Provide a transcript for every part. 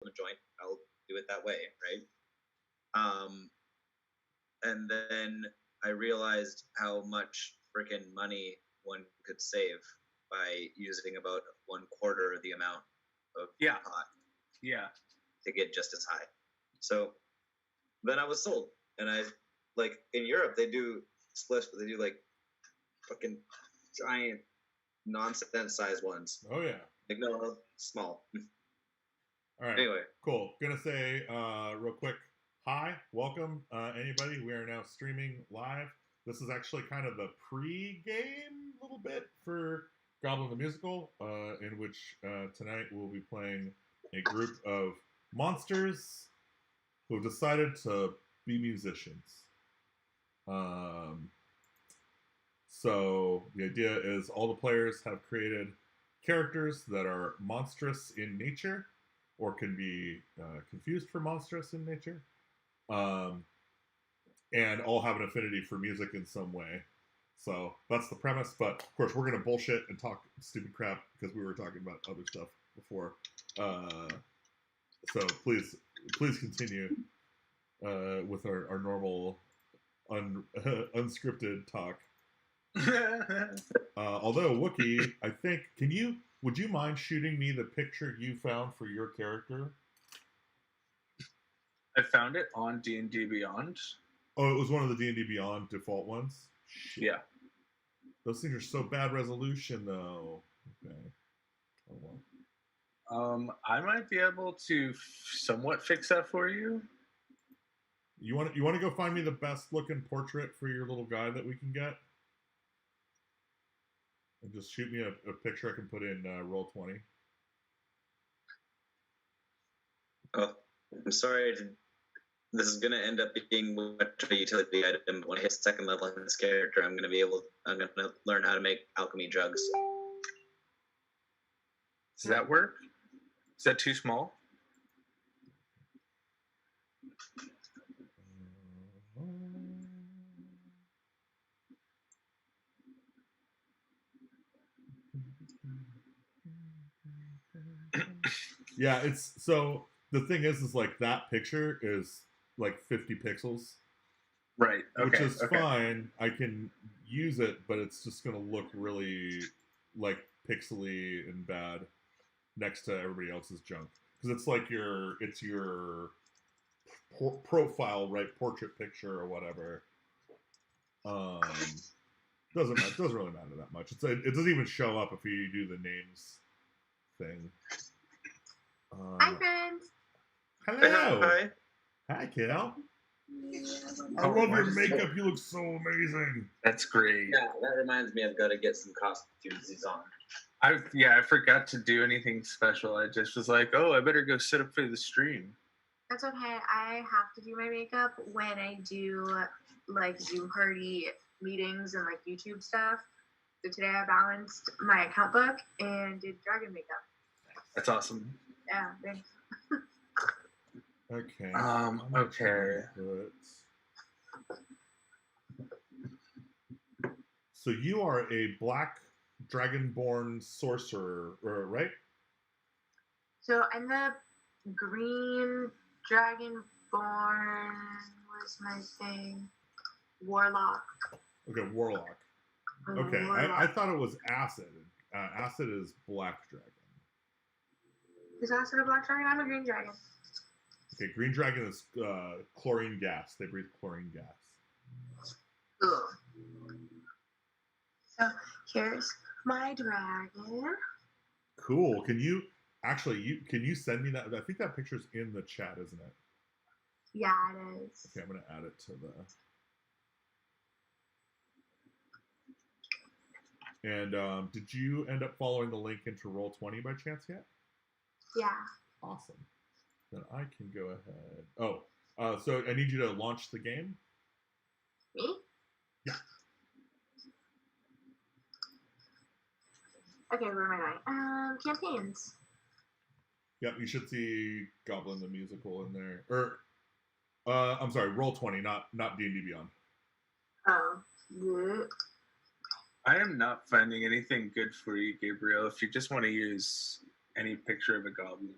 a joint, I'll do it that way, right? And then I realized how much freaking money one could save by using about 1/4 the amount of pot to get just as high. So then I was sold, and I like in Europe they do spliffs, but they do like fucking giant nonsense size ones. Oh yeah. Like no, small. All right. Anyway, cool. Gonna say real quick, hi, welcome anybody. We are now streaming live. This is actually kind of the pre-game little bit for Goblin the Musical, in which tonight we'll be playing a group of monsters who have decided to be musicians. So the idea is all the players have created characters that are monstrous in nature or can be confused for monstrous in nature, and all have an affinity for music in some way. So that's the premise, but of course we're going to bullshit and talk stupid crap because we were talking about other stuff before. So please continue with our normal unscripted talk. Although Wookie, I think, would you mind shooting me the picture you found for your character? I found it on D&D Beyond. Oh, it was one of the D&D Beyond default ones? Shit. Yeah. Those things are so bad resolution, though. Okay. Oh, well. I might be able to somewhat fix that for you. You want to go find me the best looking portrait for your little guy that we can get? And just shoot me a picture I can put in Roll20. Oh, I'm sorry. This is going to end up being much of a utility item. When I hit second level in this character, I'm going to learn how to make alchemy drugs. Does that work? Is that too small? Yeah, it's so the thing is like that picture is like 50 pixels. Right. Okay. Which is fine. I can use it, but it's just going to look really like pixely and bad next to everybody else's junk. Because it's like your profile, right? Portrait picture or whatever. Doesn't really matter that much. It doesn't even show up if you do the names thing. Hi, friends. Hello. Hi. Hi, kiddo. I love your makeup. You look so amazing. That's great. Yeah, that reminds me I've got to get some costumes on. I forgot to do anything special. I just was like, oh, I better go sit up for the stream. That's okay. I have to do my makeup when I do like Zoom party meetings and like YouTube stuff. So today I balanced my account book and did dragon makeup. That's awesome. Yeah, thanks. Okay. Okay. So you are a black dragonborn sorcerer, right? So I'm the green dragonborn. What's my thing? Warlock. Okay, warlock. Okay, I thought it was acid. Acid is black dragon. Is acid a black dragon? I'm a green dragon. Okay, green dragon is chlorine gas. They breathe chlorine gas. Ugh. So here's my dragon. Cool. Can you send me that? I think that picture's in the chat, isn't it? Yeah, it is. Okay, I'm gonna add it to the. And did you end up following the link into Roll20 by chance yet? Yeah. Awesome. Then I can go ahead. Oh, so I need you to launch the game. Me? Yeah. Okay, where am I? Campaigns. Yep, you should see Goblin the Musical in there. Or, I'm sorry, Roll20, not D&D Beyond. Oh. Yeah. I am not finding anything good for you, Gabriel, if you just want to use any picture of a goblin.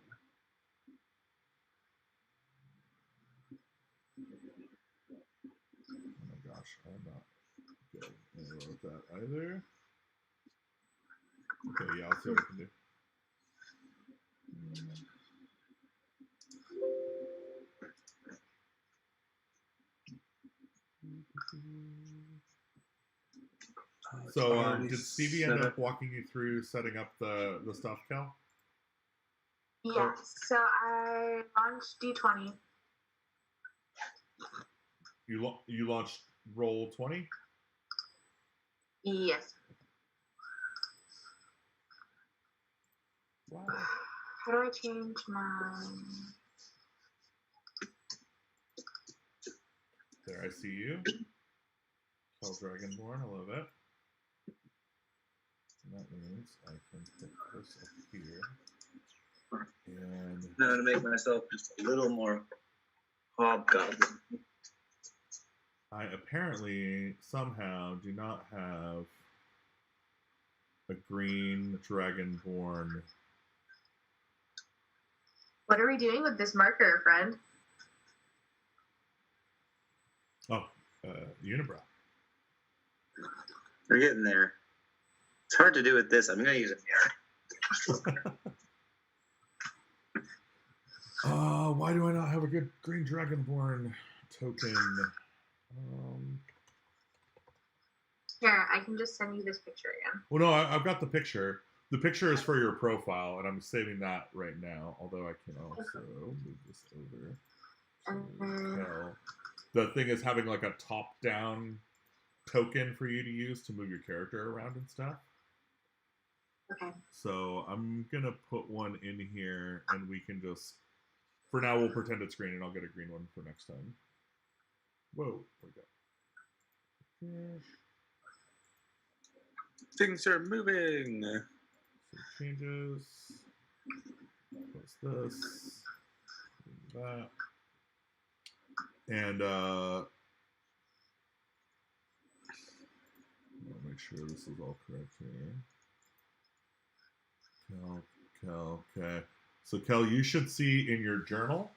gosh, I'm not getting anywhere with that either. Okay, yeah, I'll see what I can do. So, did Stevie end up walking you through setting up the stuff, Kel? Yeah, so I launched D20. You launched Roll20? Yes. Wow. How do I change my... There, I see you. Kel Dragonborn, I love it. And that means I can put this up here. And now to make myself just a little more hobgoblin. I apparently somehow do not have a green dragonborn. What are we doing with this marker, friend? Oh, Unibrow. We're getting there. It's hard to do with this. I'm going to use a mirror. Why do I not have a good green dragonborn token? Here, I can just send you this picture again. Well, no, I've got the picture. The picture is for your profile, and I'm saving that right now. Although I can also move this over. Kel. The thing is having like a top-down token for you to use to move your character around and stuff. Okay. So I'm gonna put one in here, and we can just, for now, we'll pretend it's green, and I'll get a green one for next time. Whoa, where'd it go? Okay. Things are moving. So changes. What's this? That. And I'll make sure this is all correct here. Kel, okay. So Kel, you should see in your journal,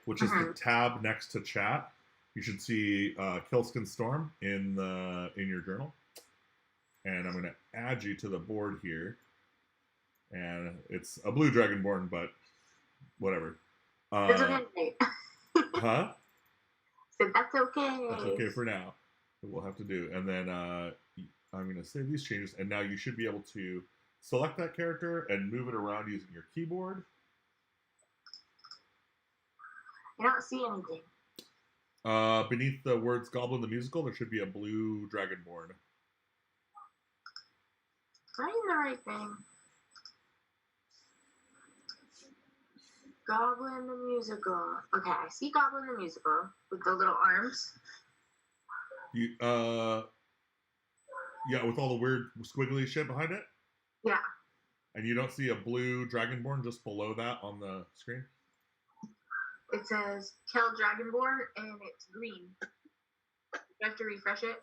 which is the tab next to chat, you should see Killskin Storm in your journal. And I'm going to add you to the board here. And it's a blue dragonborn, but whatever. It's okay. Huh? So that's okay. That's okay for now. We'll have to do. And then I'm going to save these changes. And now you should be able to select that character and move it around using your keyboard. I don't see anything. Beneath the words Goblin the Musical, there should be a blue dragonborn. Finding the right thing. Goblin the Musical. Okay, I see Goblin the Musical with the little arms. Yeah, with all the weird squiggly shit behind it? Yeah. And you don't see a blue dragonborn just below that on the screen? It says Kel Dragonborn and it's green. You have to refresh it?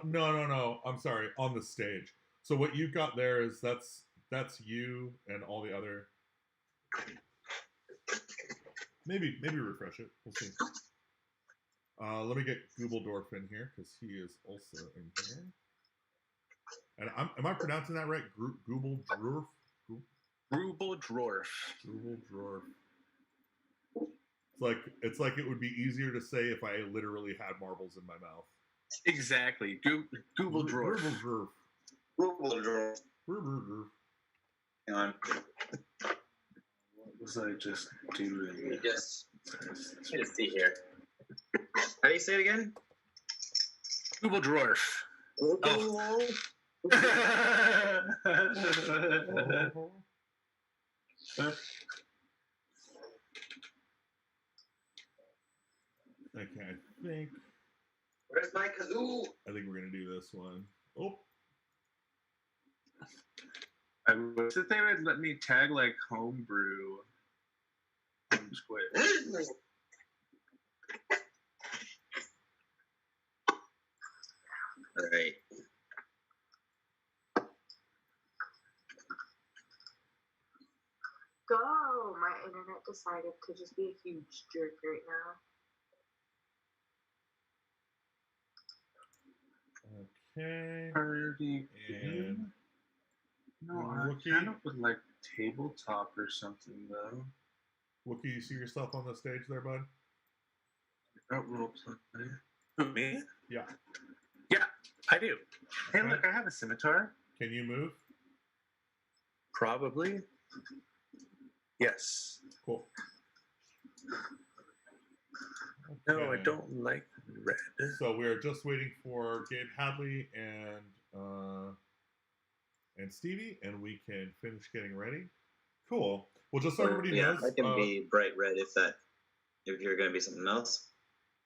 No. I'm sorry. On the stage. So what you've got there is that's you and all the other. Maybe refresh it. We'll see. Let me get Goobledorf in here because he is also in here. And am I pronouncing that right? Goobledorf? Goobledorf. Goobledorf. It's like it would be easier to say if I literally had marbles in my mouth. Exactly. Goobledorf. Goobledorf. Hang on. What was I just doing? Just see here. How do you say it again? Goobledorf. Oh. Okay, I think. Where's my kazoo? I think we're gonna do this one. Oh. I wish that they would let me tag like homebrew on Twitch. All right. Go! My internet decided to just be a huge jerk right now. Okay. Party And no, I Wookie. kind of would like tabletop or something though. Wookie, you see yourself on the stage there, bud? Without role play. Who, me? Yeah. Yeah, I do. Hey, Okay. look, I have a scimitar. Can you move? Probably. Yes. Cool. No, I Okay. don't like red. So we're just waiting for Gabe Hadley and Stevie, and we can finish getting ready. Cool. Well, just so everybody knows, I can be bright red if you're going to be something else.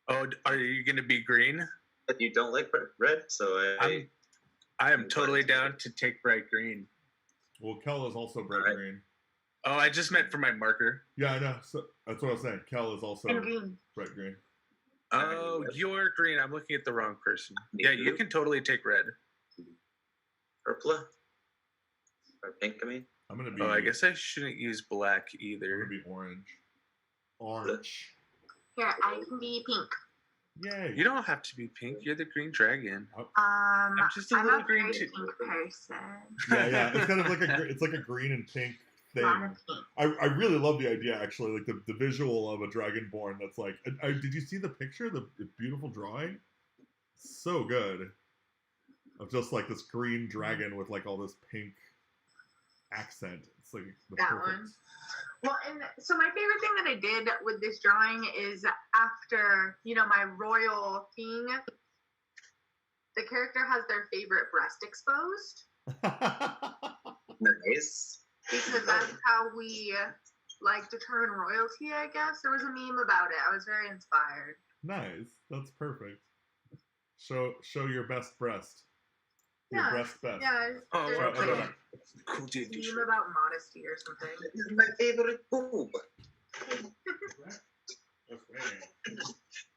Oh, are you going to be green? But you don't like red, so I am totally down to take bright green. well, Kel is also bright Alright. green. Oh, I just meant for my marker. Yeah, I know. So that's what I was saying. Kel is also And green. bright green. Oh, you're green. I'm looking at the wrong person. Yeah, you can totally take red. purple or pink. I mean, I'm gonna be. Oh, I guess I shouldn't use black I'm either. gonna be orange. Orange. Here, I can be pink. Yay! You don't have to be pink. You're the green dragon. I'm just a little green very too. pink person. Yeah. It's kind of like it's like a green and pink thing. Lot of pink. I really love the idea, actually, like the visual of a dragonborn that's like. Did you see the picture? The beautiful drawing. So good. Of just like this green dragon with like all this pink accent. It's like the That perfect. one. Well, and so my favorite thing that I did with this drawing is after, my royal king, the character has their favorite breast exposed. nice. Because that's how we determine royalty, I guess. There was a meme about it. I was very inspired. Nice. That's perfect. Show your best breast. Your Yeah. breast best. Yeah. Oh, there's wow, like okay. Cool dude. a meme about modesty or something. This is my favorite boob. That's great.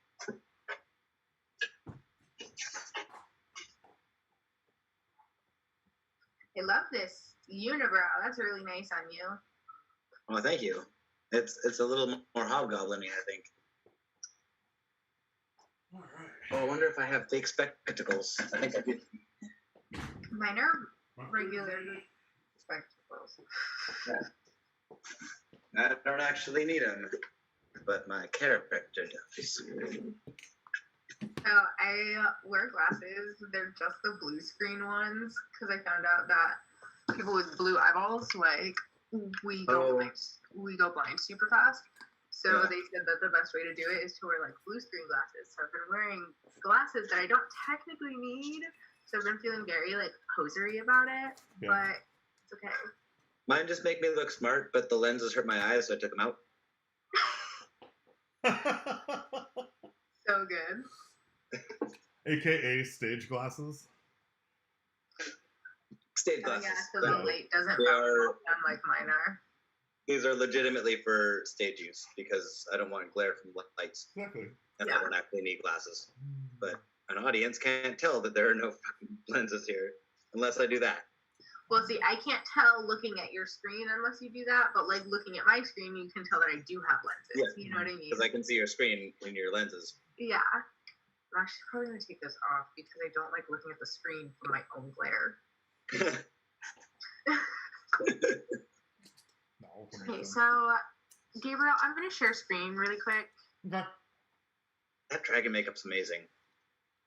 I love this unibrow. That's really nice on you. Well, thank you. It's a little more hobgoblin-y, I think. All right. Oh, I wonder if I have fake spectacles. I think I do. Mine are regular spectacles. I don't actually need them, but my character does. So I wear glasses. They're just the blue screen ones because I found out that people with blue eyeballs, we go blind super fast. So Yeah. they said that the best way to do it is to wear blue screen glasses. So I've been wearing glasses that I don't technically need. So I've been feeling very posery about it, Yeah. but it's okay. Mine just make me look smart, but the lenses hurt my eyes, so I took them out. So good. AKA stage glasses. Stage Oh, glasses. yeah, so the light doesn't They rub are- off them like mine are. These are legitimately for stage use because I don't want glare from lights, Exactly. and Yeah. I don't actually need glasses. But an audience can't tell that there are no fucking lenses here unless I do that. Well, see, I can't tell looking at your screen unless you do that, but looking at my screen, you can tell that I do have lenses. Yeah. You know what I mean? Because I can see your screen in your lenses. Yeah. I'm actually probably going to take this off because I don't like looking at the screen from my own glare. No. Okay, so, Gabriel, I'm going to share screen really quick. Okay. That dragon makeup's amazing.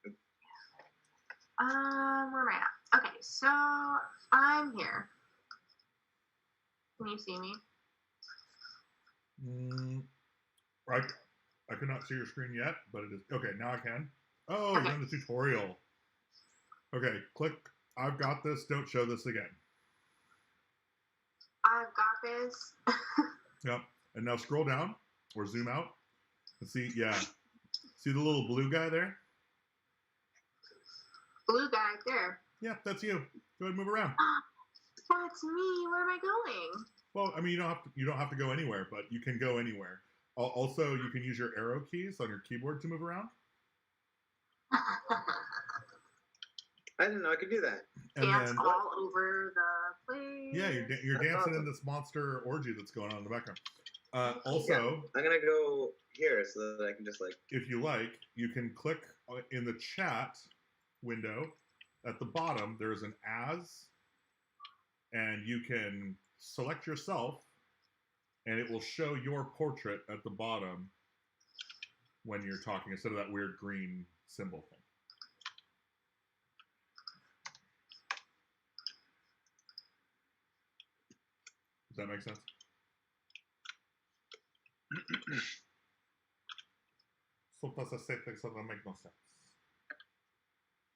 Where am I at? Okay, so I'm here. Can you see me? Right. I cannot see your screen yet, but it is okay. Now I can. Oh, Okay. you're in the tutorial. Okay, click. I've got this. Don't show this again. I've got this. Yep. And now scroll down or zoom out and see. Yeah. See the little blue guy there? Blue guy there. Yeah, that's you. Go ahead and move around. That's me. Where am I going? Well, I mean, you don't have to go anywhere, but you can go anywhere. Also, you can use your arrow keys on your keyboard to move around. I didn't know I could do that. And Dance then, all over the place. yeah, you're That's dancing in awesome. this monster orgy that's going on in the background. Also, I'm gonna go here so that I can just if you like, you can click in the chat window at the bottom, there's an as, and you can select yourself, and it will show your portrait at the bottom when you're talking, instead of that weird green symbol thing. Does that make sense? Ça doesn't make no sense.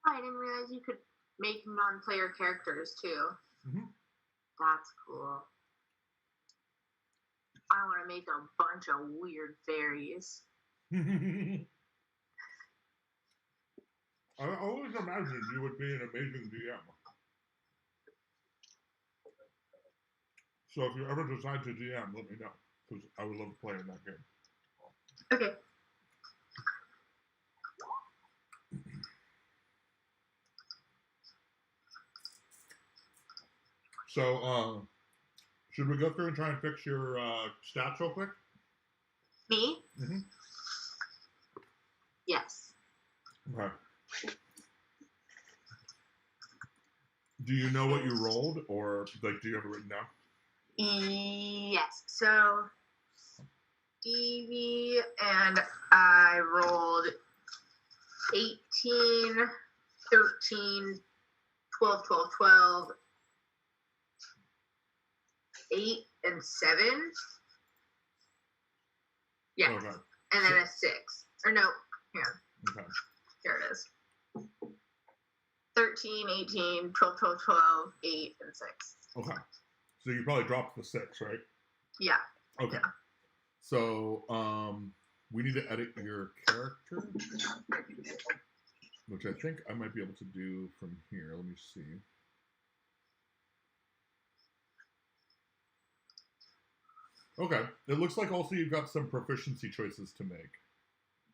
I didn't realize you could make non-player characters too. Mm-hmm. That's cool. I want to make a bunch of weird fairies. I always imagined you would be an amazing DM. So if you ever decide to DM, let me know, because I would love to play in that game. Okay. So, should we go through and try and fix your stats real quick? Me? Mm-hmm. Yes. Okay. Do you know what you rolled, or like, do you have it written down? Yes. So, DV, and I rolled 18, 13, 12, 12, 12, 8, and 7. Yes. Okay. And then a 6. Or no, here. Okay. Here it is. 13, 18, 12, 12, 12, 8, and 6. Okay. So you probably dropped the 6, right? Yeah. Okay. Yeah. So, we need to edit your character, which I think I might be able to do from here. Let me see. Okay. It looks like also you've got some proficiency choices to make.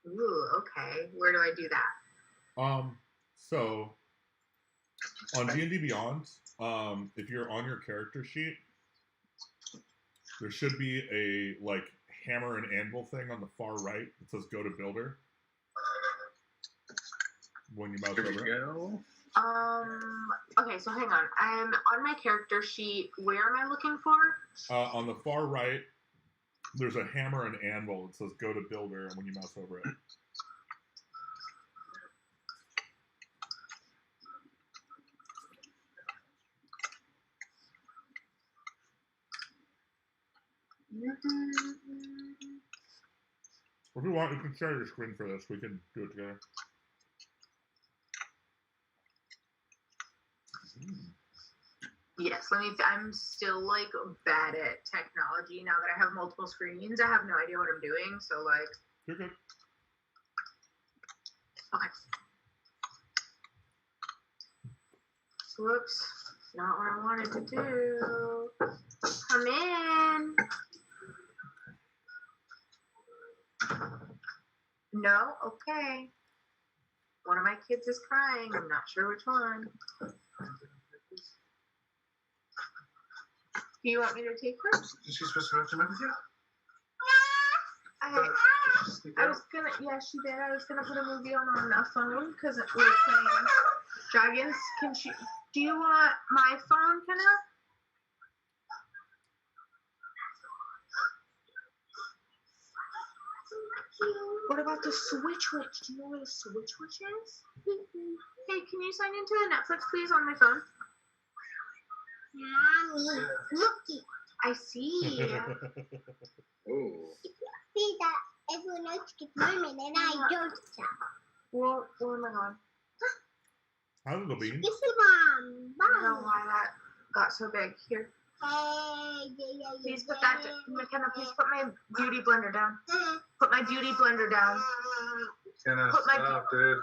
Ooh, okay. Where do I do that? So on D&D Beyond, if you're on your character sheet, there should be a like hammer and anvil thing on the far right that says "Go to Builder." When you mouse over it. Okay, so hang on. I'm on my character sheet. Where am I looking for? On the far right, there's a hammer and anvil that says "Go to Builder," and when you mouse over it. If you want, you can share your screen for this. We can do it together. Yes, I'm still like bad at technology now that I have multiple screens. I have no idea what I'm doing, so like. You're good. Okay. Whoops, not what I wanted to do. Come in. No, okay. One of my kids is crying. I'm not sure which one. Do you want me to take her? Is she supposed to go to bed with you? I was gonna, yeah, she did. I was gonna put a movie on a phone because we were playing Dragons. Do you want my phone, Kenna? What about the Switch Witch? Do you know where the Switch Witch is? Hey, can you sign into the Netflix, please, on my phone? Mommy, look. I see. Ooh. See that everyone else gets mermaid and I don't. Well, oh my god. How's the bean? This is Mom. I don't know why that got so big. Here. Please put that, McKenna, please put my beauty blender down. Put my beauty blender down. Kenna, stop, dude.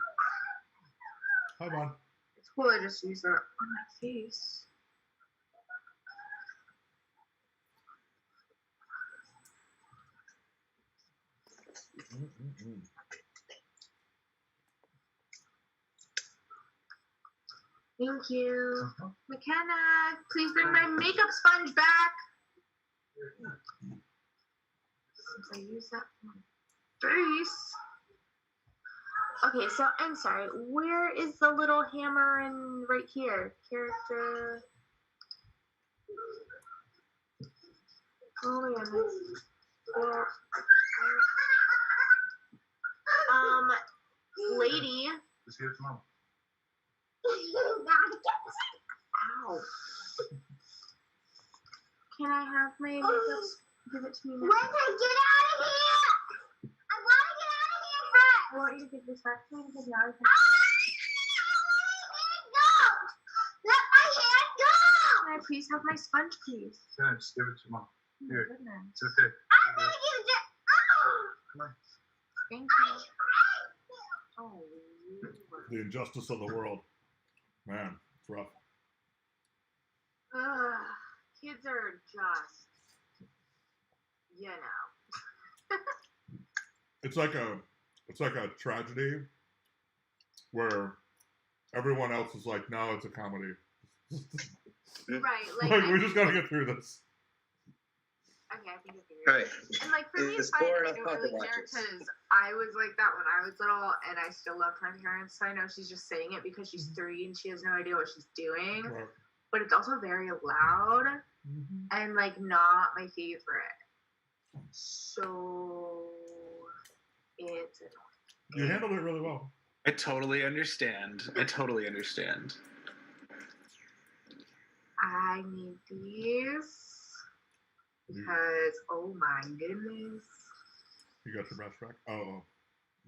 Hi, Mom. It's cool, I just used that on my face. Thank you. McKenna, please bring my makeup sponge back. Since I use that for my face. Okay, so I'm sorry. Where is the little hammer and right here? Character. Oh my goodness. Well, lady. Just give it to Mom. Ow. Can I have my makeup? Give it to me now. When I get out of here! I want to get out of here first! I want you to give this back to me because now I can. Let my hand go! Can I please have my sponge, please? Yeah, just give it to Mom. Oh Here. my goodness. It's okay. I'm going to use it. Come on. Thank you. Oh, The injustice of the world. Man, it's rough. kids are just, you know. It's like a tragedy where everyone else is like, no, it's a comedy. Right, like we just gotta get through this. Okay, I think I figured it out. Right. And like for me, It's I boring don't enough not to really watch care it. because I was like that when I was little, and I still loved my parents. So I know she's just saying it because she's 3 and she has no idea what she's doing. Right. But it's also very loud and like not my favorite. So it's annoying. You handled it really well. I totally understand. I need these because oh my goodness. You got your brush back? Oh,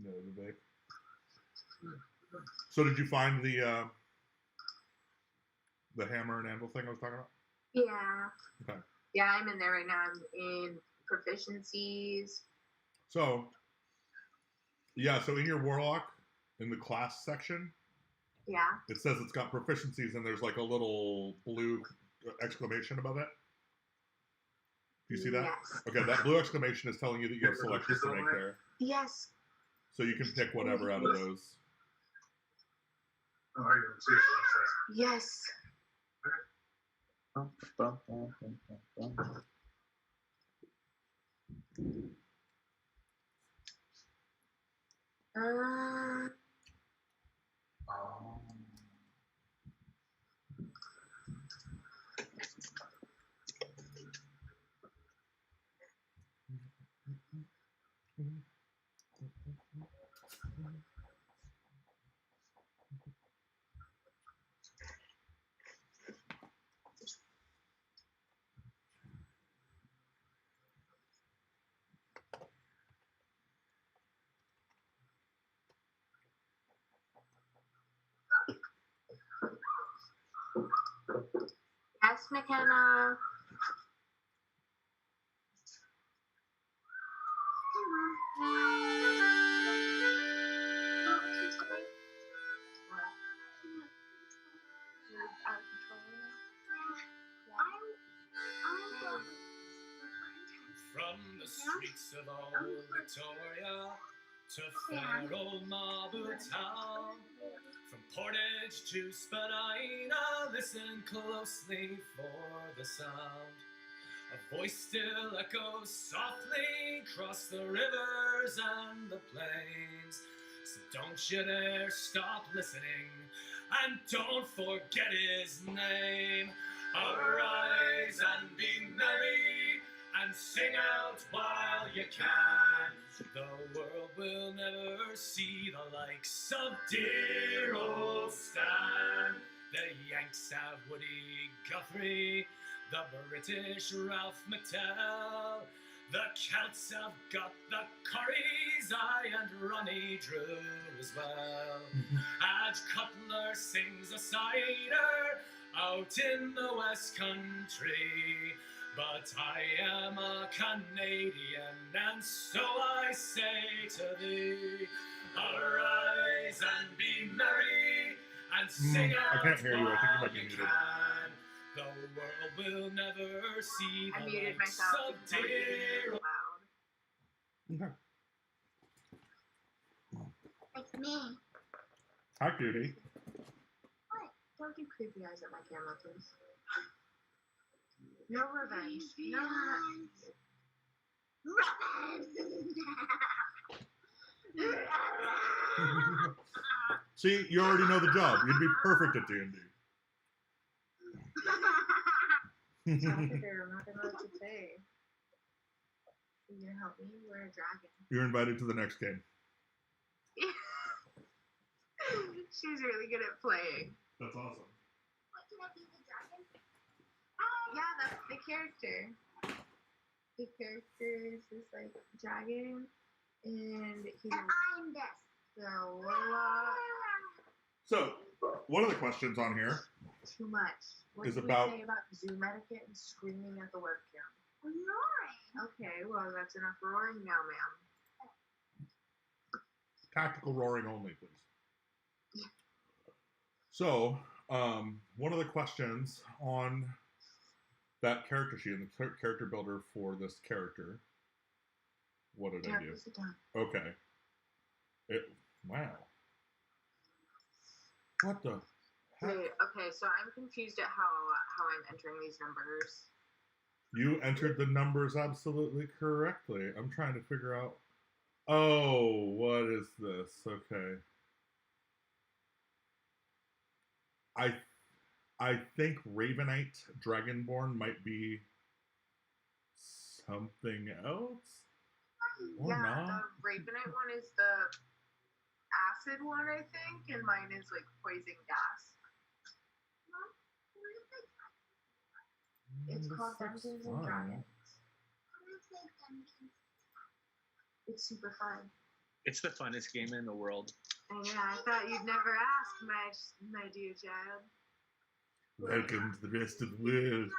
no, the vape. So did you find the hammer and anvil thing I was talking about? Yeah. Okay. Yeah, I'm in there right now. I'm in proficiencies. So, yeah, so in your warlock, in the class section, Yeah. it says it's got proficiencies and there's like a little blue exclamation above it. Do you see that? Yes. Okay, that blue exclamation is telling you that you have selections to make there. Yes. So you can pick whatever out of those. Oh, are you? Seriously, Yes. Oh. Yes, McKenna. You're out of control From the streets of old Victoria to fair old Marble Town, from Portage to Spadina, listen closely for the sound. A voice still echoes softly across the rivers and the plains. So don't you dare stop listening, and don't forget his name. Arise and be merry, and sing out while you can. The world will never see the likes of dear old Stan. The Yanks have Woody Guthrie, the British Ralph McTell. The Celts have got the Corries, and Ronnie Drew as well. Ad Cutler sings a cider out in the West Country. But I am a Canadian, and so I say to thee, arise and be merry, and sing out I can't hear you. I think you might be while muted. can. The world will never see I the muted likes myself of because I was dear loud. Okay. Like me. Hi, cutie. Don't do creepy eyes at my camera, please. No revenge. No revenge. See, you already know the job. You'd be perfect at D&D. I'm not gonna know what to say. Are you gonna help me? We're a dragon. You're invited to the next game. She's really good at playing. That's awesome. What, can I be the dragon? Yeah, that's the character. The character is this like dragon, and he's And I'm this. the warlock. So, one of the questions on here Too much. What is did about- we say about Zoom etiquette and screaming at the webcam? Roaring. Okay, well that's enough roaring now, ma'am. tactical roaring only, please. So, one of the questions on that character sheet, and the character builder for this character, what did I do? Sit down. Okay. Wow. What the heck? Wait, okay, so I'm confused at how I'm entering these numbers. You entered the numbers absolutely correctly. I'm trying to figure out. Oh, what is this? Okay. I think Ravenite Dragonborn might be something else. Or yeah, not. the Ravenite one is the acid one, I think, and mine is like poison gas. It's This called looks Dungeons and fun. Dragons. It's super fun. It's the funnest game in the world. And yeah, I thought you'd never ask, my dear child. Welcome to the rest of the world.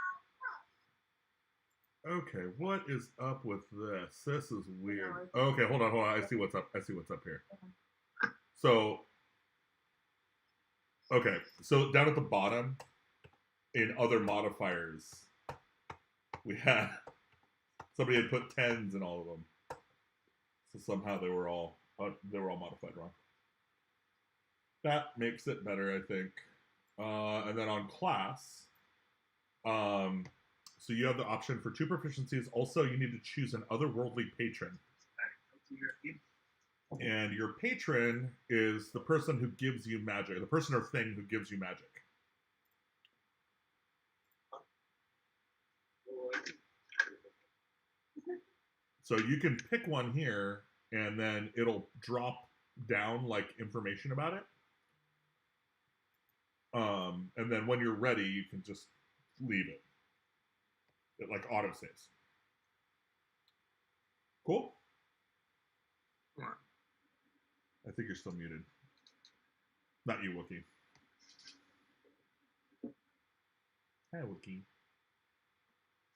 Okay, what is up with this? This is weird. Okay, hold on. I see what's up. Here. So, okay, so down at the bottom, in other modifiers, we had somebody had put 10s in all of them. So somehow they were all modified wrong. That makes it better, I think. And then on class, so you have the option for 2 proficiencies. Also, you need to choose an otherworldly patron. And your patron is the person who gives you magic, the person or thing who gives you magic. So you can pick one here, and then it'll drop down like information about it. And then when you're ready, you can just leave it. It like auto saves. Cool. Come on. I think you're still muted. Not you, Wookie. Hi, Wookie.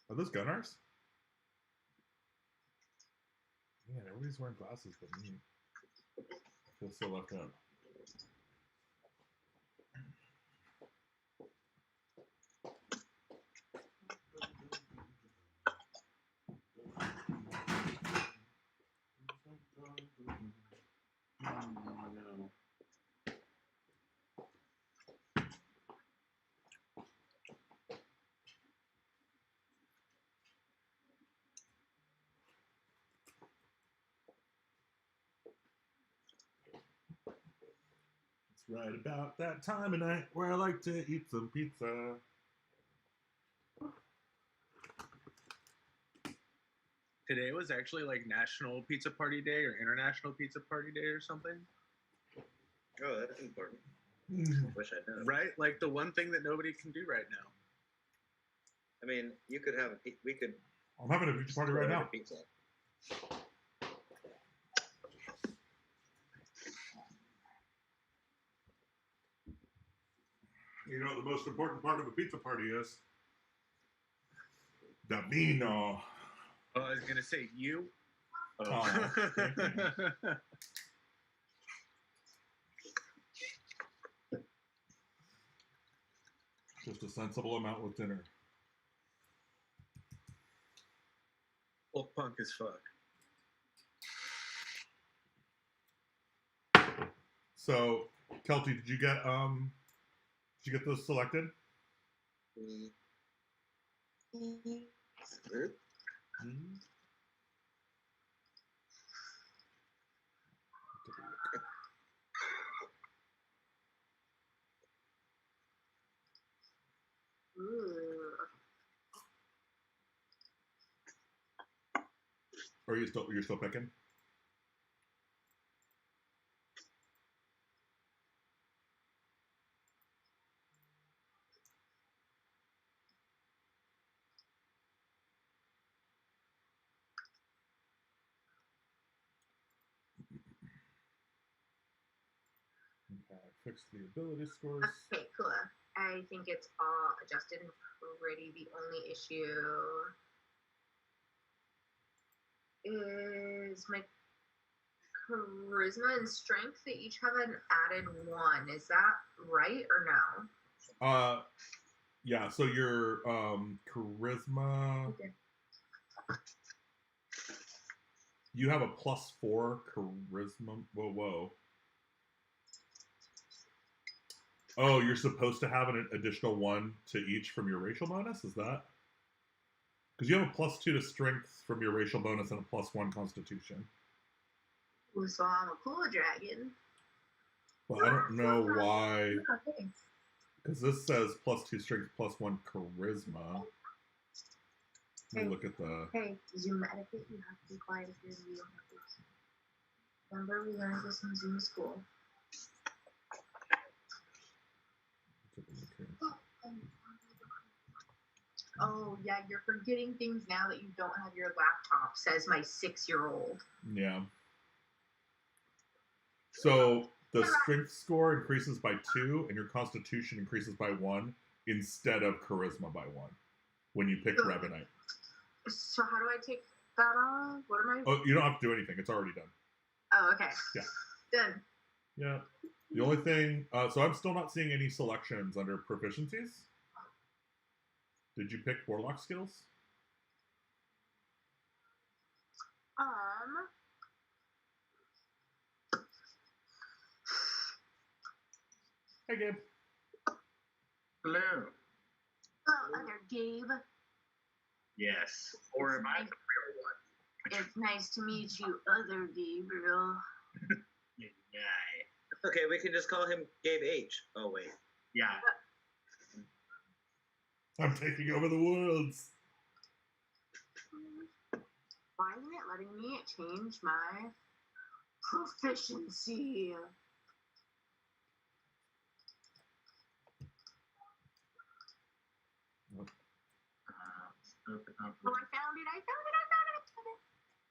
Are those Gunnars? Man, everybody's wearing glasses but me. I feel so left out. Right about that time of night where I like to eat some pizza. Today was actually like National Pizza Party Day or International Pizza Party Day or something. Oh, that's important. Wish I knew. Right? Like the one thing that nobody can do right now. I mean, you could have we could. I'm having a pizza party right now. Pizza. You know what the most important part of a pizza party is? The vino. Oh, I was gonna say you. Oh, thank you. Just a sensible amount with dinner. Old punk as fuck. So, Kelty, did you get those selected? Or you're still picking? Okay, fix the ability scores. Okay, cool. I think it's all adjusted and pretty. The only issue is my charisma and strength. They each have an added 1. Is that right or no? Yeah, so your charisma. Okay. You have a +4 charisma. Whoa. Oh, you're supposed to have an additional 1 to each from your racial bonus? Is that? Because you have a +2 to strength from your racial bonus and a +1 constitution. Ooh, so I'm a cool dragon. Well, I don't know why. Because this says +2 strength, +1 charisma. Let me look at the. Hey, Zoom etiquette, you have to be quiet if you're in video. Remember, we learned this in Zoom school. Oh, yeah, you're forgetting things now that you don't have your laptop, says my 6-year-old. Yeah. So the strength score increases by 2 and your constitution increases by 1 instead of charisma by 1 when you pick Revenite. So how do I take that off? What am I? Oh, you don't have to do anything. It's already done. Oh, okay. Yeah. Done. Yeah. The only thing, so I'm still not seeing any selections under proficiencies. Did you pick Warlock skills? Hey, Gabe. Hello. Oh, other Gabe. Yes. Or am I the real one? It's nice to meet you, other Gabriel. Yeah. Okay, we can just call him Gabe H. Oh, wait. Yeah. I'm taking over the worlds. Why isn't it letting me change my proficiency? Open up. Oh, I found it.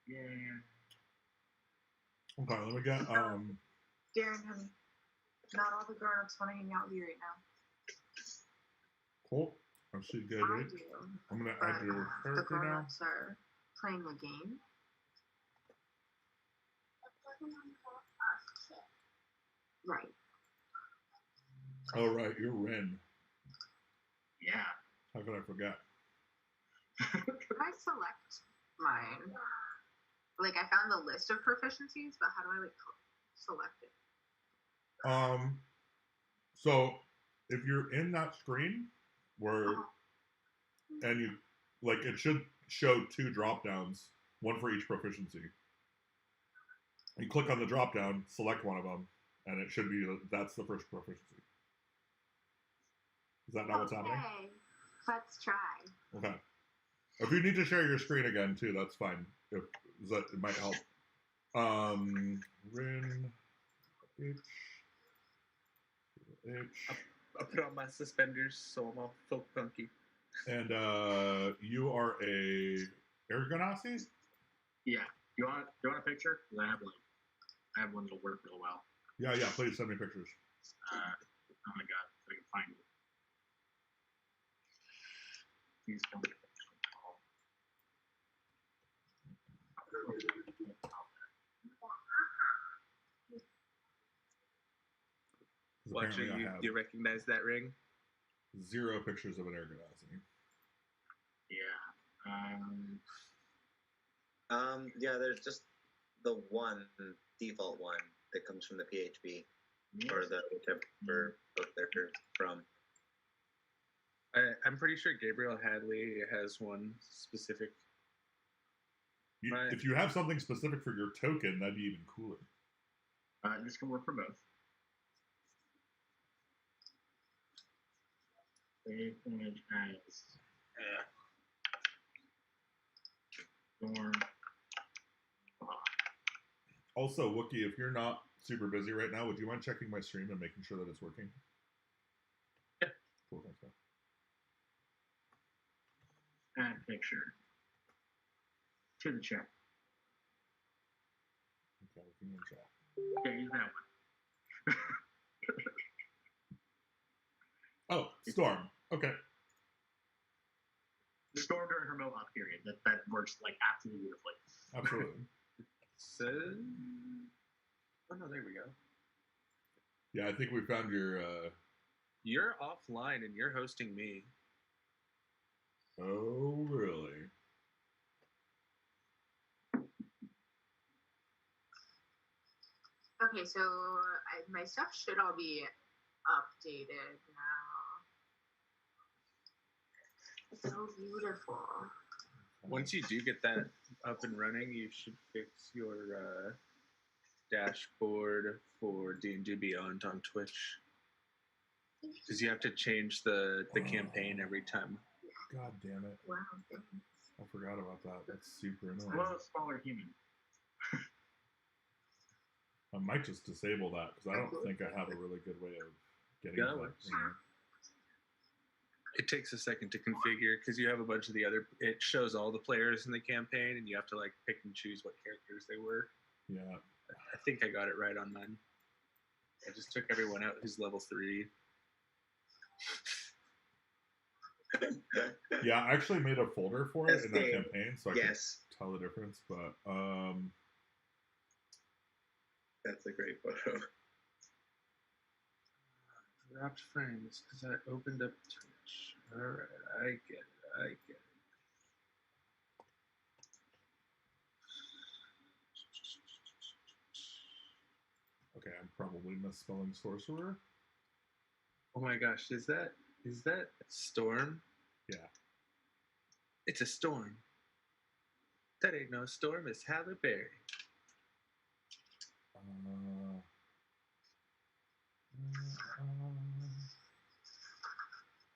Yeah. Okay, let me get, Darren, honey, not all the grown-ups want to hang out with you right now. cool. I see good. I do. I'm going to But add your the character now. grown-ups are playing a game. Right. Oh, right, you're Ren. Yeah. How could I forget? Could I select mine? Like, I found the list of proficiencies, but how do I, like, select it? So if you're in that screen where, and you, like, it should show 2 drop downs, 1 for each proficiency. You click on the drop down, select one of them, and it should be, that's the first proficiency. Is that not what's happening? Okay, let's try. Okay. If you need to share your screen again too, that's fine. If that it might help. Rin H. I'll put on my suspenders so I'm all folk funky. And you are a Ergonasi? Yeah. You want a picture? 'Cause I have one that'll work real well. Yeah, please send me pictures. Oh my god, if I can find it. Please don't get Watcher, you recognize that ring? 0 pictures of an Ergonasi. Yeah. Yeah, there's just the one default one that comes from the PHP or the whatever book they're from. I'm pretty sure Gabriel Hadley has one specific. If you have something specific for your token, that'd be even cooler. This can work for both. Save image as storm Also, Wookie, if you're not super busy right now, would you mind checking my stream and making sure that it's working? Yeah. Cool, thanks, man. Add picture to the chat. Okay, looking in chat. Okay, use that one. Oh, Storm. Okay. The storm during her mohawk period. That works like absolutely beautifully. Absolutely. So, oh no, there we go. Yeah, I think we found your. You're offline and you're hosting me. Oh, really? Okay, so my stuff should all be updated now. So beautiful. Once you do get that up and running, you should fix your dashboard for D&D Beyond on Twitch. Because you have to change the campaign every time. God damn it. Wow, thanks. I forgot about that. That's super annoying. Hello, smaller human. I might just disable that because I don't think I have a really good way of getting Yeah, that. that works. It takes a second to configure because you have a bunch of the other. It shows all the players in the campaign, and you have to like pick and choose what characters they were. Yeah. I think I got it right on mine. I just took everyone out who's level 3. Yeah, I actually made a folder for it in that SD. campaign, so I Yes. can tell the difference. But That's a great photo. Wrapped frames because I opened up Twitch. All right, I get it. okay, I'm probably misspelling sorcerer. Oh my gosh, is that storm? Yeah. It's a storm. That ain't no storm. It's Halle Berry.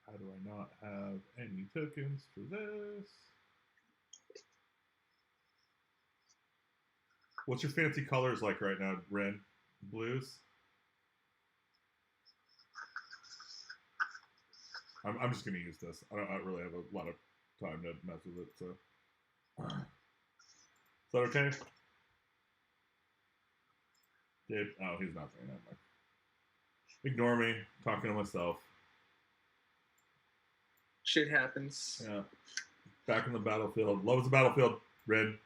How do I not have any tokens for this? What's your fancy colors like right now, Ren? Blues? I'm just gonna use this. I don't really have a lot of time to mess with it, so. Is that okay? Dave? Oh, he's not saying that much. Ignore me. Talking to myself. Shit happens. Yeah. Back in the battlefield. Love is the battlefield. Red.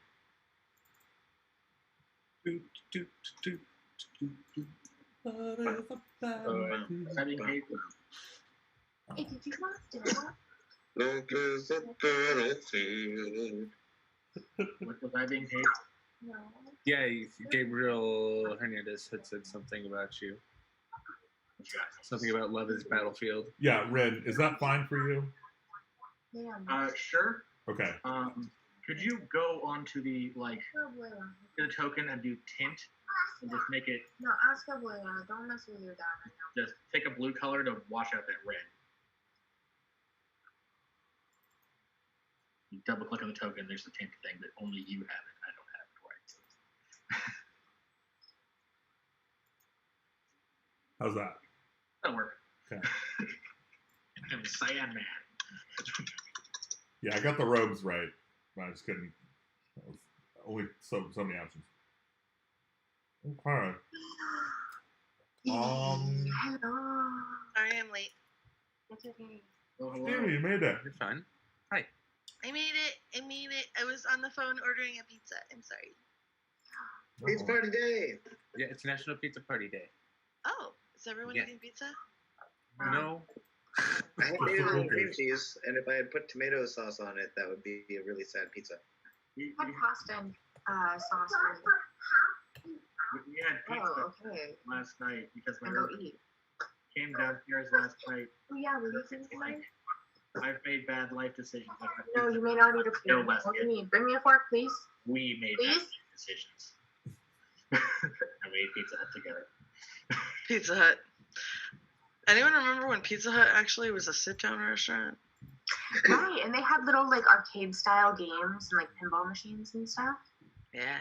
Having hate. Hey, did you want to do that? Love is a battlefield. What was I being paid? No. Yeah, Gabriel Hernandez had said something about you. Something about love is battlefield. Yeah, Red. Is that fine for you? Yeah. Sure. Okay. Could you go onto the the token and do tint and just make it? No, ask Abuela. Don't mess with your dad right now. Just take a blue color to wash out that red. You double click on the token. There's the tint thing, but only you have it. I don't have it right. How's that? That'll work. Okay. I'm a cyan man. Yeah, I got the robes right. I just couldn't. Only so many options. Okay. Hello. Sorry, I'm late. It's okay. Oh, hello. Stevie, you made it. You're fine. I made it. I was on the phone ordering a pizza. I'm sorry. Pizza party day. Yeah, it's National Pizza Party Day. Oh, is everyone Yeah. eating pizza? No. I had potatoes and cream cheese, and if I had put tomato sauce on it, that would be a really sad pizza. We I had pasta and sauce. had pizza Oh, okay. last night because when And go I eat. came downstairs last night, Oh yeah, will you finish mine? I've made bad life decisions. No, you may not eat a No, plate. less What do you good. need? Bring me a fork, please. We made bad Please? life decisions. And we ate Pizza Hut together. Pizza Hut. Anyone remember when Pizza Hut actually was a sit-down restaurant? Right, and they had little like arcade style games and like pinball machines and stuff. Yeah.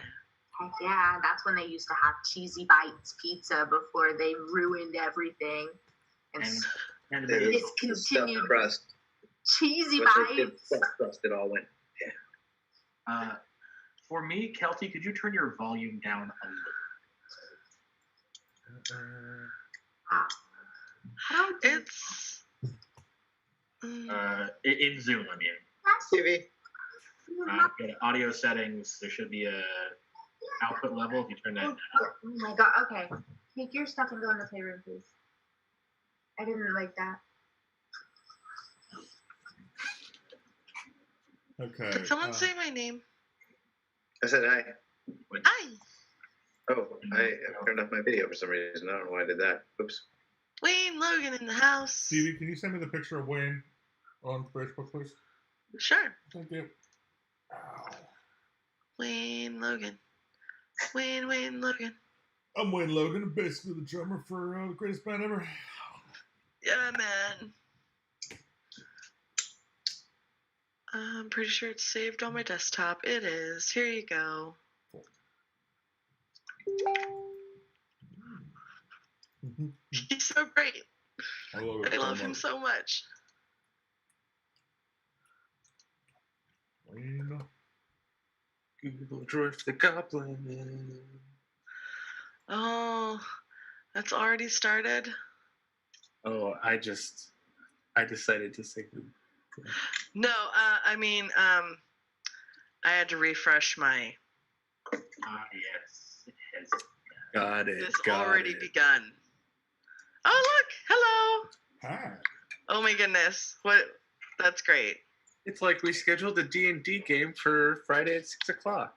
Heck yeah, that's when they used to have Cheesy Bites pizza before they ruined everything. And they discontinued crust. Cheesy Bites. Crust, it all went. Yeah. For me, Kelty, could you turn your volume down a little? It's in Zoom, I mean. TV. Go to audio settings. There should be a output level. If you turn that down. Oh my god. Okay, take your stuff and go in the playroom, please. I didn't like that. Okay. Did someone say my name? I said hi. Hi. Oh, I turned off my video for some reason. I don't know why I did that. Oops. Wayne Logan in the house. Stevie, can you send me the picture of Wayne on Facebook, please? Sure. Thank you. Ow. Wayne Logan. Wayne Logan. I'm Wayne Logan. I'm basically the drummer for the greatest band ever. Yeah, man. I'm pretty sure it's saved on my desktop. It is. Here you go. He's so great. I love him so much. Wayne. Google Dwarf the Goblin. Oh, that's already started? Oh, I decided to say who. No, I mean, I had to refresh my... Yes. It has. Got it. It's already begun. Oh, look! Hello! Hi. Oh my goodness. What? That's great. It's like we scheduled a D&D game for Friday at 6 o'clock.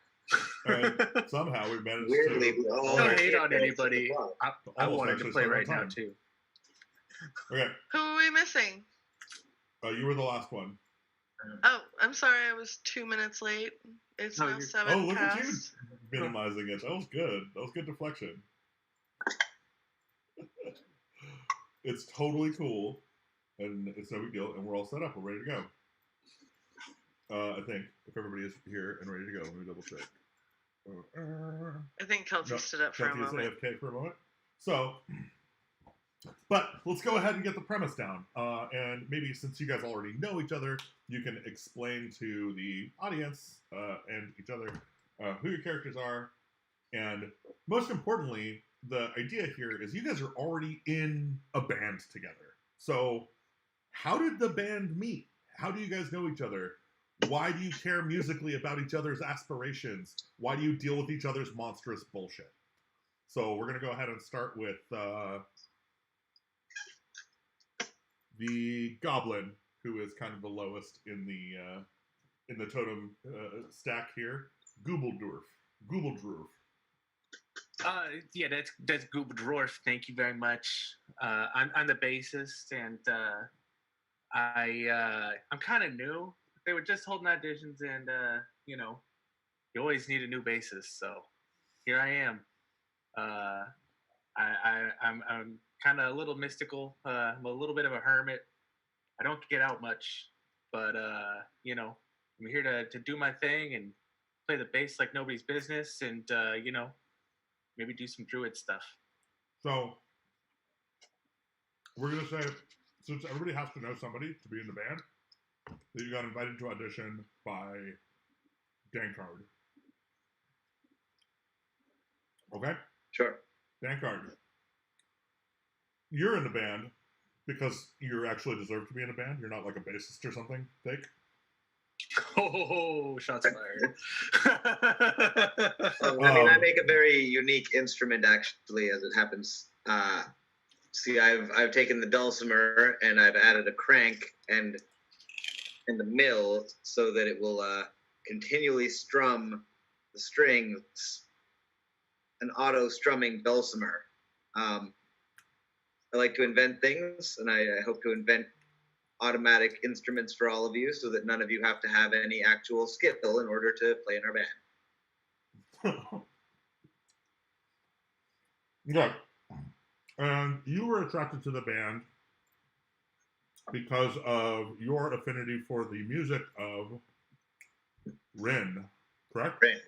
Somehow we managed Weirdly, to... Don't hate on anybody. I Almost wanted to actually play start on right now, time. too. Okay. Who are we missing? You were the last one. Oh, I'm sorry. I was 2 minutes late. It's now 7 Oh, look past. at you minimizing it. That was good. That was good deflection. It's totally cool, and it's no big deal, and we're all set up. We're ready to go. I think, if everybody is here and ready to go, let me double check. I think Kelty stood up for a moment. Kelty is AFK for a moment. So, but let's go ahead and get the premise down. And maybe since you guys already know each other, you can explain to the audience and each other who your characters are. And most importantly, the idea here is you guys are already in a band together. So how did the band meet? How do you guys know each other? Why do you care musically about each other's aspirations? Why do you deal with each other's monstrous bullshit? So we're going to go ahead and start with the Goblin, who is kind of the lowest in the totem stack here. Goobledorf. Yeah, that's Google Dwarf. Thank you very much. I'm the bassist, and I'm kind of new. They were just holding auditions, and you always need a new bassist. So here I am. I'm kind of a little mystical. I'm a little bit of a hermit. I don't get out much, but I'm here to do my thing and play the bass like nobody's business, and maybe do some druid stuff. So we're gonna say, since everybody has to know somebody to be in the band, that you got invited to audition by Dankard. Okay? Sure. Dankard. You're in the band because you actually deserve to be in a band. You're not like a bassist or something, Dake. Oh, shots fired. I mean, I make a very unique instrument, actually, as it happens. See, I've taken the dulcimer and I've added a crank and the mill so that it will continually strum the strings. An auto-strumming dulcimer. I like to invent things, and I hope to invent automatic instruments for all of you so that none of you have to have any actual skill in order to play in our band. Yeah. And you were attracted to the band because of your affinity for the music of Rin, correct? Rin,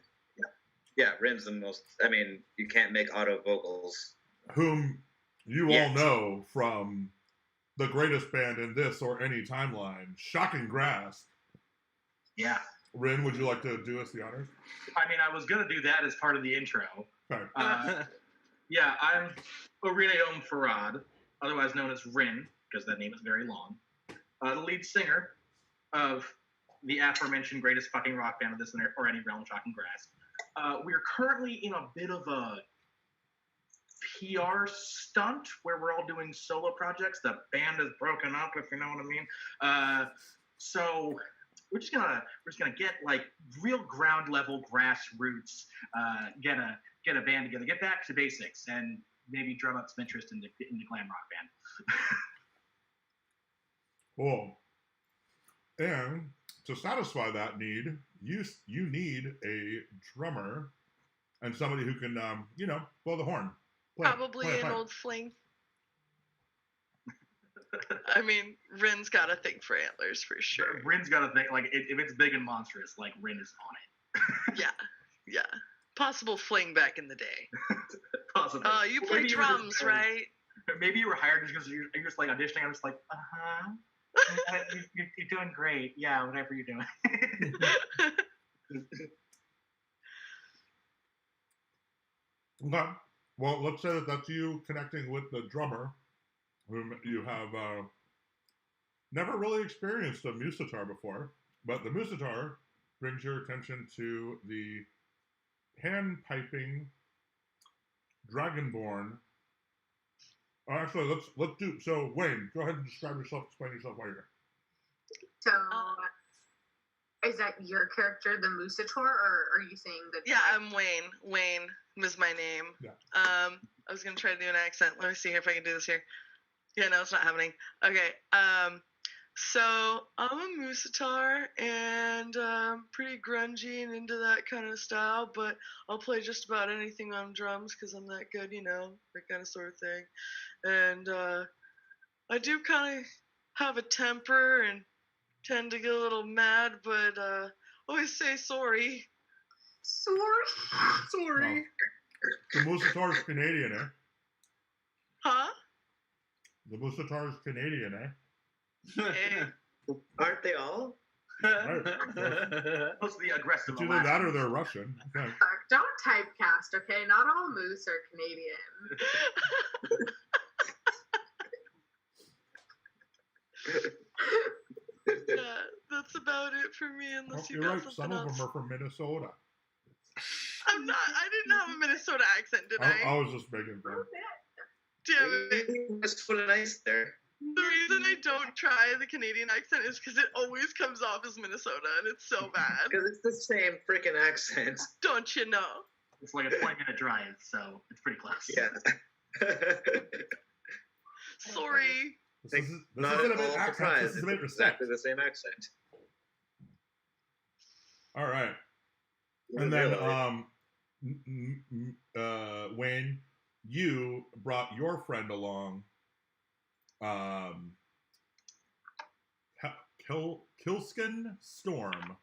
yeah. Yeah, Rin's the most. I mean, you can't make auto vocals. Whom you all know from the greatest band in this or any timeline, Shocking Grass. Yeah. Rin, would you like to do us the honors? I mean, I was going to do that as part of the intro. Okay. Yeah, I'm Irineum Farad, otherwise known as Rin, because that name is very long. The lead singer of the aforementioned greatest fucking rock band of this or any realm, Shocking Grass. We're currently in a bit of a PR stunt where we're all doing solo projects. The band is broken up, if you know what I mean. So we're just gonna get like real ground level grassroots. Get a band together, get back to basics, and maybe drum up some interest in the glam rock band. Cool. And to satisfy that need, you need a drummer and somebody who can, blow the horn. Probably an old fling. I mean, Rin's got a thing for antlers for sure. Rin's got a thing, like, if it's big and monstrous, like, Rin is on it. Yeah. Possible fling back in the day. Possibly. Oh, you play drums, right? Maybe you were hired just because you're just, like, auditioning. I'm just like, you're doing great. Yeah, whatever you're doing. Okay. Well, let's say that's you connecting with the drummer, whom you have never really experienced a musitar before, but the musitar brings your attention to the pan-piping dragonborn. Actually, let's do so. Wayne, go ahead and describe yourself. Explain yourself while you're here. So, is that your character, the Musitor, or are you saying that? Yeah, I'm Wayne. Wayne was my name. Yeah. I was gonna try to do an accent. Let me see if I can do this here. Yeah, no, it's not happening. Okay. So I'm a Musitar and pretty grungy and into that kind of style, but I'll play just about anything on drums because I'm that good, that kind of sort of thing. And I do kind of have a temper and tend to get a little mad, but always say sorry. Sorry. The Musitar's Canadian, eh? Huh? The Musitar's Canadian, eh? Aren't they all? Right. Supposed to be aggressive. It's either that or they're Russian. Okay. Don't typecast, okay? Not all moose are Canadian. Yeah, that's about it for me. Unless you you're got right. something Some else. of them are from Minnesota. I'm not. I didn't have a Minnesota accent, did I? I was just making fun. Damn it. That's what a nice there. The reason I don't try the Canadian accent is because it always comes off as Minnesota, and it's so bad. Because it's the same freaking accent. Don't you know? It's like a 20-minute drive, so it's pretty close. Yeah. Sorry. This Not isn't at about all accent. surprised. This is It's about respect. exactly the same accent. All right. And then, Wayne, you brought your friend along, Kilskin Storm.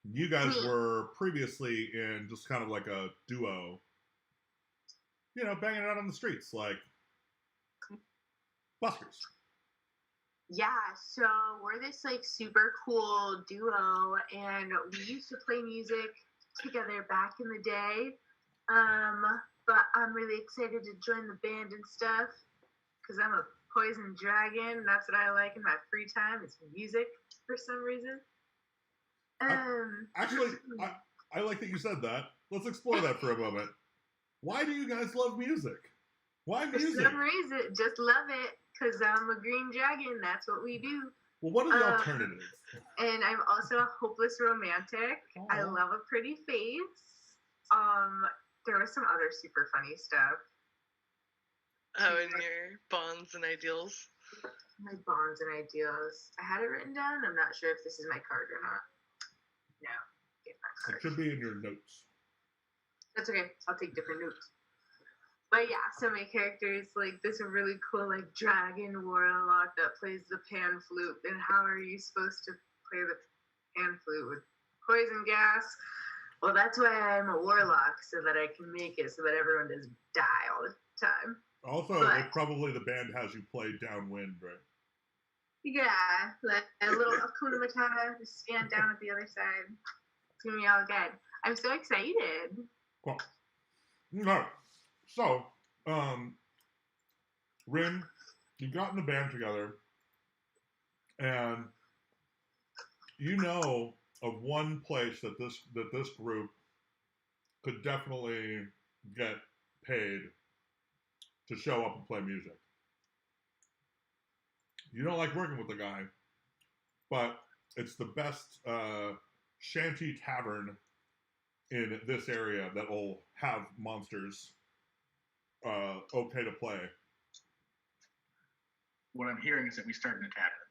You guys were previously in just kind of like a duo, banging it out on the streets like buskers. Yeah, so we're this like super cool duo, and we used to play music together back in the day. But I'm really excited to join the band and stuff because I'm a poison dragon. And that's what I like in my free time is music for some reason. Actually, I like that you said that. Let's explore that for a moment. Why do you guys love music? Why music? For some reason, just love it because I'm a green dragon. That's what we do. Well, what are the alternatives? And I'm also a hopeless romantic. Aww. I love a pretty face. There was some other super funny stuff. Oh, and your bonds and ideals. My bonds and ideals. I had it written down. I'm not sure if this is my card or not. No, get my It card. should be in your notes. That's okay. I'll take different notes. But yeah, so my character is like this really cool like dragon warlock that plays the pan flute. And how are you supposed to play the pan flute with poison gas? Well, that's why I'm a warlock, so that I can make it so that everyone doesn't die all the time. Also, But- probably the band has you play downwind, right? Yeah, like a little Akuna Matata, just stand down at the other side. It's gonna be all good. I'm so excited. Cool. No. So, Rin, you've gotten the band together, and you know of one place that this group could definitely get paid to show up and play music. You don't like working with the guy, but it's the best shanty tavern in this area that will have monsters okay to play. What I'm hearing is that we start in a tavern.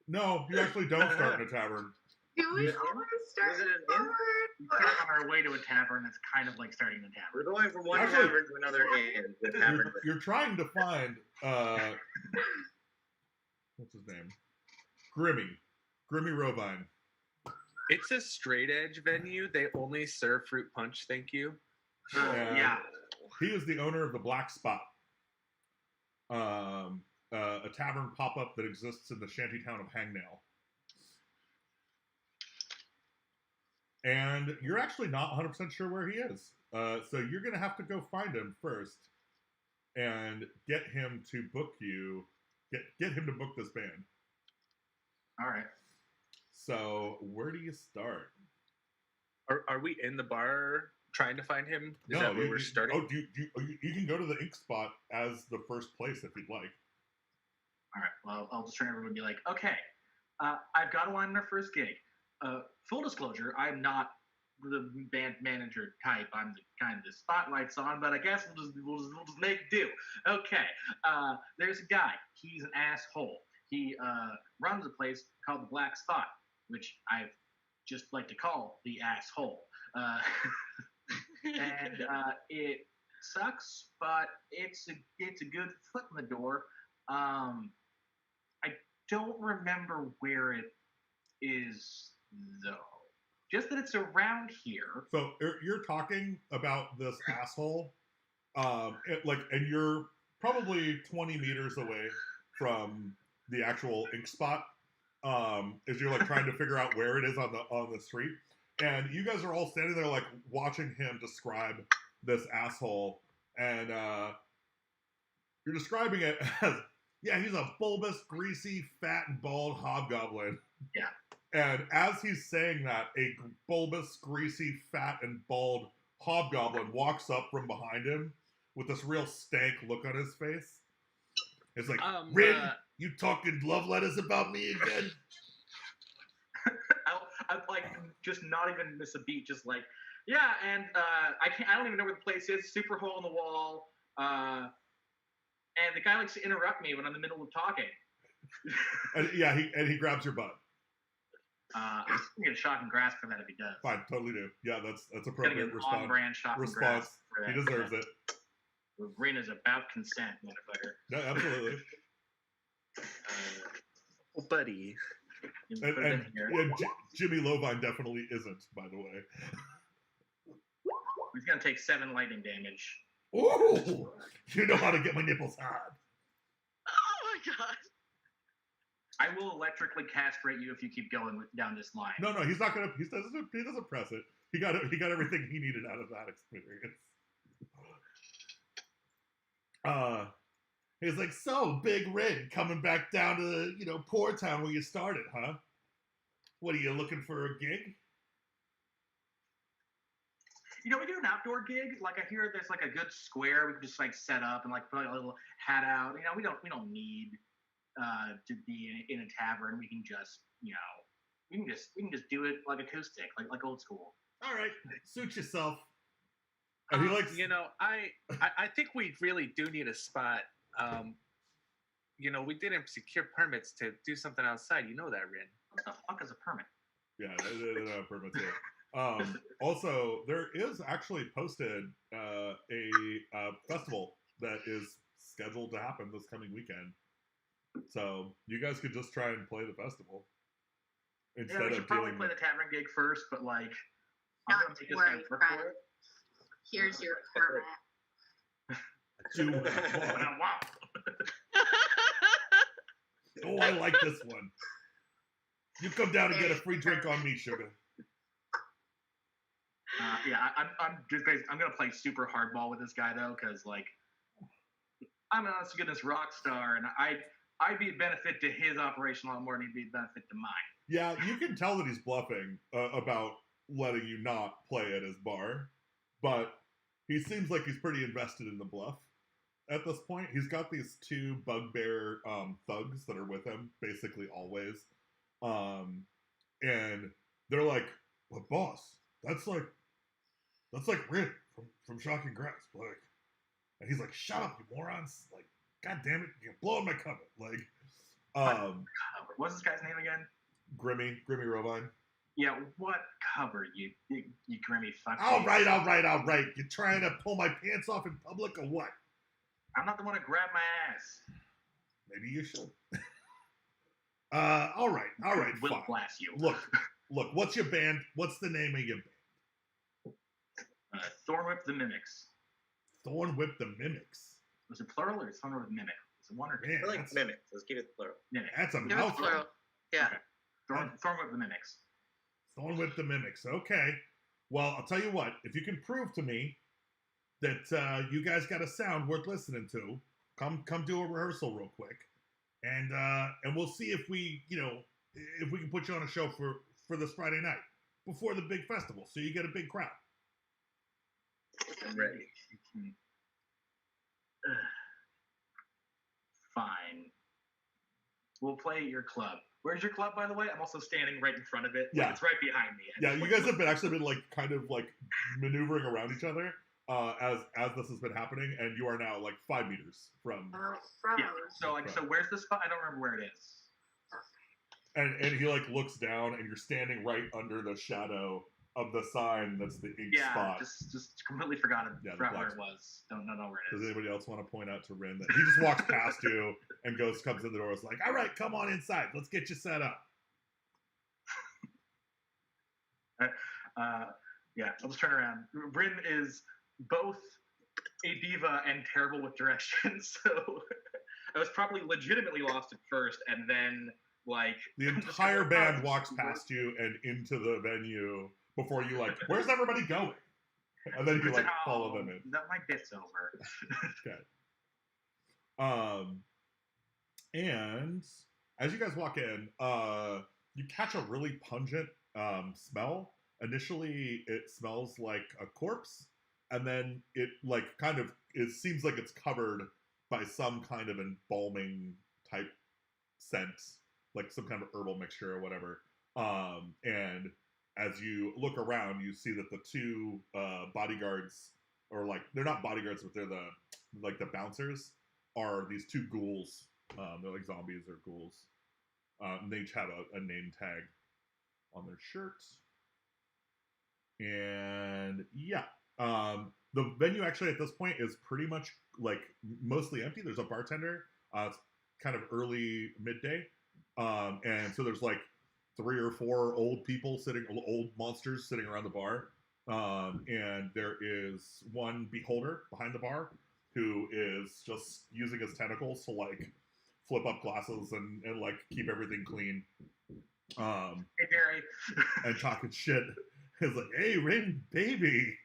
No, you actually don't start in a tavern. Do we always start Is it in an a inn? tavern? We start on our way to a tavern that's kind of like starting the We're tavern. going from one Actually- tavern to another inn. The tavern. You're trying to find what's his name? Grimmy Rovine. It's a straight edge venue. They only serve fruit punch. Thank you. Yeah. He is the owner of the Black Spot, a tavern pop-up that exists in the shanty town of Hangnail. And you're actually not 100% sure where he is. So you're going to have to go find him first and get him to book you. Get him to book this band. All right. So where do you start? Are we in the bar trying to find him? Is No, that where we're starting? Oh, you can go to the ink spot as the first place if you'd like. All right. Well, I'll just turn everyone and be like, okay, I've got to line our first gig. Full disclosure, I'm not the band manager type. I'm the kind of the spotlight's on, but I guess we'll just make do. Okay. There's a guy. He's an asshole. He runs a place called the Black Spot, which I've just like to call the asshole. And it sucks, but it's a good foot in the door. I don't remember where it is though. Just that it's around here. So you're talking about this asshole, and you're probably 20 meters away from the actual ink spot. As you're like trying to figure out where it is on the street, and you guys are all standing there like watching him describe this asshole, and you're describing it as, yeah, he's a bulbous, greasy, fat, and bald hobgoblin. Yeah. And as he's saying that, a bulbous, greasy, fat, and bald hobgoblin walks up from behind him with this real stank look on his face. It's like, Rin, you talking love letters about me again? I'll like just not even miss a beat. Just like, yeah, and I don't even know where the place is. Super hole in the wall. And the guy likes to interrupt me when I'm in the middle of talking. And he grabs your butt. I'm gonna get a shock and grasp for that if he does. Fine, totally do. Yeah, that's Gonna appropriate get an response. on-brand shock and grasp for that. He deserves it. Rin is about consent, motherfucker. No, absolutely. Well, buddy. And Jimmy Lovine definitely isn't, by the way. He's gonna take 7 lightning damage. Ooh, you know how to get my nipples hard. Oh my god. I will electrically castrate you if you keep going down this line. No, he's not gonna. He doesn't press it. He got everything he needed out of that experience. He's like, so Big Rin coming back down to Poor Town where you started, huh? What are you looking for a gig? We do an outdoor gig. Like I hear there's like a good square we can just like set up and like put a little hat out. We don't need to be in a tavern. We can just we can just do it like acoustic, like old school. All right, suit yourself. And he likes, I think we really do need a spot. We didn't secure permits to do something outside. You know that, Rin. What the fuck is a permit? Yeah, they don't have permits here. Also, there is actually posted a festival that is scheduled to happen this coming weekend. So you guys could just try and play the festival instead we of should probably dealing play the tavern gig first, but like I'm Not gonna to make this worry, guy work friend. for it. Here's your permit. Do what I want. Oh, I like this one. You come down and get a free drink on me, sugar. I'm just basically, I'm gonna play super hardball with this guy though, because like I'm an honest to goodness rock star, and I'd be a benefit to his operation a lot more than he'd be a benefit to mine. Yeah, you can tell that he's bluffing about letting you not play at his bar, but he seems like he's pretty invested in the bluff at this point. He's got these two bugbear thugs that are with him basically always, and they're like, "But boss, that's like Rick from Shocking Grass, like." And he's like, "Shut up, you morons! Like, god damn it, you're blowing my cover!" Like, what's this guy's name again? Grimmy Rovine. Yeah, what cover, you Grimmy fuck? All right. You trying to pull my pants off in public or what? I'm not the one to grab my ass. Maybe you should. All right. We'll Fine. blast you. Look. What's your band? What's the name of your band? Thornwhip the Mimics. Thornwhip the Mimics. Was it plural or Thornwhip the Mimic? Was it one or two? I like mimics. Let's keep it plural. Mimic. That's a Give it mouthful. plural. Yeah. Okay. Thornwhip the Mimics. Thornwhip the Mimics. Okay. Well, I'll tell you what. If you can prove to me that you guys got a sound worth listening to, come do a rehearsal real quick, and we'll see if we can put you on a show for this Friday night before the big festival, so you get a big crowd. I'm ready. Fine. We'll play at your club. Where's your club, by the way? I'm also standing right in front of it. Yeah. It's right behind me. Yeah, you guys have been like kind of like maneuvering around each other as this has been happening, and you are now like 5 meters from. Yeah. So where's the spot? I don't remember where it is. And he like looks down, and you're standing right under the shadow of the sign that's the ink spot. Just completely forgot where it was. Don't know where it is. Does anybody else want to point out to Rin that he just walks past you and comes in the door? It's like, all right, come on inside. Let's get you set up. Yeah, I'll just turn around. Rin is both a diva and terrible with directions, so I was probably legitimately lost at first, and then like the entire band walks past you and into the venue before you like, where's everybody going? And then you like follow them in. My bit's over. Okay. And as you guys walk in, you catch a really pungent smell. Initially, it smells like a corpse, and then it like it seems like it's covered by some kind of embalming type scent, like some kind of herbal mixture or whatever. And as you look around, you see that the two bodyguards, or like they're not bodyguards, but they're the bouncers, are these two ghouls. They're like zombies or ghouls. And they each have a name tag on their shirts. And yeah, the venue actually at this point is pretty much like mostly empty. There's a bartender. It's kind of early midday, and so there's like 3 or 4 old monsters sitting around the bar, and there is one beholder behind the bar who is just using his tentacles to like flip up glasses and like keep everything clean. Hey Gary. And talking shit. It's like, hey, Rin, baby,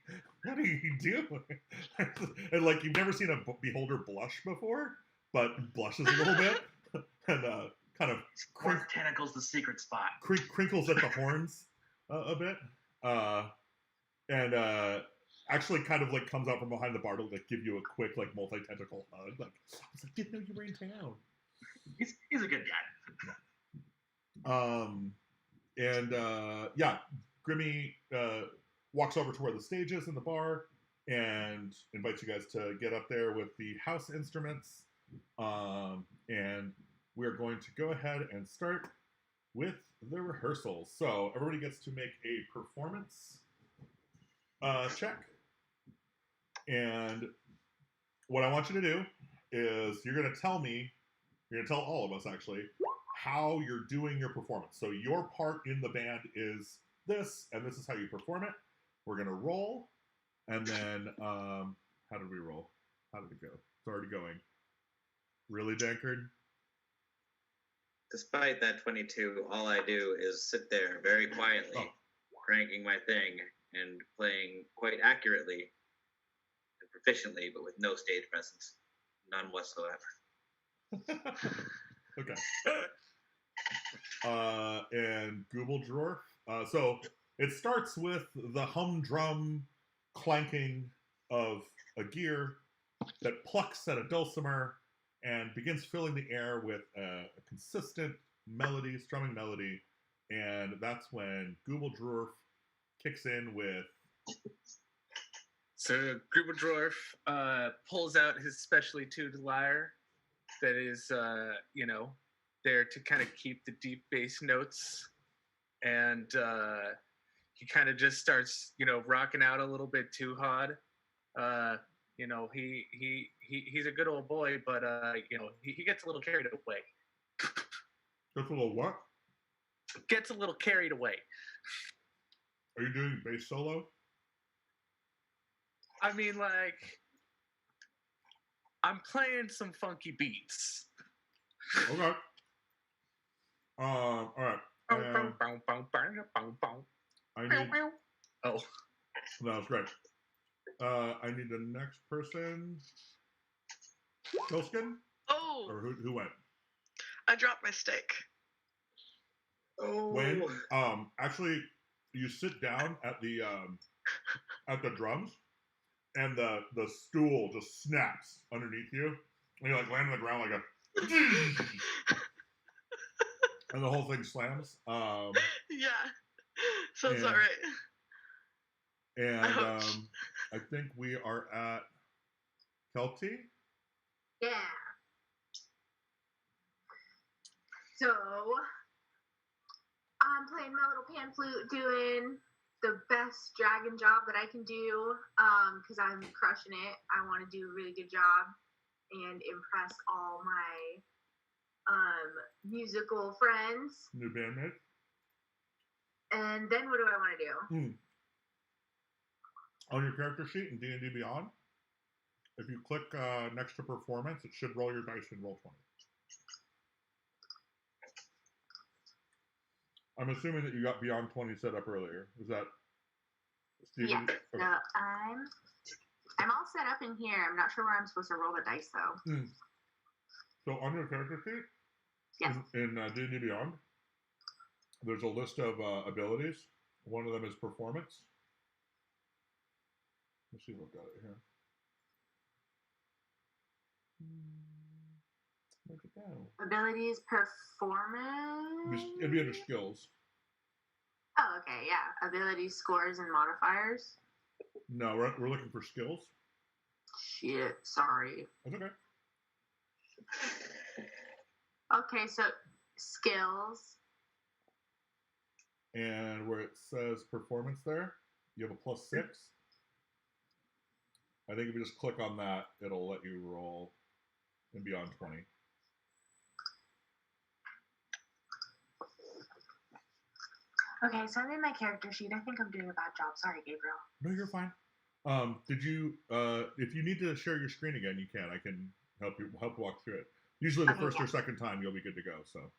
what are you doing? And like, you've never seen a beholder blush before, but blushes a little bit, and kind of tentacles the secret spot. Crinkles at the horns a bit, and actually kind of like comes out from behind the bar to like give you a quick like multi-tentacle hug. Like, I was like, didn't know you were in town. He's a good guy. Yeah, Grimmy walks over to where the stage is in the bar and invites you guys to get up there with the house instruments. And we're going to go ahead and start with the rehearsals. So everybody gets to make a performance check. And what I want you to do is you're going to tell all of us actually, how you're doing your performance. So your part in the band is this, and this is how you perform it. We're gonna roll, and then how did we roll? How did it go? It's already going. Really, Dankard? Despite that 22, all I do is sit there very quietly, cranking my thing and playing quite accurately and proficiently, but with no stage presence. None whatsoever. Okay. And Google Drawer. So it starts with the humdrum clanking of a gear that plucks at a dulcimer and begins filling the air with a consistent melody, strumming melody. And that's when Google Drawer kicks in with. So Grubendorf pulls out his specially tuned lyre that is, there to kind of keep the deep bass notes, and he kind of just starts, rocking out a little bit too hard. He's a good old boy, but he gets a little carried away. Gets a little what? Gets a little carried away. Are you doing bass solo? I mean, I'm playing some funky beats. Okay. All right. I need. Oh, that was great. I need the next person. Kilskin? Oh. Or who went? I dropped my stick. Oh. When actually you sit down at the drums, and the stool just snaps underneath you, and you land on the ground like a and the whole thing slams. Yeah. Sounds about right. And I think we are at Kelty. Yeah. So I'm playing my little pan flute, doing the best dragon job that I can do, because I'm crushing it. I want to do a really good job and impress all my musical friends. New bandmate. And then what do I want to do? On your character sheet in D&D Beyond, if you click next to performance, it should roll your dice in Roll20. I'm assuming that you got Beyond 20 set up earlier. Is that Steven? Yeah. Okay. No, I'm all set up in here. I'm not sure where I'm supposed to roll the dice though. So on your character sheet, yes. in D&D Beyond, there's a list of abilities. One of them is performance. Let's see what I've got it here. Where'd it go? Abilities, performance. It'd be under skills. Oh, okay, yeah. Abilities, scores, and modifiers. No, we're looking for skills. Shit, sorry. That's okay. Okay, so skills. And where it says performance there, you have a +6. I think if you just click on that, it'll let you roll in Beyond 20. Okay, so I'm in my character sheet. I think I'm doing a bad job. Sorry, Gabriel. No, you're fine. Did you? If you need to share your screen again, you can. I can help walk through it. Usually, the first or second time, you'll be good to go. So.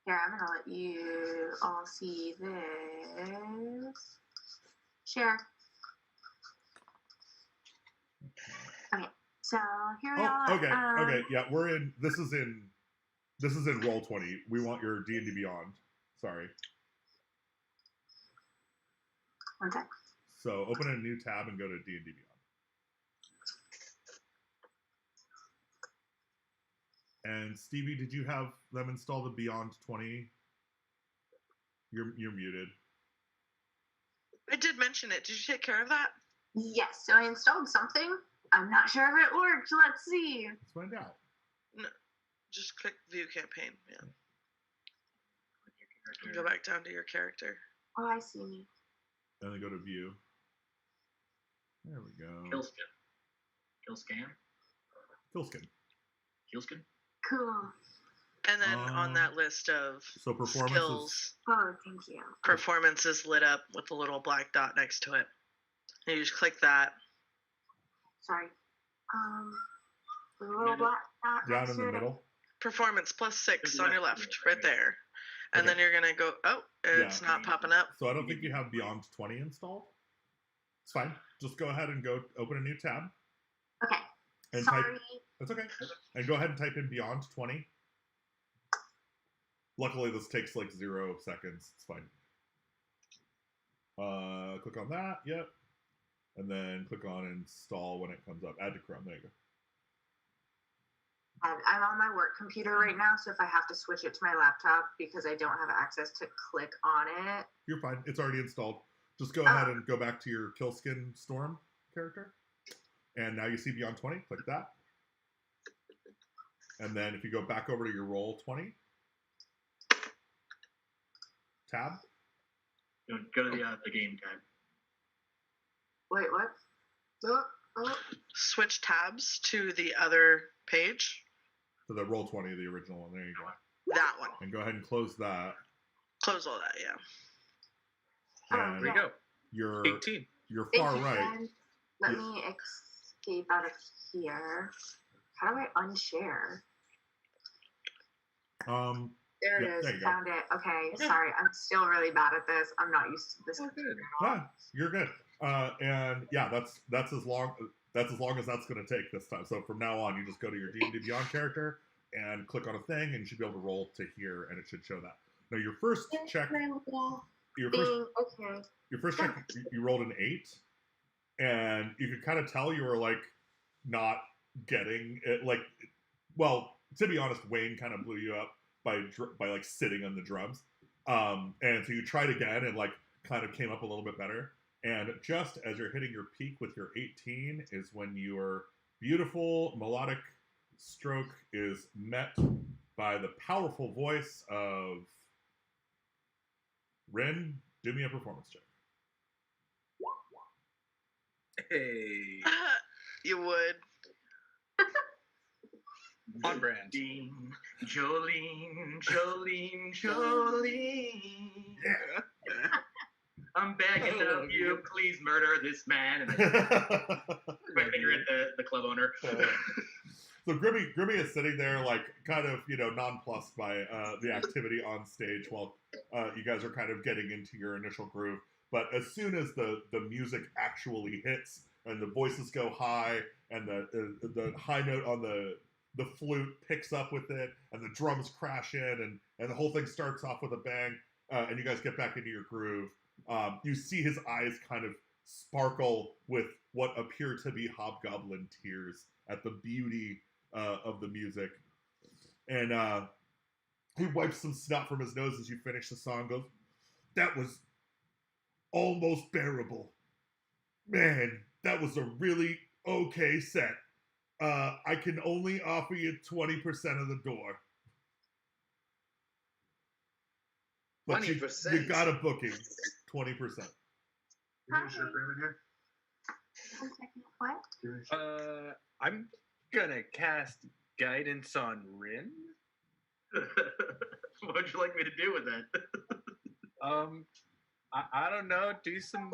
Here, I'm gonna let you all see this. Share. Okay, so here we are. Okay, okay, yeah, we're in. This is in Roll20. We want your D&D Beyond. Sorry. One sec. So open a new tab and go to D&D Beyond. And Stevie, did you have them install the Beyond 20? You're muted. I did mention it. Did you take care of that? Yes, so I installed something. I'm not sure if it worked. Let's see. Let's find out. No, just click View Campaign. Yeah. And go back down to your character. Oh, I see me. And then go to View. There we go. Killskin. Killscan. Killskin. Killskin. Cool. And then on that list of so performance skills, Oh, thank you. performance is lit up with a little black dot next to it. And you just click that. Sorry. The little black dot down next in the to it. middle. Performance +6 on your left, right there. And Okay. then you're gonna go. Oh, it's not popping up. So I don't think you have Beyond 20 installed. It's fine. Just go ahead and go open a new tab. Okay. And Sorry. That's okay. And go ahead and type in Beyond 20. Luckily, this takes like 0 seconds. It's fine. Click on that. Yep. And then click on install when it comes up. Add to Chrome. There you go. I'm on my work computer right now, so if I have to switch it to my laptop because I don't have access to click on it. You're fine. It's already installed. Just go ahead and go back to your Killskin Storm character. And now you see Beyond 20. Click that. And then if you go back over to your Roll 20 tab. Go to the game tab. Wait, what? Oh. Switch tabs to the other page. To the Roll 20, the original one. There you go. That one. And go ahead and close that. Close all that, yeah. And There you go. You're 18. You're Thank far you, right. friend. Let me escape out of here. How do I unshare? There it is. There you go. Found it. Okay, sorry. I'm still really bad at this. I'm not used to this. Yeah, you're good. And yeah, that's as long as that's going to take this time. So from now on, you just go to your D&D Beyond character and click on a thing, and you should be able to roll to here, and it should show that. Now your first check, your first check, you rolled an 8, and you could kind of tell you were like not getting it. Like, well, to be honest, Wayne kind of blew you up by like sitting on the drums. And so you tried again and like kind of came up a little bit better. And just as you're hitting your peak with your 18 is when your beautiful melodic stroke is met by the powerful voice of Rin. Do me a performance check. Hey. You would. On brand. Jolene. Yeah. I'm begging of you, please murder this man. And I my finger at the club owner. So Grimmy is sitting there, like, kind of, nonplussed by the activity on stage while you guys are kind of getting into your initial groove. But as soon as the music actually hits and the voices go high and the high note on the flute picks up with it and the drums crash in and the whole thing starts off with a bang and you guys get back into your groove, you see his eyes kind of sparkle with what appear to be hobgoblin tears at the beauty of the music. And he wipes some snot from his nose as you finish the song, goes, "That was almost bearable. Man, that was a really okay set. I can only offer you 20% of the door. But 20%? You got a booking. 20%. What? I'm gonna cast guidance on Rin. What would you like me to do with that? I don't know. Do some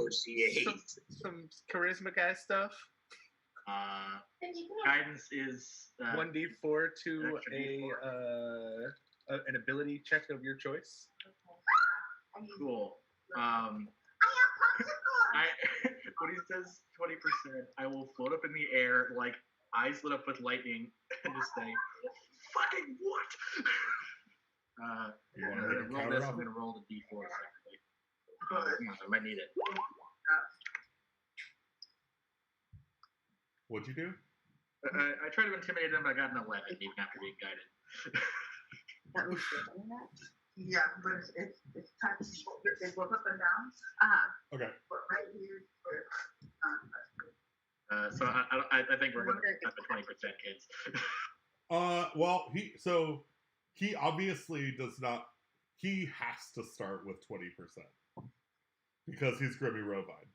charisma guy stuff. Guidance is 1d4 to an ability check of your choice. Cool. When he says 20%, I will float up in the air, like eyes lit up with lightning, and just say, "Fucking what?" I'm gonna roll this. I'm gonna roll the d4 separately. I might need it. What'd you do? I tried to intimidate him, but I got an 11, even after being guided. That was yeah, but it's kind of they go up and down. Okay. But right here. So I think we're gonna have the 20% kids. Well, he obviously does not. He has to start with 20% because he's Grimmy Rovine.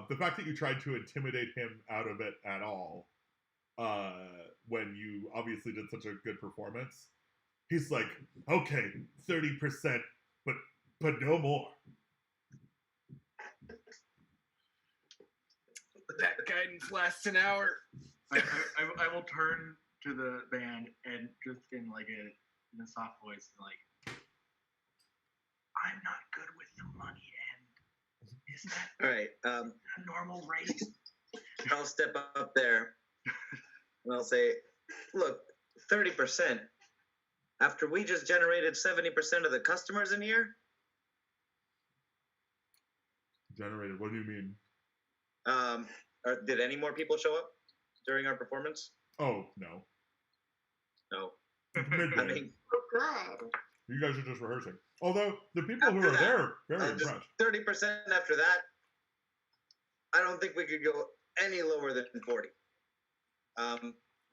The fact that you tried to intimidate him out of it at all, when you obviously did such a good performance, He's like, okay, 30%, but no more. That guidance lasts an hour. I will turn to the band and just in a soft voice, like, I'm not good with the money end. Is that All right. a normal rate? I'll step up there and I'll say, look, 30%. After we just generated 70% of the customers in here? Generated, what do you mean? Did any more people show up during our performance? Oh, no. No. Midday. I mean, Good. You guys are just rehearsing. Although, the people who After are that, there, very just impressed. 30% after that, I don't think we could go any lower than 40.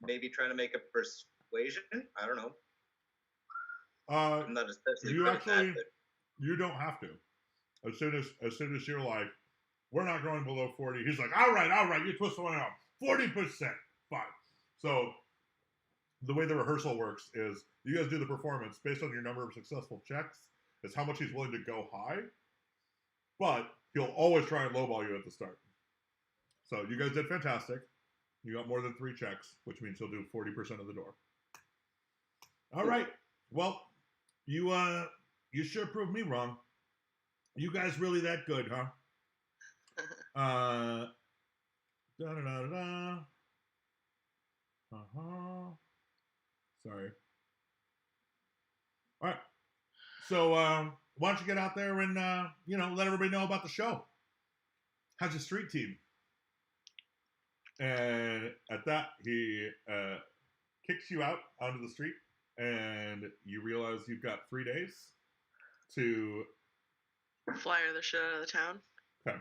Maybe trying to make a persuasion? I don't know. I'm not especially You good actually, at that, you don't have to. As soon as you're like, we're not going below 40, he's like, all right, you twist the one out. 40%, fine. So, the way the rehearsal works is you guys do the performance based on your number of successful checks. It's how much he's willing to go high, but he'll always try and lowball you at the start. So you guys did fantastic. You got more than 3 checks, which means he'll do 40% of the door. All right. Well, you sure proved me wrong. You guys really that good, huh? Sorry. All right. So, why don't you get out there and, let everybody know about the show? How's your street team? And at that, he kicks you out onto the street, and you realize you've got 3 days to flyer the shit out of the town. Okay.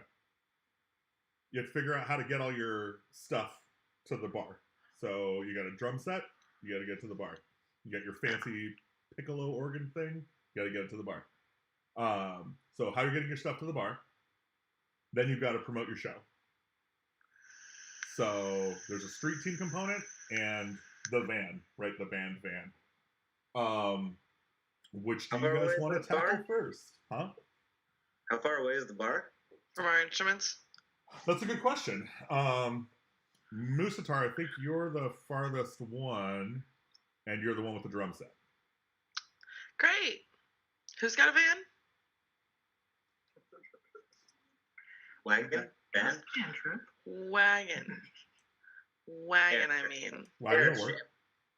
You have to figure out how to get all your stuff to the bar. So you got a drum set, you got to get to the bar. You got your fancy piccolo organ thing, you got to get it to the bar. So how you're getting your stuff to the bar, then you've got to promote your show. So there's a street team component and the van, right? The band van. Which do you guys want to tackle first? Huh? How far away is the bar? From our instruments? That's a good question. Musatar, I think you're the farthest one, and you're the one with the drum set. Great. Who's got a van? Wagon? Van? Wagon. Wagon, I mean. Wagon will work.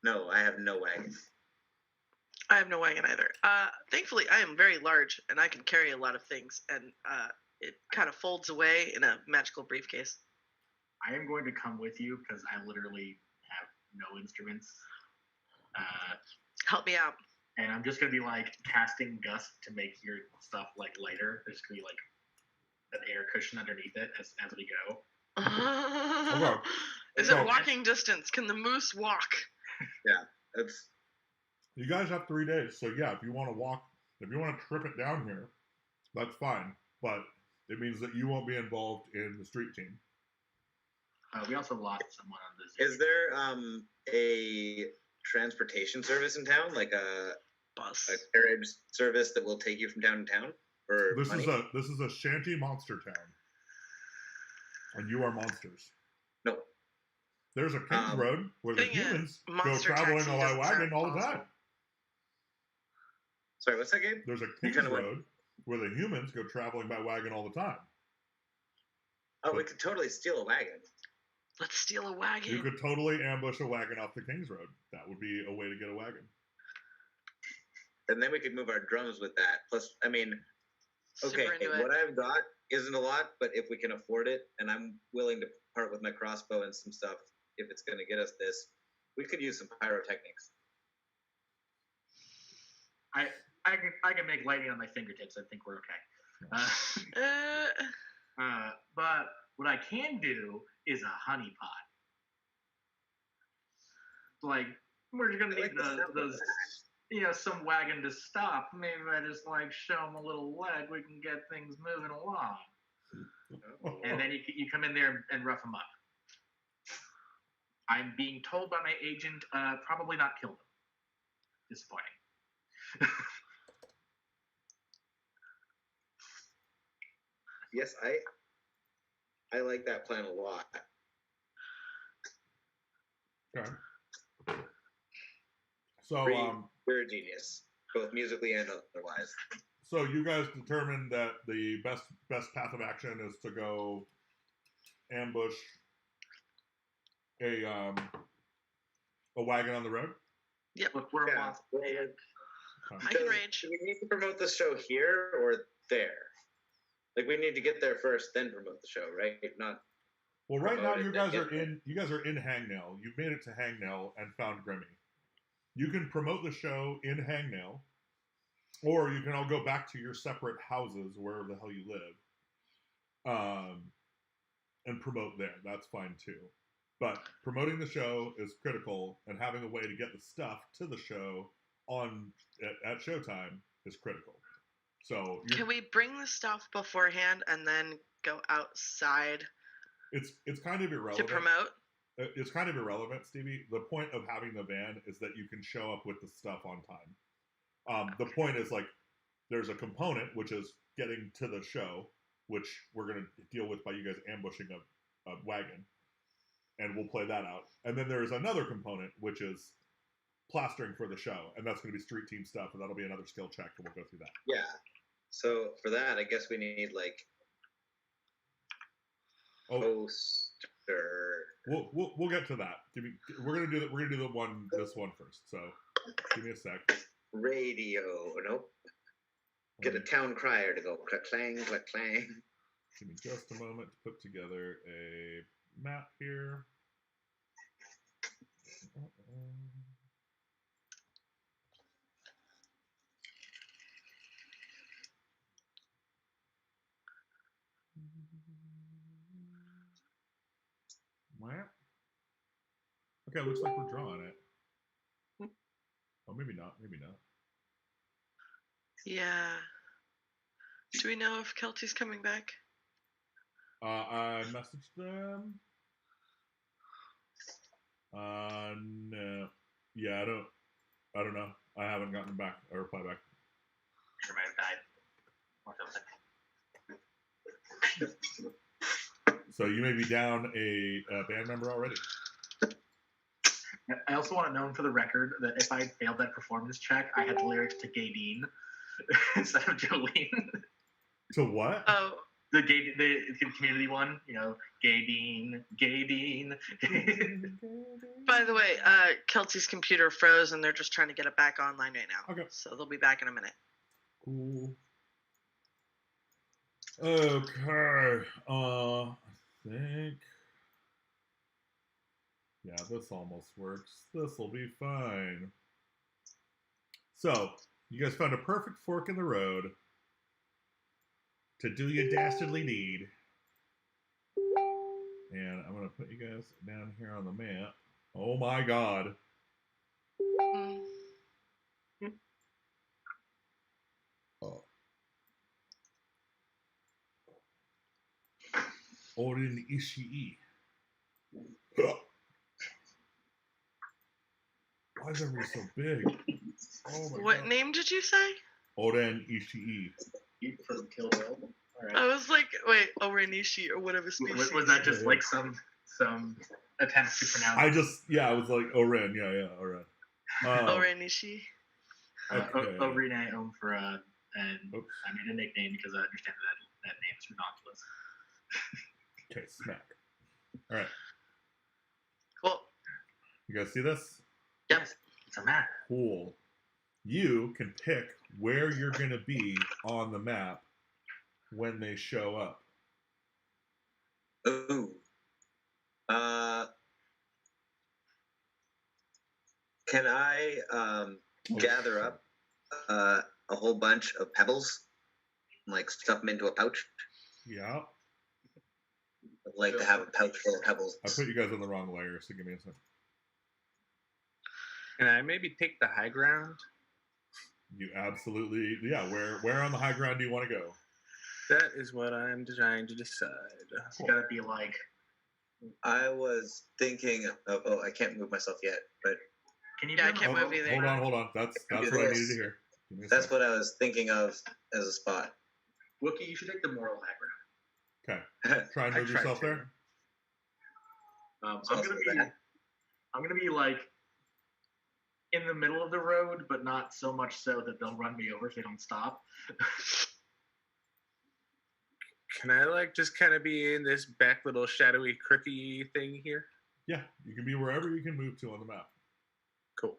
No, I have no wagon. I have no wagon either. Thankfully, I am very large, and I can carry a lot of things, and it kind of folds away in a magical briefcase. I am going to come with you because I literally have no instruments. Help me out. And I'm just going to be like casting gust to make your stuff like lighter. There's going to be like an air cushion underneath it as we go. Is it walking distance? Can the moose walk? Yeah, that's. You guys have 3 days, so yeah, if you want to walk, if you want to trip it down here, that's fine. But it means that you won't be involved in the street team. We also lost someone on this. Is there a transportation service in town, like a bus, a carriage service that will take you from town to town? For this money? This is a shanty monster town, and you are monsters. No. There's a King's Road where the humans go traveling by wagon all the time. Sorry, what's that game? There's a King's Road where the humans go traveling by wagon all the time. Oh, we could totally steal a wagon. Let's steal a wagon. You could totally ambush a wagon off the King's Road. That would be a way to get a wagon. And then we could move our drums with that. Plus, I mean, okay, what I've got isn't a lot, but if we can afford it, and I'm willing to part with my crossbow and some stuff, if it's going to get us this, we could use some pyrotechnics. I can make lightning on my fingertips. I think we're okay. But what I can do is a honey pot. Like, we're just gonna need those, some wagon to stop. Maybe if I just show them a little leg, we can get things moving along. And then you come in there and rough them up. I'm being told by my agent, probably not kill them. Disappointing. Yes, I like that plan a lot. Okay. So We're a genius, both musically and otherwise. So you guys determined that the best path of action is to go ambush a wagon on the road. Yep. Look, we're Yeah. I can rage. Do we need to promote the show here or there? Like we need to get there first, then promote the show, right? Not. Well, right now you guys are in Hangnail. You've made it to Hangnail and found Grimmy. You can promote the show in Hangnail, or you can all go back to your separate houses, wherever the hell you live, and promote there. That's fine too. But promoting the show is critical, and having a way to get the stuff to the show at showtime is critical. So can we bring the stuff beforehand and then go outside? It's kind of irrelevant to promote. It's kind of irrelevant, Stevie. The point of having the van is that you can show up with the stuff on time. The point is like there's a component which is getting to the show, which we're gonna deal with by you guys ambushing a wagon, and we'll play that out. And then there's another component which is plastering for the show, and that's going to be street team stuff, and that'll be another skill check, and we'll go through that. Yeah. So for that, I guess we need like poster. We'll get to that. We're gonna do this one first. So give me a sec. Radio. Nope. Get a town crier to go clack clang clack clang. Give me just a moment to put together a map here. Okay, looks like we're drawing it. Oh, maybe not. Maybe not. Yeah. Do we know if Kelty's coming back? I messaged them. No. Yeah, I don't know. I haven't gotten back a reply back. Sure might have died. So you may be down a band member already. I also want to know for the record that if I failed that performance check, I had the lyrics to Gay Dean instead of Jolene. To what? Oh. The community one, Gay Dean, Gay Dean. By the way, Kelty's computer froze and they're just trying to get it back online right now. Okay. So they'll be back in a minute. Cool. Okay. I think. Yeah, this almost works. This will be fine. So, you guys found a perfect fork in the road to do your dastardly deed. And I'm going to put you guys down here on the map. Oh my god. Oh. Orin Ishii. Why is everybody so big? Oh my what god. name did you say? Oren Ishii. From Kill Bill. All right. I was like, wait, Orenishi or whatever species. Was that just like some attempt to pronounce? I was like Oren, yeah, Oren. Orenishi. Okay. Orene Omfra, and I made a nickname because I understand that name is ridiculous. Okay, smack. All right. Cool. You guys see this? Yep. It's a map. Cool. You can pick where you're going to be on the map when they show up. Ooh. Can I gather up a whole bunch of pebbles, like stuff them into a pouch? Yeah. I'd like to have a pouch full of pebbles. I put you guys on the wrong layer, so give me a second. Can I maybe take the high ground? You absolutely, yeah. Where on the high ground do you want to go? That is what I'm trying to decide. It's gotta be like. I was thinking of. Oh, I can't move myself yet, but. Can you? Yeah, I can't move either. Hold on. That's what I needed to hear. That's what I was thinking of as a spot. Wookie, you should take the moral high ground. Okay. Try and move yourself there. I'm gonna be like in the middle of the road, but not so much so that they'll run me over if they don't stop. Can I like just kind of be in this back little shadowy crooky thing here? Yeah, you can be wherever you can move to on the map. Cool.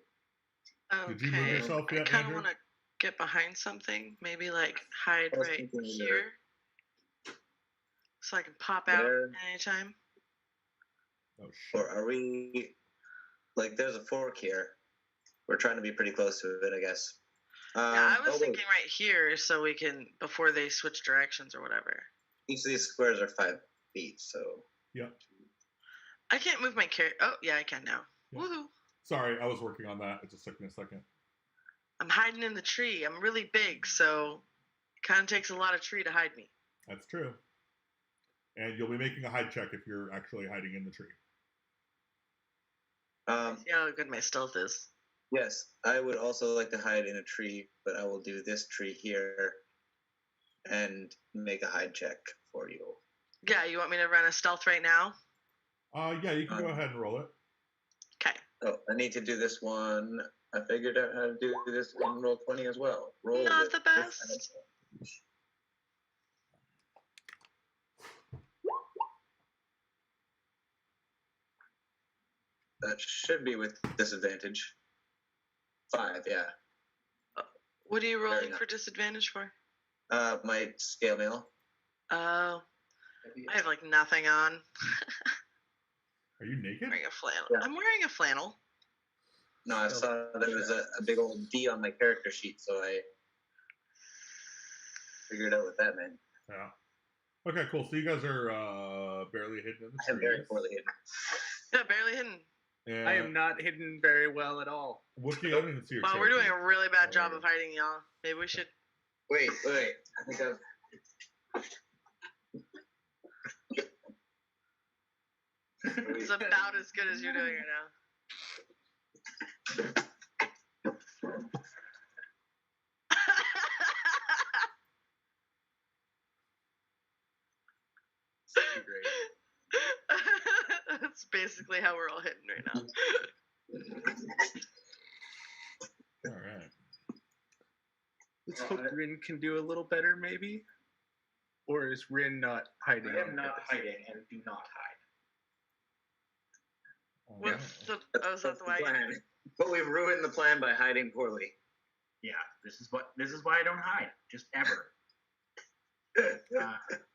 Okay. Did you move yourself yet, I kind of Andrew? want to get behind something. Maybe like hide right here, so I can pop out anytime. Oh shit! Or are we like? There's a fork here. We're trying to be pretty close to it, I guess. Yeah, I was thinking right here, so we can before they switch directions or whatever. Each of these squares are 5 feet, so. Yep. I can't move my character. Oh, yeah, I can now. Yep. Woohoo! Sorry, I was working on that. It just took me a second. I'm hiding in the tree. I'm really big, so it kind of takes a lot of tree to hide me. That's true. And you'll be making a hide check if you're actually hiding in the tree. See how good my stealth is. Yes, I would also like to hide in a tree, but I will do this tree here and make a hide check for you. Yeah, you want me to run a stealth right now? Yeah, you can go ahead and roll it. Okay. Oh, I need to do this one. I figured out how to do this in roll 20 as well. Roll Not the best. That should be with disadvantage. 5, yeah. What are you rolling for disadvantage for? My scale mail. Oh. I have like nothing on. Are you naked? I'm wearing a flannel. Yeah. I'm wearing a flannel. No, I saw there was a big old D on my character sheet, so I figured out what that meant. Yeah. Okay, cool. So you guys are barely hidden in the trees. I'm very poorly hidden. Yeah, barely hidden. And I am not hidden very well at all. Wookie, I didn't even see your Wow, we're doing character. a really bad job of hiding, y'all. Maybe we should. Wait. I think I've. It's about as good as you're doing right now. Great. That's basically how we're all hitting right now. All right. Let's hope Rin can do a little better, maybe. Or is Rin not hiding? I am not hiding and do not hide. What's the? Oh, is that the wagon? Plan. But we've ruined the plan by hiding poorly. Yeah, this is why I don't hide, just ever.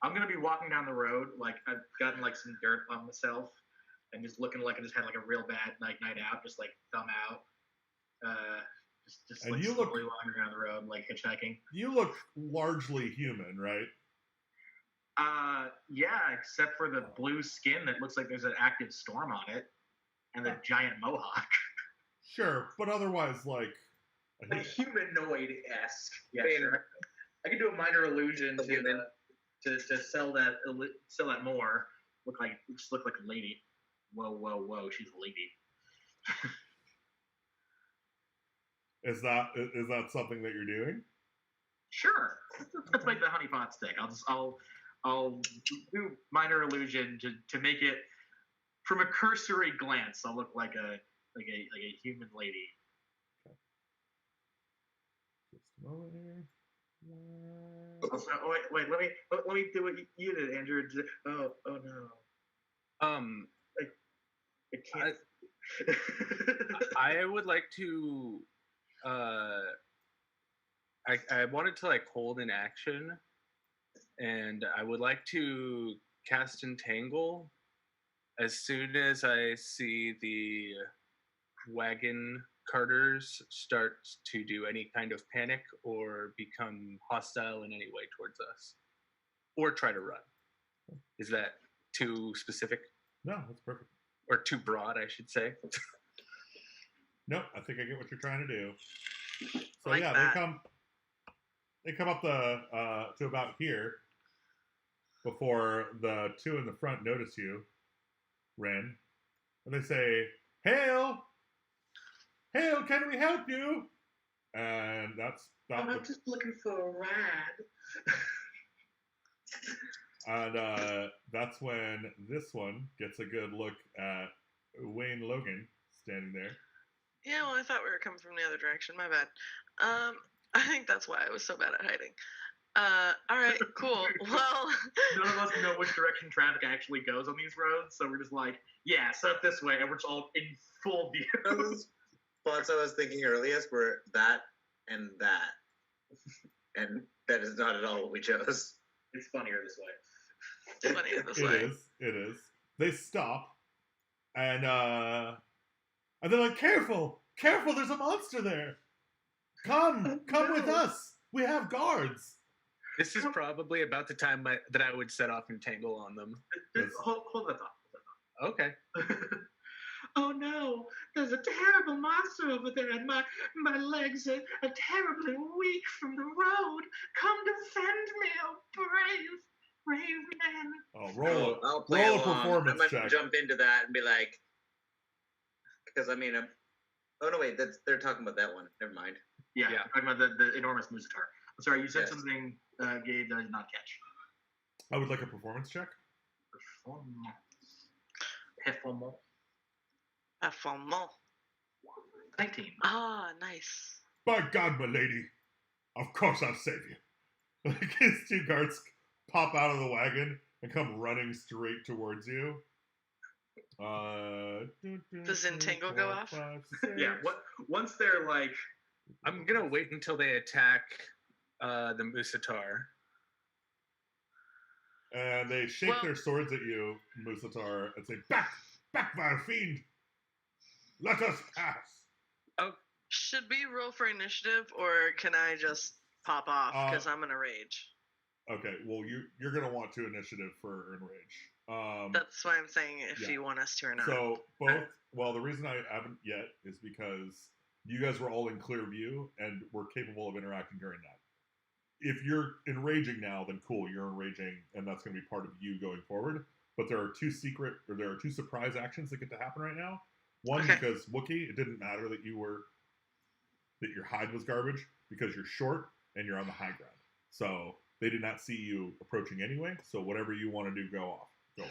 I'm gonna be walking down the road, like I've gotten like some dirt on myself, and just looking like I just had like a real bad night out, just like thumb out, just And like you slowly wandering down the road, like hitchhiking. You look largely human, right? Yeah, except for the blue skin that looks like there's an active storm on it, and the giant mohawk. Sure, but otherwise, like A humanoid-esque. Yeah, sure. I could do a minor illusion to sell that more. Look like a lady. Whoa! She's a lady. Is that something that you're doing? Sure. Let's make the honeypot stick. I'll do minor illusion to make it from a cursory glance. I'll look like a human lady. Just a moment here. Wait. Let me do what you did, Andrew. Oh no. I can't. I would like to. I wanted to like hold an action, and I would like to cast Entangle as soon as I see the wagon carters start to do any kind of panic or become hostile in any way towards us, or try to run. Is that too specific? No, that's perfect. Or too broad, I should say. Nope, I think I get what you're trying to do. So Like yeah, that. they come up to about here before the two in the front notice you, Ren, and they say, "Hail, can we help you?" And that's that. I'm just looking for a ride. And that's when this one gets a good look at Wayne Logan standing there. Yeah, well, I thought we were coming from the other direction. My bad. I think that's why I was so bad at hiding. All right, cool. Well, none of us know which direction traffic actually goes on these roads, so we're just like, yeah, set this way, and we're just all in full view. Those spots I was thinking earliest were that and that. And that is not at all what we chose. It's funnier this way. It's funnier this way. It is. They stop, and they're like, careful, there's a monster there. Come with us. We have guards. This is probably about the time that I would set off Entangle on them. Hold that thought. Okay. Oh no, there's a terrible monster over there, and my legs are terribly weak from the road. Come defend me, oh brave man. Oh, I'll play roll a along. performance I'm check. gonna jump into that and be like, because I mean, oh no, wait, they're talking about that one. Never mind. Yeah. Talking about the enormous Musitar. I'm sorry, you said Yes. something, Gabe, that I did not catch. I would like a performance check. Performance. Performance. 19. Ah, nice. By God, my lady, of course I'll save you. Like his two guards pop out of the wagon and come running straight towards you. Does Entangle go off? 5, 6. Yeah. Once they're like, I'm gonna wait until they attack the Musitar. And they shake their swords at you, Musitar, and say, Back, vile fiend! Let us pass! Oh, should we roll for initiative, or can I just pop off, because I'm going to rage? Okay, well, you're going to want to initiative for Enrage. That's why I'm saying if you want us to or not. So, the reason I haven't yet is because you guys were all in clear view, and were capable of interacting during that. If you're enraging now, then cool, you're enraging, and that's going to be part of you going forward. But there are two surprise actions that get to happen right now. One, because Wookiee, it didn't matter that your hide was garbage, because you're short and you're on the high ground. So they did not see you approaching anyway. So whatever you want to do, go off.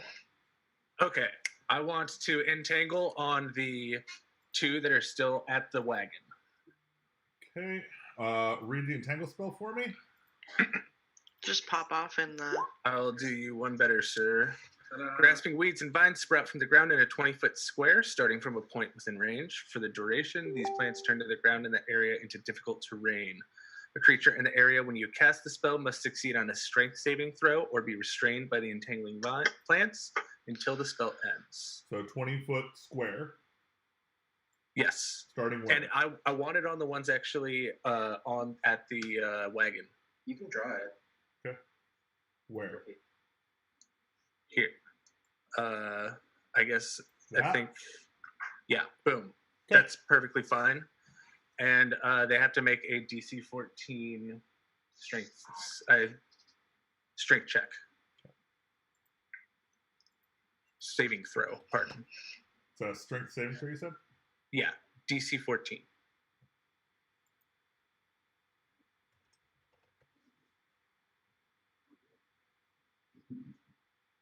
Okay, I want to entangle on the two that are still at the wagon. Okay, read the entangle spell for me. Just pop off in the... I'll do you one better, sir. Grasping weeds and vines sprout from the ground in a 20-foot square, starting from a point within range. For the duration, these plants turn to the ground in the area into difficult terrain. A creature in the area when you cast the spell must succeed on a strength saving throw or be restrained by the entangling plants until the spell ends. So 20-foot square. Yes. Starting when? And I want it on the ones actually on at the wagon. You can draw it. Okay. Where? Here. I guess, that? I think, yeah, boom. Okay. That's perfectly fine. And they have to make a DC 14 strength check. Okay. Saving throw, pardon. So strength saving throw, you said? Yeah, DC 14.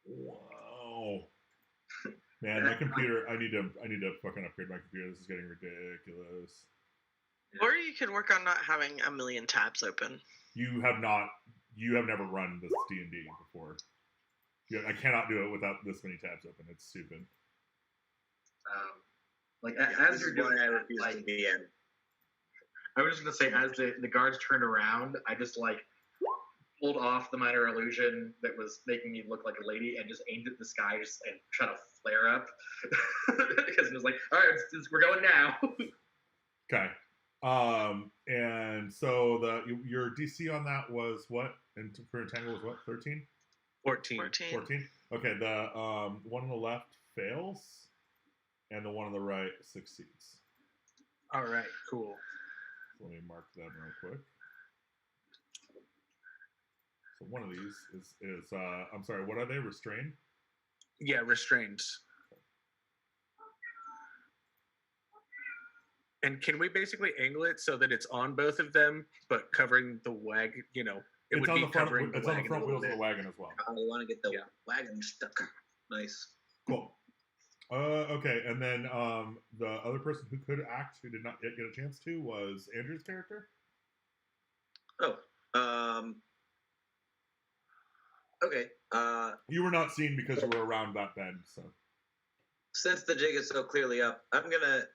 Wow. Man, my computer, I need to fucking upgrade my computer. This is getting ridiculous. Or you could work on not having a million tabs open. You have never run this D&D before. I cannot do it without this many tabs open. It's stupid. As you're doing I refuse to be in. I was just gonna say, as the guards turned around, I just pulled off the minor illusion that was making me look like a lady and just aimed at the sky and trying to flare up because it was like, all right, we're going now. Okay. And so your DC on that was what? And for Entangle was what? 13? 14. 14? Okay, the one on the left fails, and the one on the right succeeds. All right, cool. Let me mark that real quick. So one of these is I'm sorry, what are they? Restrained? Yeah, restrained. And can we basically angle it so that it's on both of them, but covering the wagon? You know, it would be covering the wagon. It's on the front wheels of the wagon as well. I want to get the wagon stuck. Nice. Cool. Okay, and then the other person who could act, who did not yet get a chance to, was Andrew's character. Oh. Okay. You were not seen because you were around that bend, so. Since the jig is so clearly up, I'm gonna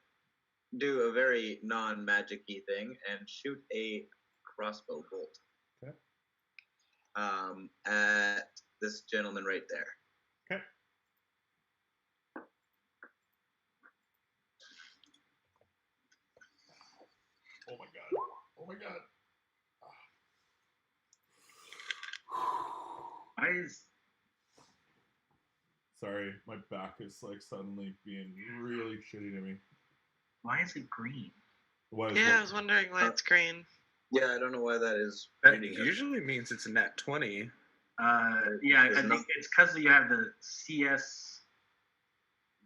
do a very non-magic-y thing and shoot a crossbow bolt. Okay. At this gentleman right there. Okay. Oh my god. Oh my god. Sorry, my back is like suddenly being really shitty to me. Why is it green? I was wondering why it's green. Yeah, I don't know why that is. That usually means it's a nat 20. Yeah, I think it's because you have the CS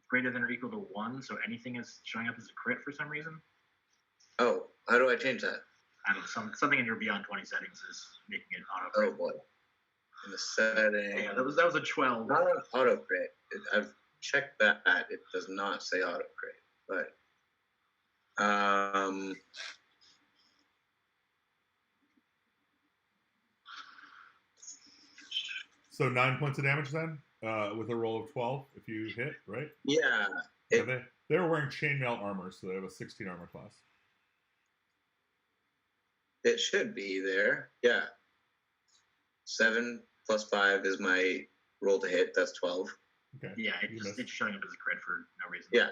greater than or equal to 1, so anything is showing up as a crit for some reason. Oh, how do I change that? I don't know, something in your Beyond 20 settings is making it auto crit. Oh boy. In the setting. Yeah, that was a 12. Not an auto crit. I've checked that. It does not say auto crit, but So 9 points of damage then, with a roll of 12 if you hit, right? Yeah. They were wearing chainmail armor, so they have a 16 armor class. It should be there. Yeah. 7 plus 5 is my roll to hit. That's 12. Okay. Yeah, it's showing up as a crit for no reason. Yeah.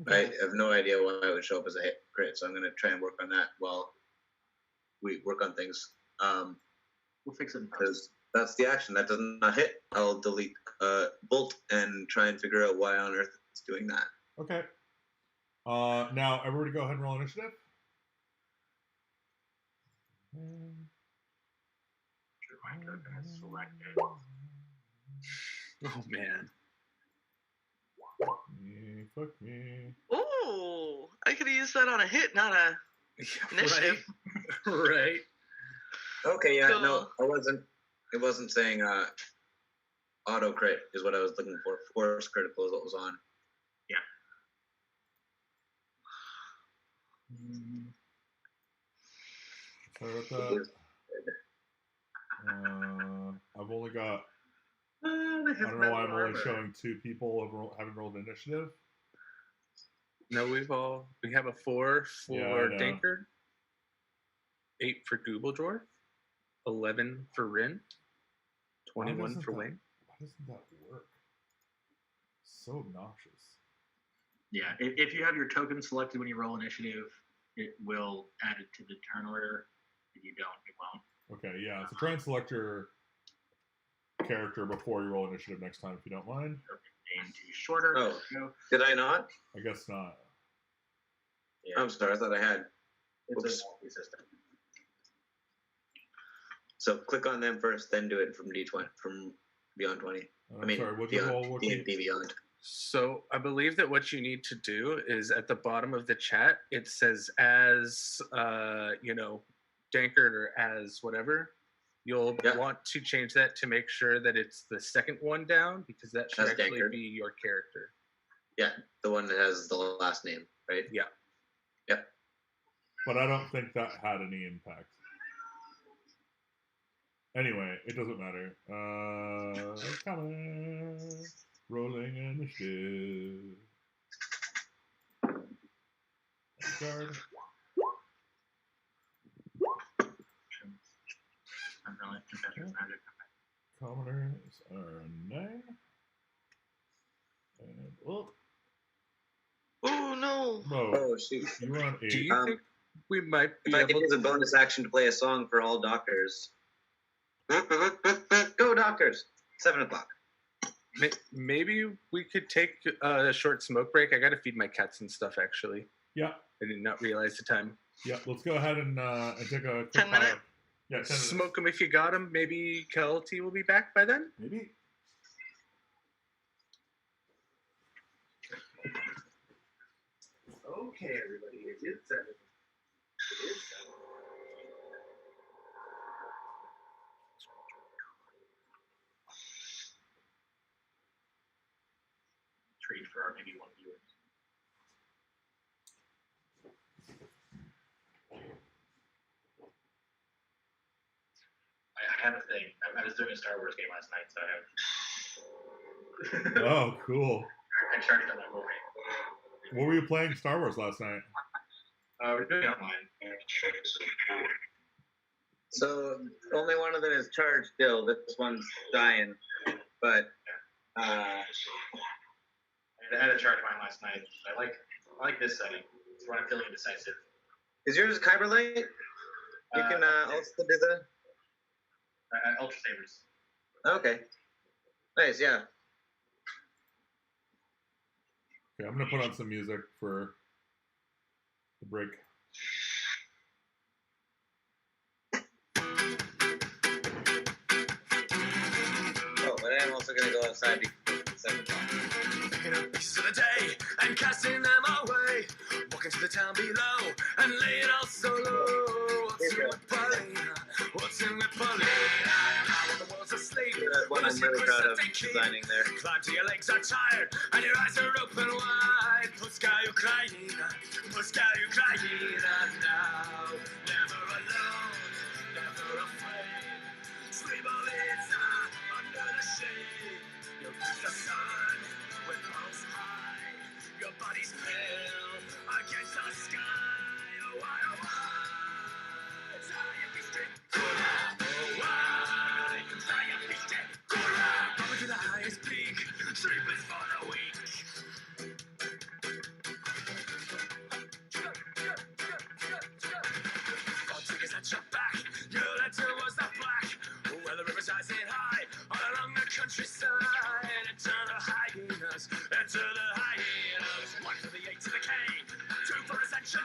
Okay. I have no idea why it would show up as a hit crit, so I'm going to try and work on that while we work on things. We'll fix it in because that's the action. That does not hit. I'll delete bolt and try and figure out why on earth it's doing that. Okay. Now, everybody go ahead and roll initiative. Oh, man. Fuck me. Ooh, I could have used that on a hit, not a initiative. Right. Okay, yeah, Cool. no, it wasn't saying auto crit is what I was looking for. Force critical is what was on. Yeah. Sorry about that. I've only got. I don't know why I'm only showing 2 people having rolled initiative. No, we have a 4 for Dankard, 8 for Goobledorf, 11 for Rin, 21 for Wayne. Why doesn't that work? So obnoxious. Yeah, if you have your token selected when you roll initiative, it will add it to the turn order. If you don't, it won't. Okay, yeah. So try and select your character before you roll initiative next time, if you don't mind. Name too shorter. Oh, did I not? I guess not. Yeah. I'm sorry, I thought I had. It's Oops. a multi-system. So click on them first, then do it from D20, from Beyond 20. Sorry, what'd you roll? D&D Beyond. So I believe that what you need to do is at the bottom of the chat, it says as, Dankard or as whatever. You'll want to change that to make sure that it's the second one down, because that should actually be your character. Yeah, the one that has the last name, right? Yeah. Yep. But I don't think that had any impact. Anyway, it doesn't matter. Coming. Rolling initiative. Guard. Commoners are 9. And oh no! Oh shoot! You on 8. Do you think we might be if I can use a bonus action to play a song for all doctors? Go doctors! 7:00. Maybe we could take a short smoke break. I got to feed my cats and stuff. Actually. Yeah. I did not realize the time. Yeah. Let's go ahead and take a quick 10 minutes. Yeah. 10 minutes. Smoke them if you got them. Maybe Kelty will be back by then. Maybe. Okay, everybody, it is 7. It is 7. Treat for our maybe one viewer. I have a thing. I was doing a Star Wars game last night, so I have. Oh, cool. I charged on my movie. What were you playing Star Wars last night? We're doing it online. So only one of them is charged still. This one's dying, but I had to charge mine last night. I like this setting. It's when I'm feeling indecisive. is yours Kyber Light? You can also do the Ultra Sabers. Okay. Nice, yeah. Okay, I'm gonna put on some music for the break. Oh, but I'm also gonna go outside before the second one. Picking up pieces of the day and casting them our way. Walking to the town below and laying all solo. What's in with Paulina? What's in with Paulina? Now the world's asleep. That's one I'm really proud of designing there. Climb till your legs are tired and your eyes are open wide. Puskaj Ukraina, Puskaj Ukraina now. Never alone, never afraid. Srebrenica under the shade. You'll reach the sun with pulse high. Your body's pale against the sky. Oh, why, oh, why? Up to the highest peak, sleep is for the weak. All tickets at your back, your letter was the black. Where the river's rising high, all along the countryside. Enter the hyenas, enter the hyenas. 1 for the 8 to the K, 2 for ascension,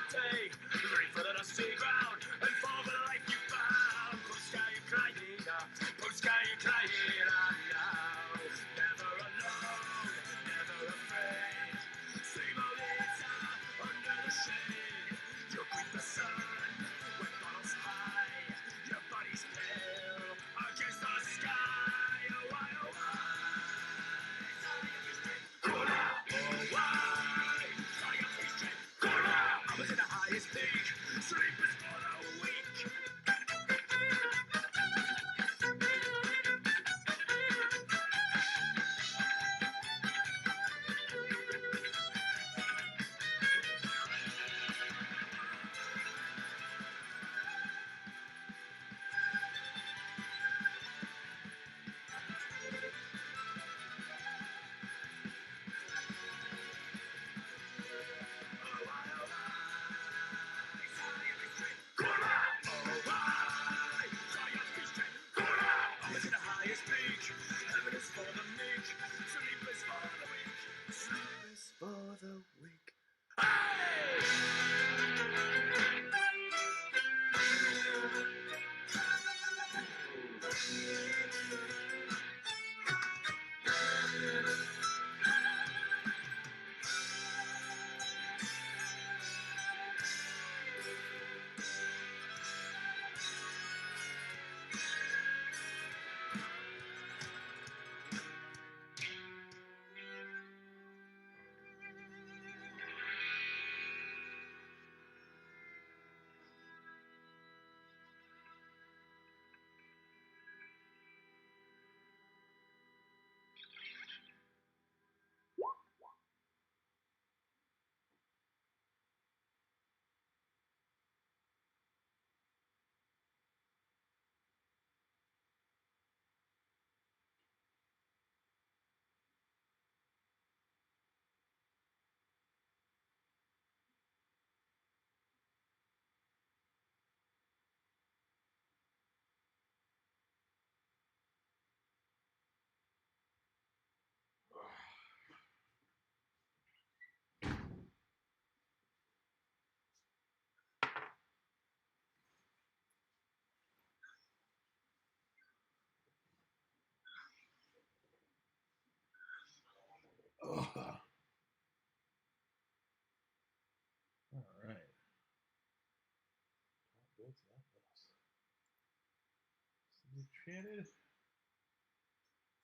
Shannon?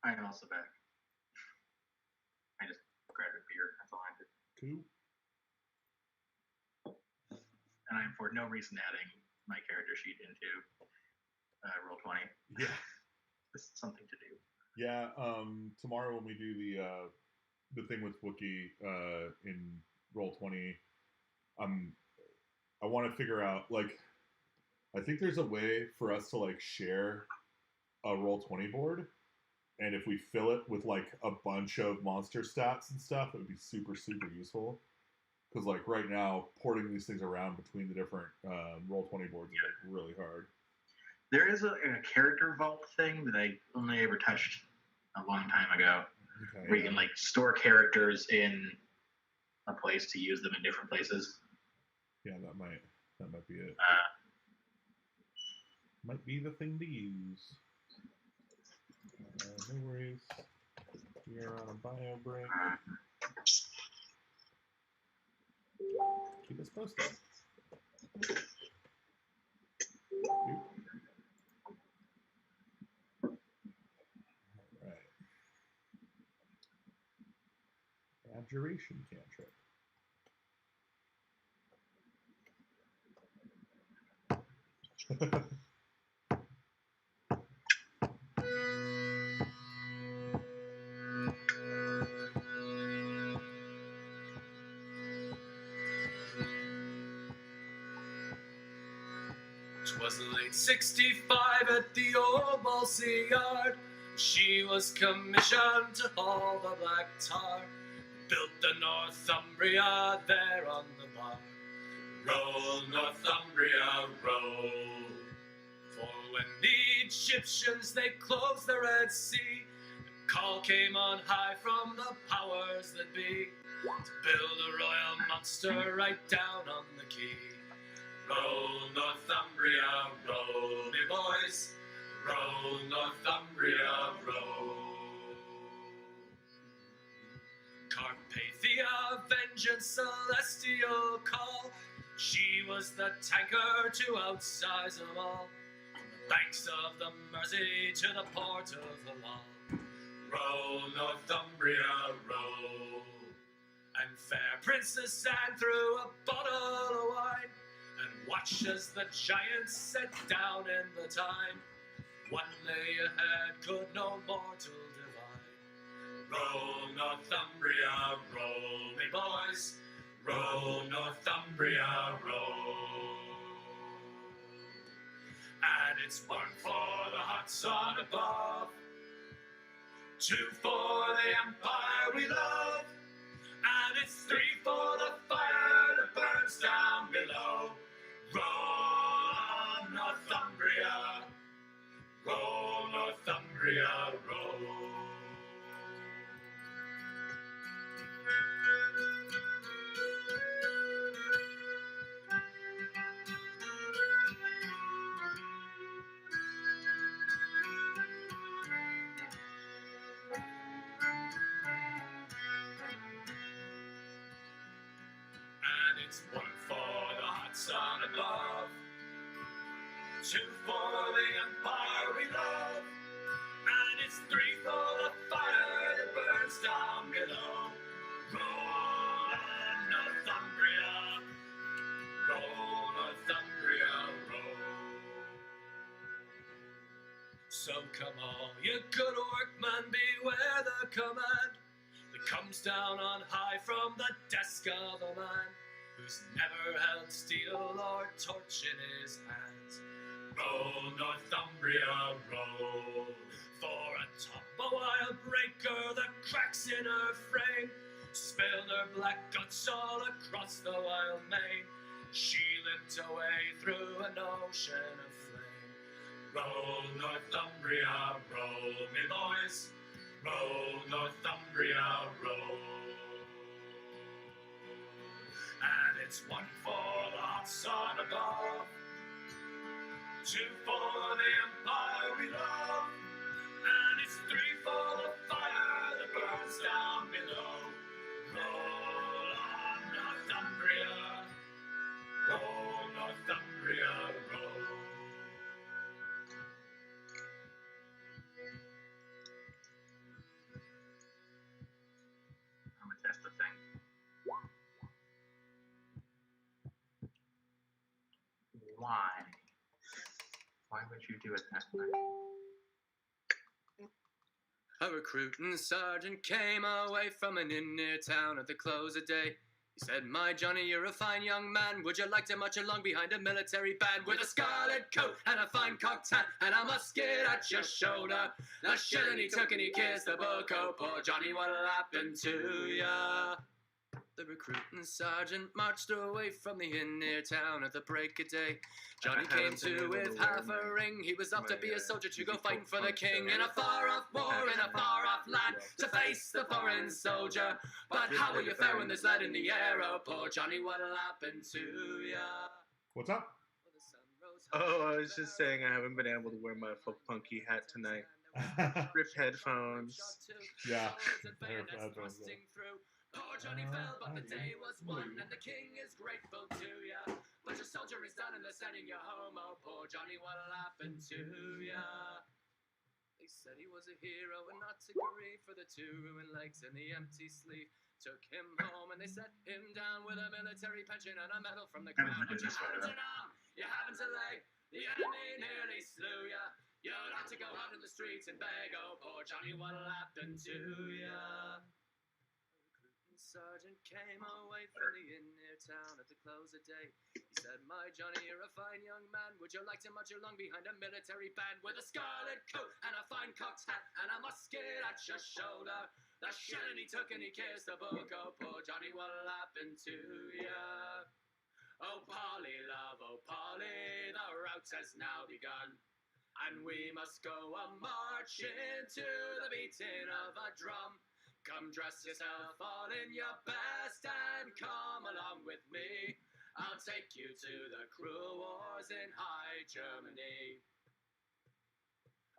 I'm also back. I just grabbed a beer. That's all I did. Cool. And I'm for no reason adding my character sheet into Roll20. Yeah. This is something to do. Yeah. Tomorrow when we do the thing with Wookiee in Roll20, I want to figure out, like, I think there's a way for us to, like, share a Roll20 board, and if we fill it with, like, a bunch of monster stats and stuff, it would be super, super useful. Because, like, right now, porting these things around between the different Roll20 boards is, like, really hard. There is a character vault thing that I only ever touched a long time ago, where you can, like, store characters in a place to use them in different places. Yeah, that might be it. Might be the thing to use. No worries. We are on a bio break. Keep us posted. Alright. Abjuration cantrip. Twas late 65 at the old Balsy Yard. She was commissioned to haul the black tar. Built the Northumbria there on the bar. Roll, Northumbria, roll. For when the Egyptians they closed the Red Sea, the call came on high from the powers that be to build a royal monster right down on the quay. Roll, Northumbria, roll, me boys. Roll, Northumbria, roll. Carpathia, vengeance, celestial call. She was the tanker to outsize them all. From the banks of the Mersey to the port of the law. Roll, Northumbria, roll. And fair Princess Anne threw a bottle of wine and watched as the giants set down in the time. What lay ahead could no mortal divine. Roll, Northumbria, roll, me boys. Roll, Northumbria, roll. And it's one for the hot sun above, two for the empire we love, and it's three for the fire that burns down below. Roll, Northumbria, roll, Northumbria, roll. And it's one for the hot sun above, two for the empire we love, and it's three for the fire that burns down below. Roll on, Northumbria, roll, Northumbria, roll. So come all you good workmen, beware the command that comes down on high from the desk of a man who's never held steel or torch in his hands. Roll, Northumbria, roll. For atop a wild breaker that cracks in her frame, spilled her black guts all across the wild main. She limped away through an ocean of flame. Roll, Northumbria, roll, me boys. Roll, Northumbria, roll. And it's one for the hot sun above, two for the empire we love, and it's three for the fire that burns down below. Roll on, Northumbria, roll, Northumbria, roll. Why? Why would you do it that way? A recruiting sergeant came away from an inn near town at the close of day. He said, "My Johnny, you're a fine young man. Would you like to march along behind a military band with a scarlet coat and a fine cocked hat and a musket at your shoulder?" The shilling he took and he kissed the book. Oh, poor Johnny, what'll happen to ya? The recruiting sergeant marched away from the inn near town at the break of day. Johnny came to with half a ring. He was off to be a soldier to go fighting for the king in a far-off war in a far-off land to face the foreign soldier. But how will you fare when there's lead in the air? Oh, poor Johnny, what'll happen to ya? What's up? Oh, I was just saying I haven't been able to wear my folk punky hat tonight. Rip headphones. Yeah. Headphones. Poor Johnny fell, but the day was won, and the king is grateful to ya. But your soldier is done, and they're sending you home. Oh, poor Johnny, what'll happen to ya? They said he was a hero, and not to grieve, for the 2 ruined legs and the empty sleeve took him home, and they set him down with a military pension and a medal from the crown. But you haven't an arm, you haven't a leg, the enemy nearly slew ya. You'll have to go out in the streets and beg. Oh, poor Johnny, what'll happen to ya? Sergeant came away from the inn near town at the close of day. He said, "My Johnny, you're a fine young man. Would you like to march along behind a military band with a scarlet coat and a fine cocked hat and a musket at your shoulder?" The shilling he took and he kissed the book. Oh, poor Johnny, what'll happen to ya? Oh, Polly, love, oh, Polly, the rout has now begun, and we must go a-marching to the beating of a drum. Come dress yourself all in your best and come along with me. I'll take you to the cruel wars in high Germany.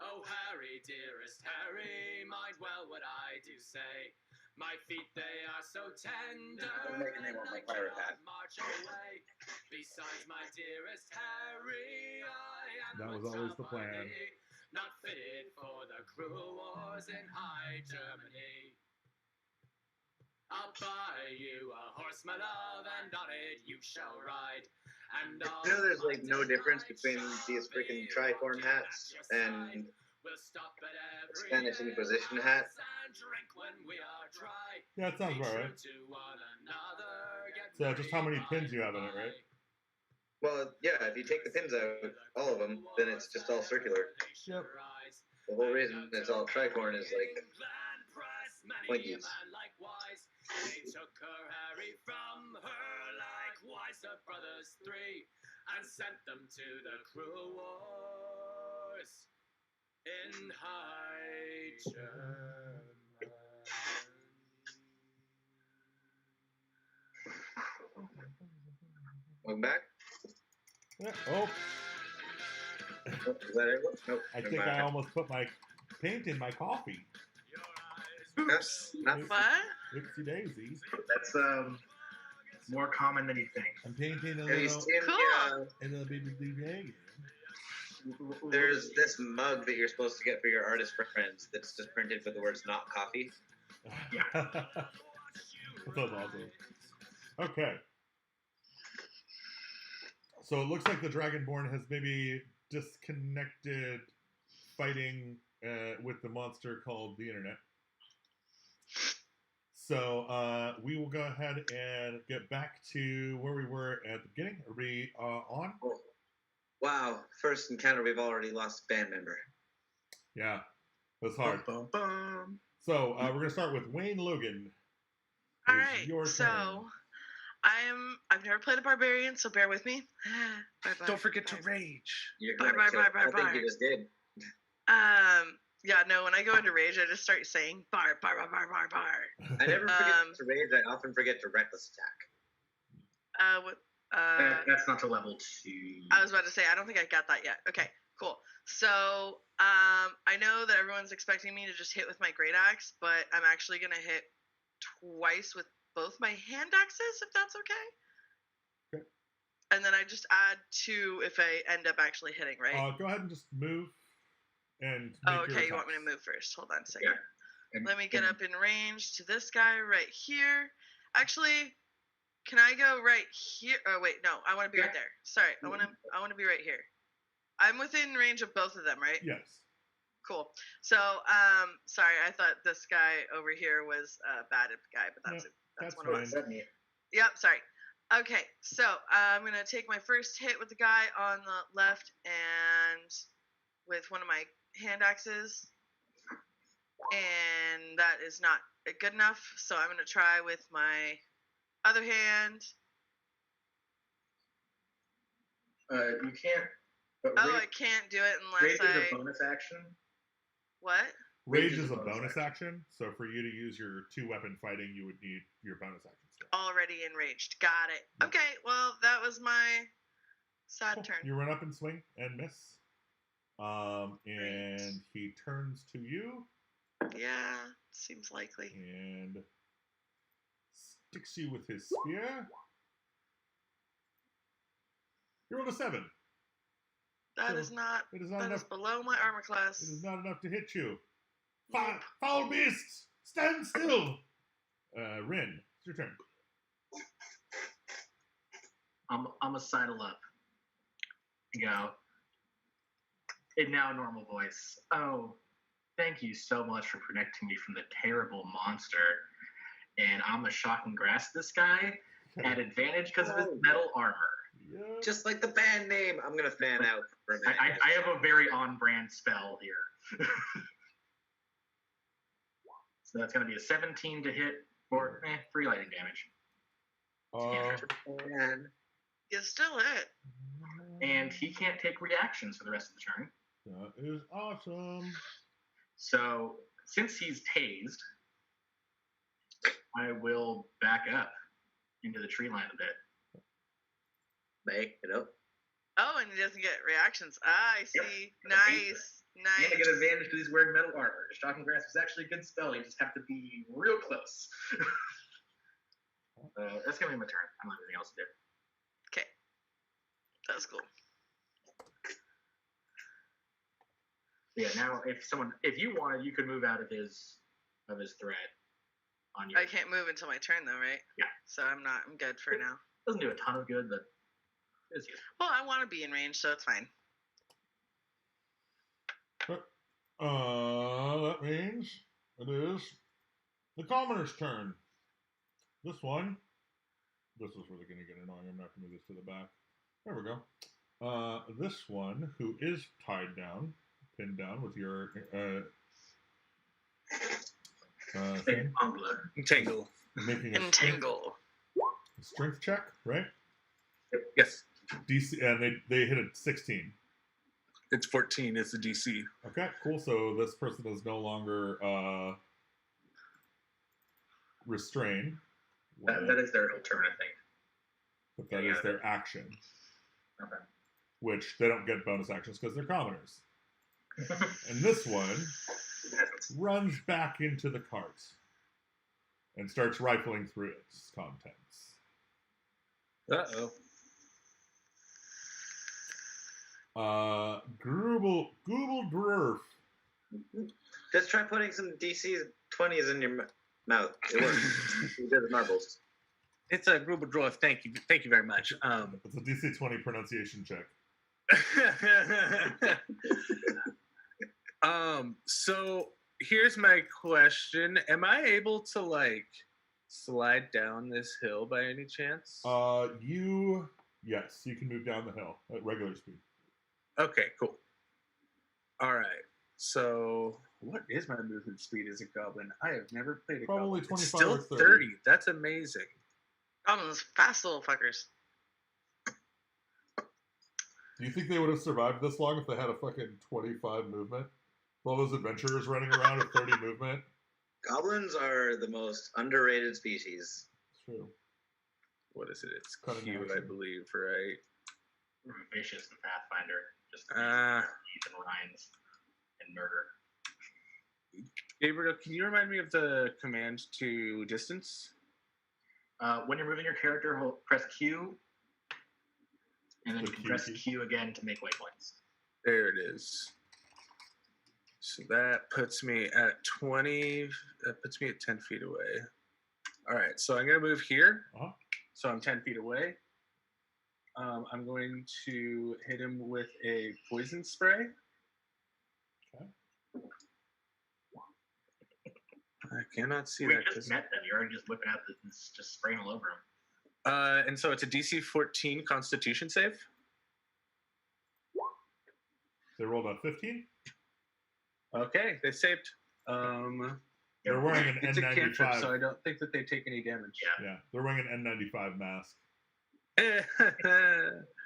Oh, Harry, dearest Harry, mind well what I do say. My feet, they are so tender, and I cannot march away. Besides, my dearest Harry, I am That was but always the plan. somebody, not fitted for the cruel wars in high Germany. I'll buy you a horse, my love, and on it you shall ride. And You know, there's like no difference between these freaking tricorn hats and Spanish Inquisition hat. Yeah, that sounds about right. So just how many pins you have in it, right? Well, yeah, if you take the pins out, all of them, then it's just all circular. Yep. The whole reason it's all tricorn is like pointies. They took her, Harry, from her, likewise her brothers 3, and sent them to the cruel wars in high Germany. Welcome back. Yeah. Oh, Is that it? Nope. I think I almost put my paint in my coffee. Oops. What? Oopsie daisies. That's more common than you think. I'm painting a Have you little, seen Cool. a little baby egg. there's this mug that you're supposed to get for your artist friends that's just printed with the words "not coffee." That was awesome. Okay. So it looks like the Dragonborn has maybe disconnected fighting with the monster called the Internet. So we will go ahead and get back to where we were at the beginning. Are we on? Wow, first encounter we've already lost a band member. Yeah, that's hard. Bum, bum, bum. So we're gonna start with Wayne Logan. All It's right, your so turn. I've never played a barbarian, so bear with me. Bye-bye. Don't forget to rage. You're Bye, gonna bye, kill- bye, bye, I think bye. you just did. Yeah, no, when I go into rage, I just start saying bar, bar, bar, bar, bar, bar. I never forget to rage. I often forget to reckless attack. What? That's not to level 2. I was about to say, I don't think I got that yet. Okay, cool. So, I know that everyone's expecting me to just hit with my great axe, but I'm actually gonna hit twice with both my hand axes, if that's okay. Okay. And then I just add 2 if I end up actually hitting, right? Go ahead and just move and make Oh, your okay. You want me to attacks. move first? Hold on a second. And- Let me get up in range to this guy right here. Actually, Can I go right here? Oh wait, no. I want to be right there. Sorry, I want to be right here. I'm within range of both of them, right? Yes. Cool. So, sorry, I thought this guy over here was a bad guy, but that's one of us. Yep, sorry. Okay, so I'm gonna take my first hit with the guy on the left and with one of my hand axes, and that is not good enough. So I'm gonna try with my other hand. You can't. I can't do it unless Rage is a bonus action. What? Rage is a bonus action. So for you to use your 2-weapon fighting, you would need your bonus action skill. Already enraged. Got it. Okay, well, that was my sad turn. You run up and swing and miss. And he turns to you. Yeah, seems likely. And sticks you with his spear. You rolled a 7. That is not below my armor class. It is not enough to hit you. Foul beasts! Stand still! Rin, it's your turn. I'm gonna sidle up. Go. In now normal voice. Oh, thank you so much for protecting me from the terrible monster. And I'm gonna shock and grasp this guy at advantage because of his metal armor. Yep. Just like the band name. I'm gonna fan out for a minute. I have a very on-brand spell here. So that's gonna be a 17 to hit for 3 lightning damage. You still hit. And he can't take reactions for the rest of the turn. That is awesome. So since he's tased, I will back up into the tree line a bit. Make it up. Oh, and he doesn't get reactions. I see. Yep. Nice. And I get advantage because he's wearing metal armor. Shocking Grasp is actually a good spell. You just have to be real close. That's going to be my turn. I don't have anything else to do. Okay. That's cool. Yeah, now if you wanted, you could move out of his threat on you. I can't move until my turn though, right? Yeah. So I'm good for now. Doesn't do a ton of good, but it's useful. Well, I want to be in range, so it's fine. That means it is the commoner's turn. This is really going to get annoying. I'm going to have to move this to the back. There we go. This one, who is tied down, pinned down with your thing. Entangle. Making a strength check, right? Yes. DC, and they hit a 16. It's 14 is the DC. Okay, cool. So this person is no longer restrained. That is their turn, I think. But that is their action. Okay. Which they don't get bonus actions because they're commoners. And this one runs back into the cart and starts rifling through its contents. Uh-oh. Google Drurf. Just try putting some DC 20s in your mouth. It works. You did the marbles. It's a Grubel Drurf. Thank you very much. It's a DC 20 pronunciation check. So here's my question: am I able to slide down this hill by any chance? Yes, you can move down the hill at regular speed. Okay, cool. All right. So, what is my movement speed as a goblin? I have never played a Probably goblin. 25 Still or 30. 30. That's amazing. Goblins, fast little fuckers. Do you think they would have survived this long if they had a fucking 25 movement? All those adventurers running around with 30 movement? Goblins are the most underrated species. True. What is it? It's Cutting cute, action. I believe, right? Vicious and Pathfinder. Just and rhymes and murder. Gabriel, can you remind me of the command to distance? When you're moving your character, press Q, and then you can press Q again to make waypoints. There it is. So that puts me at 20. That puts me at 10 feet away. All right, so I'm gonna move here. Uh-huh. So I'm 10 feet away. I'm going to hit him with a poison spray. Okay. I cannot see We that. just met them. You're already just whipping out this, just spraying all over him. And so it's a DC 14 Constitution save. They rolled a 15. Okay, they saved. They're wearing an It's a cantrip, N95. so I don't think that they take any damage. Yeah, they're wearing an N95 mask.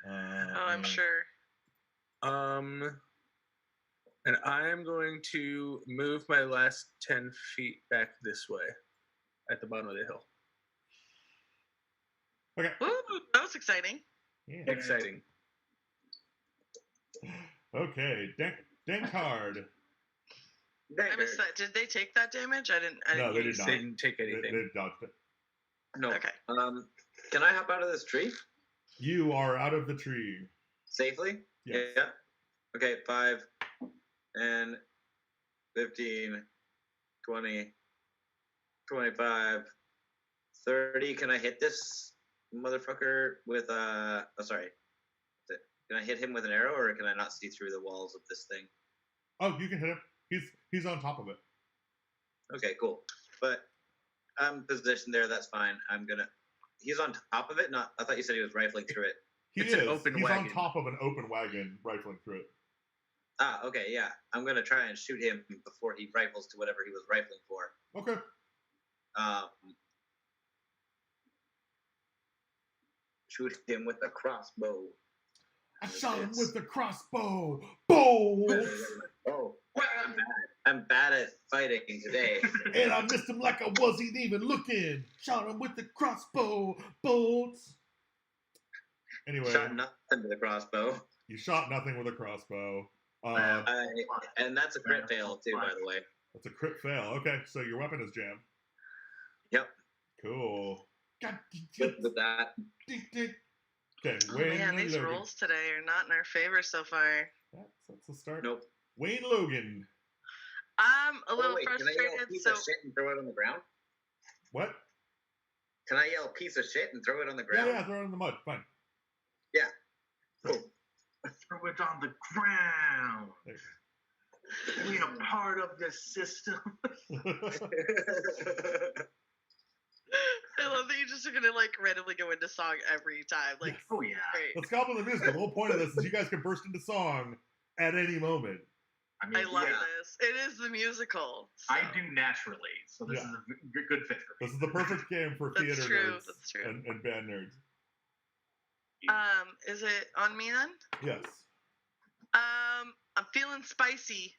I'm sure. And I'm going to move my last 10 feet back this way at the bottom of the hill. Okay. Ooh, that was exciting. Yeah. Exciting. Okay, Denkard. I missed that. Did they take that damage? I didn't. No, they did not. They didn't take anything. They dodged it. No. Okay. Can I hop out of this tree? You are out of the tree. Safely? Yes. Yeah. Okay, 5, 10, 15, 20, 25, 30. Can I hit this motherfucker with a... Oh, sorry. Can I hit him with an arrow, or can I not see through the walls of this thing? Oh, you can hit him. He's on top of it. Okay, cool. But I'm positioned there. That's fine. He's on top of it. Not. I thought you said he was rifling through it. He's on top of an open wagon, rifling through it. Ah, okay, yeah. I'm gonna try and shoot him before he rifles to whatever he was rifling for. Okay. Shoot him with a crossbow. I shot him with the crossbow. Boom! Oh, I'm bad at fighting today. And I missed him like I wasn't even looking. Shot him with the crossbow bolts. Anyway. Shot nothing with a crossbow. You shot nothing with a crossbow. And that's a crit fail too, by the way. That's a crit fail. Okay, so your weapon is jammed. Yep. Cool. With that. Okay, Wayne man, these Logan. Rolls today are not in our favor so far. That's a start. Nope. Wayne Logan. I'm a little frustrated. Can I yell piece of shit and throw it on the ground? What? Can I yell piece of shit and throw it on the ground? Yeah, throw it in the mud. Fine. Yeah. Cool. Throw it on the ground. We are part of this system. I love that you're just gonna like randomly go into song every time. Like, yes. Oh yeah. Great. Let's Goblin the Musical. The whole point of this is you guys can burst into song at any moment. I love this. It is the musical. So. I do naturally, so this is a good fit for me. This is the perfect game for theater nerds and band nerds. Is it on me then? Yes. I'm feeling spicy,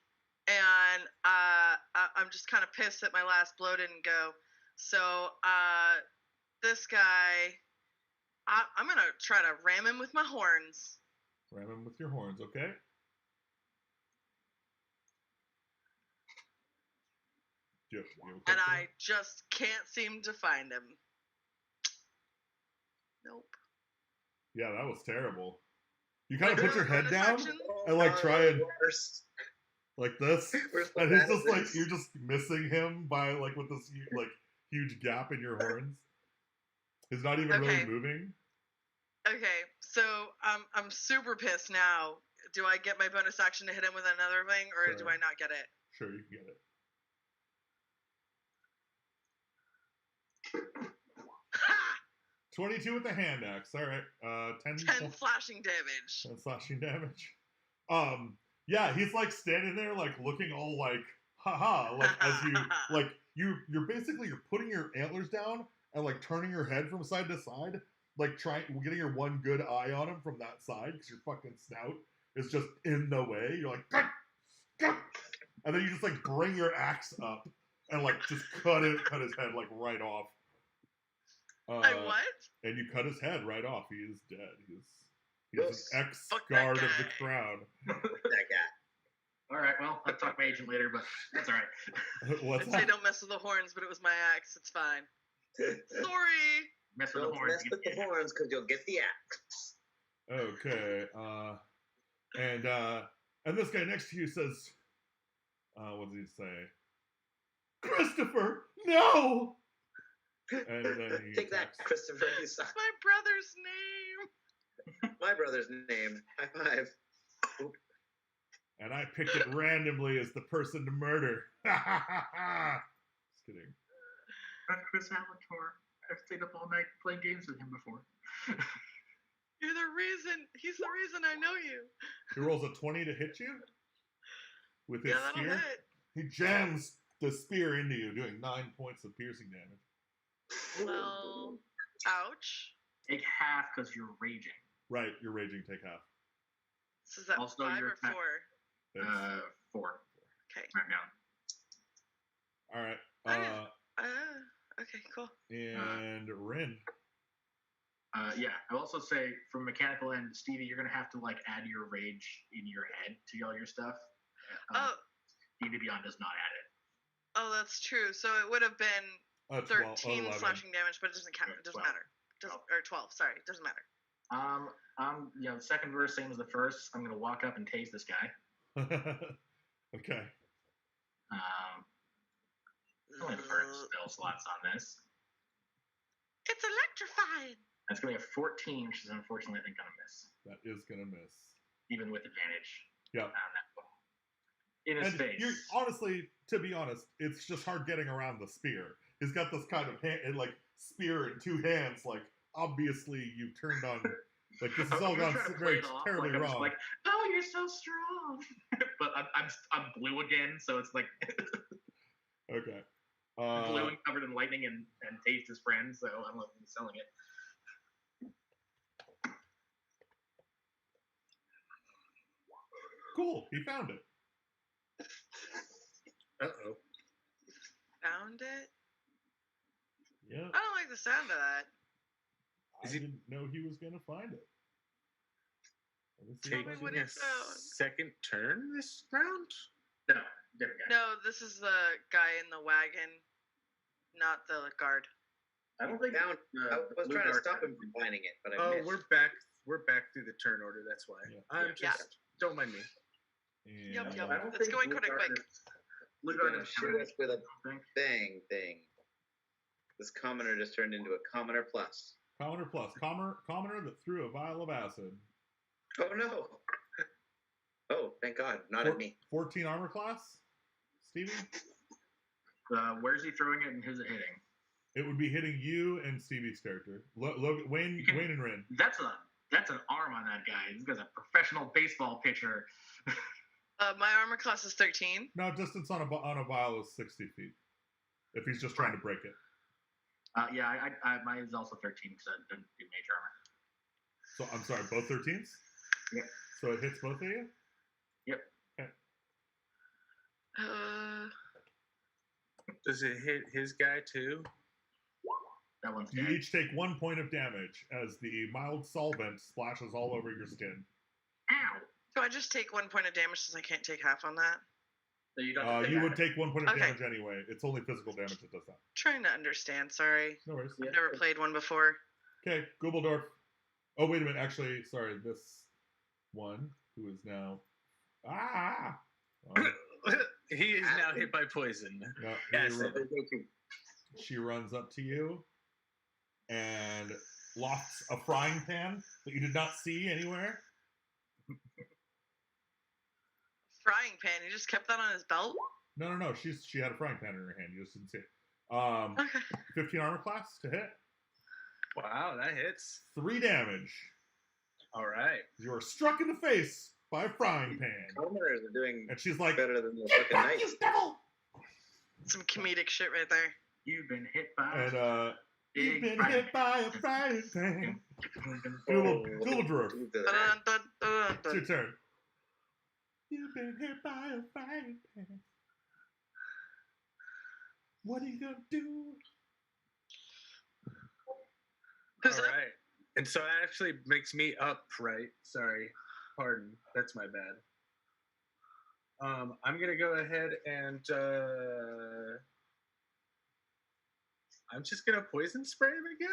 and I'm just kind of pissed that my last blow didn't go. So, this guy, I'm gonna try to ram him with my horns. Ram him with your horns, okay? And I just can't seem to find him. Nope. Yeah, that was terrible. You kind of put your head down and like try and like this, and he's just like you're just missing him by like with this like huge gap in your horns. He's not even really moving. Okay, so I'm super pissed now. Do I get my bonus action to hit him with another thing, or do I not get it? Sure, you can get it. 22 with the hand axe. All right. 10 slashing damage. 10 slashing damage. Yeah, he's like standing there, like looking all like, haha, like as you like you're putting your antlers down and like turning your head from side to side, like getting your one good eye on him from that side because your fucking snout is just in the way. You're like, and then you just like bring your axe up and like just cut his head like right off. I what? And you cut his head right off. He is dead. He's an ex-guard of the crown. That guy. All right, well, I'll talk to my agent later, but that's all right. What's I'd say don't mess with the horns, but it was my axe. It's fine. Sorry. Mess with the horns. Mess with the horns because you'll get the axe. Okay. And this guy next to you says, what does he say? Christopher, no! And then he Take attacks. that, Christopher. You suck. My brother's name. My brother's name. High five. Oop. And I picked it randomly as the person to murder. Just kidding. Chris Alator. I've stayed up all night playing games with him before. You're the reason. He's the reason I know you. He rolls a 20 to hit you with his Yeah, that'll spear. hit. He jams the spear into you, doing 9 points of piercing damage. Well, ouch. Take half because you're raging. Right, you're raging. Take half. So is that Also, 5 your or attack- 4? It's, 4. Okay. Right now. all right. Okay, cool. And Rin. Yeah, I'll also say from mechanical end, Stevie, you're gonna have to like add your rage in your head to all your stuff. D&D Beyond does not add it. Oh, that's true. So it would have been 13 11. slashing damage, but it doesn't count. It doesn't 12. matter. Or 12. Sorry, it doesn't matter. The second verse, same as the first. I'm gonna walk up and tase this guy. Okay. Only the first spell slots on this. It's electrifying. That's gonna be a 14, which is unfortunately I think gonna miss, That is gonna miss. even with advantage. Yeah. On that one. In his face. You're, honestly, to be honest, it's just hard getting around the spear. He's got this kind of like spear in 2 hands. Like obviously, you've turned on. Like this has all gone very terribly I'm just wrong. like, oh, you're so strong. But I'm blue again, so it's like Okay. blue and covered in lightning and tased his friend, so I'm not even selling it. Cool. He found it. Uh-oh. Found it? Yeah. I don't like the sound of that. I didn't know he was gonna find it. Tell me what he found. Second turn this round? No, different guy. No, this is the guy in the wagon, not the guard. I don't think I was trying to stop him from finding it, but I missed. we're back. We're back through the turn order. That's why. Yeah. I'm just don't mind me. Yep. I don't It's think going pretty quick. He's gonna shoot us with a thing. This commoner just turned into a commoner plus. Commoner plus. Commoner that threw a vial of acid. Oh no! Oh, thank God, not at me. 14 armor class, Stevie? Where's he throwing it and who's it hitting? It would be hitting you and Stevie's character. Wayne and Rin. That's an arm on that guy. This guy's a professional baseball pitcher. My armor class is 13. No, distance on a vial is 60 feet. If he's just trying to break it. Mine is also 13 because I didn't do major armor. So I'm sorry, both 13s? Yep. So it hits both of you? Yep. Okay. Does it hit his guy too? That one's You dead. each take 1 point of damage as the mild solvent splashes all over your skin. Ow! So I just take 1 point of damage since I can't take half on that. So you don't. You would take 1 point of Okay. damage anyway. It's only physical damage that does that. Trying to understand, sorry. No worries. I've never played one before. Okay, Gubbeldorf. Oh, wait a minute. Actually, sorry. This one, who is now... He is now hit by poison. No, Yes. she runs up to you and lofts a frying pan that you did not see anywhere. Frying pan, he just kept that on his belt? No. She had a frying pan in her hand. You just didn't see it. Okay. 15 armor class to hit. Wow, that hits. 3 damage. All right. You are struck in the face by a frying pan. Commoners are doing And she's like, better than the fucking knights. devil! Some comedic shit right there. You've been hit by. And you've been frying hit by a frying pan. Gubbeldorf, Dun, dun, dun, it's dun. your turn. You've been hit by a frying pan. What are you gonna do? Who's All up? right. And so that actually makes me up, right? Sorry. Pardon. That's my bad. I'm going to go ahead and I'm just going to poison spray him again.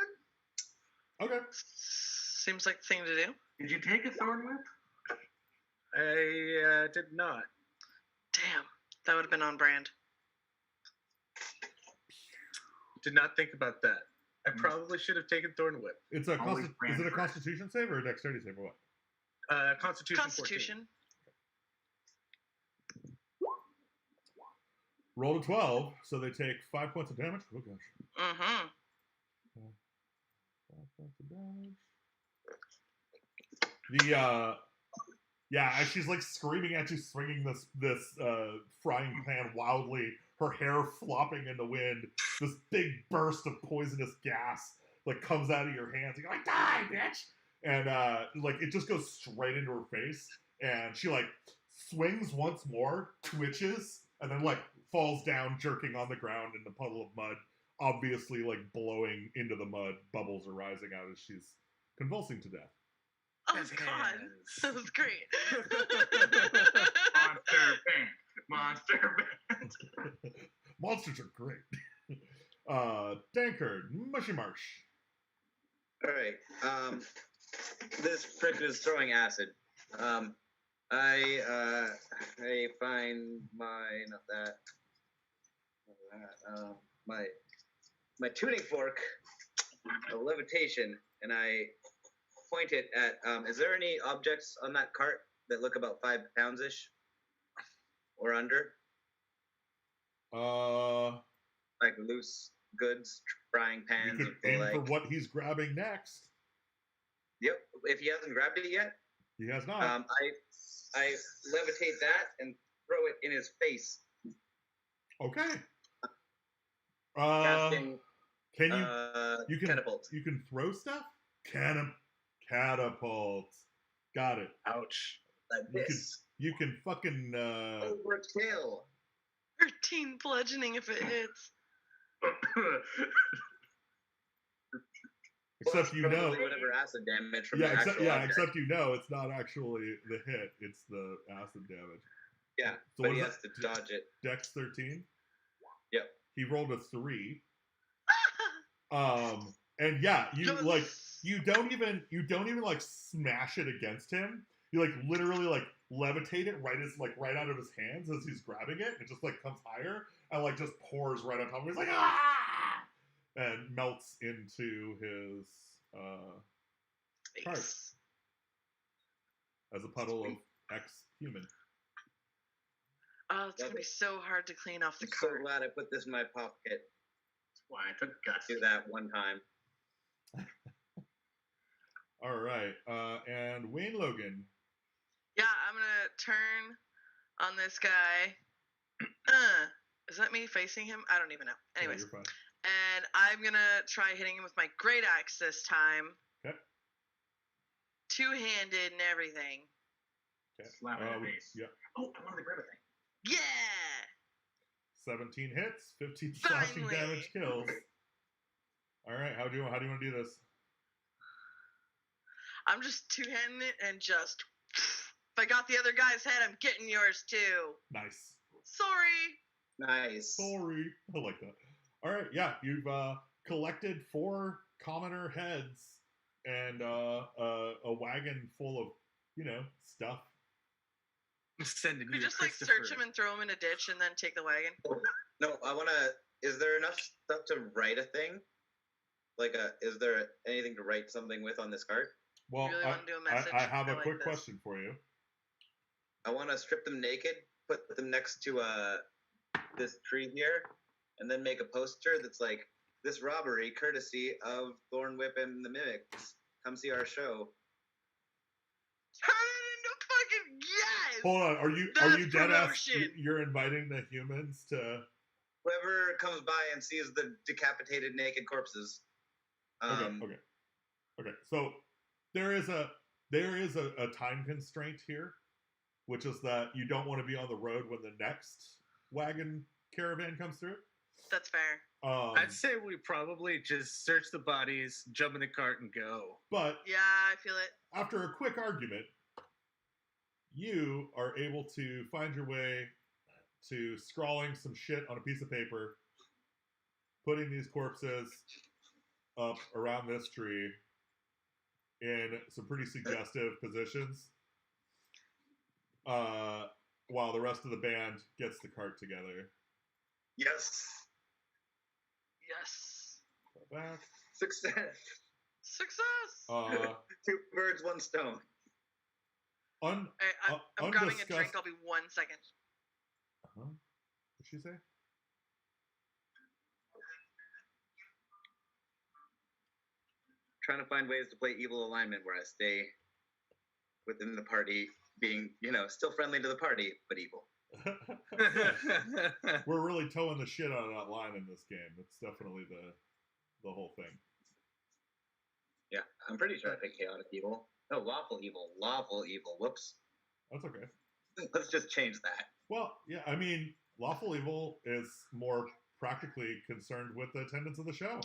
Okay. Seems like the thing to do. Did you take a thorn whip? I did not. Damn, that would have been on brand. Did not think about that. I probably should have taken Thorn Whip. It's a is it a Constitution save or a Dexterity save or what? Constitution. Constitution. 14. Roll a 12, so they take 5 points of damage. Oh gosh. Mm-hmm. 5 points of damage. As she's like screaming at you, swinging this frying pan wildly, her hair flopping in the wind. This big burst of poisonous gas like comes out of your hands. You're like, die, bitch! And like it just goes straight into her face, and she like swings once more, twitches, and then like falls down, jerking on the ground in the puddle of mud. Obviously, like blowing into the mud, bubbles are rising out as she's convulsing to death. Oh God, that was great. Monster band. Monsters are great. Dankard, Mushy Marsh. All right. This prick is throwing acid. I find my tuning fork of levitation, and I point it at. Is there any objects on that cart that look about 5 pounds ish or under? Like loose goods, frying pans. You could aim for what he's grabbing next. Yep. If he hasn't grabbed it yet. He has not. I levitate that and throw it in his face. Okay. Casting, can you can catapult. You can throw stuff? Catapult. Got it. Ouch. Like this. You can fucking overkill. 13 bludgeoning if it hits. Except you know whatever acid damage from the actual object. Except you know it's not actually the hit, it's the acid damage. Yeah, so but he has to dodge it. Dex 13? Yep. He rolled a 3. And yeah, you don't even like smash it against him. You like literally like levitate it right out of his hands as he's grabbing it. It just like comes higher and like just pours right on top of him. He's like, ah! And melts into his cart as a puddle of ex-human. Oh, it's gonna be so hard to clean off the I'm cart. so glad I put this in my pocket. That's why I took guts. Do that one time. All right, and Wayne Logan. Yeah, I'm gonna turn on this guy. Is that me facing him? I don't even know. Anyways, you're fine. And I'm gonna try hitting him with my great axe this time. Okay. Two-handed and everything. Okay. Slap in the face. Yeah. Oh, I wanted to grab a thing. Yeah. 17 hits, 15 slashing damage kills. All right, how do you want to do this? I'm just two-handing it and just. If I got the other guy's head, I'm getting yours too. Nice. Sorry. Nice. Sorry. I like that. All right, yeah, you've collected 4 commoner heads and a wagon full of, stuff. I'm sending We you just like search him and throw him in a ditch and then take the wagon. No, I want to. Is there enough stuff to write a thing? Is there anything to write something with on this card? Well, really want to do a message? I have a like quick this. question for you. I want to strip them naked, put them next to this tree here, and then make a poster that's like, this robbery courtesy of Thornwhip and the Mimics. Come see our show. Turn it into fucking yes! Hold on, are you dead ass? promotion. You're inviting the humans to. Whoever comes by and sees the decapitated naked corpses. Okay. So there is a time constraint here, which is that you don't want to be on the road when the next wagon caravan comes through. That's fair. I'd say we probably just search the bodies, jump in the cart, and go. But Yeah, I feel it. after a quick argument, you are able to find your way to scrawling some shit on a piece of paper, putting these corpses up around this tree in some pretty suggestive positions, while the rest of the band gets the cart together. Yes. Yes. back. Success. Success. 2 birds, 1 stone. I'm grabbing a drink. I'll be 1 second. What'd she say? Trying to find ways to play evil alignment where I stay within the party, being, still friendly to the party, but evil. We're really towing the shit out of that line in this game. It's definitely the whole thing. Yeah, I'm pretty sure I picked chaotic evil. No, lawful evil. Lawful evil. Whoops. That's okay. Let's just change that. Well, yeah, I mean, lawful evil is more practically concerned with the attendance of the show.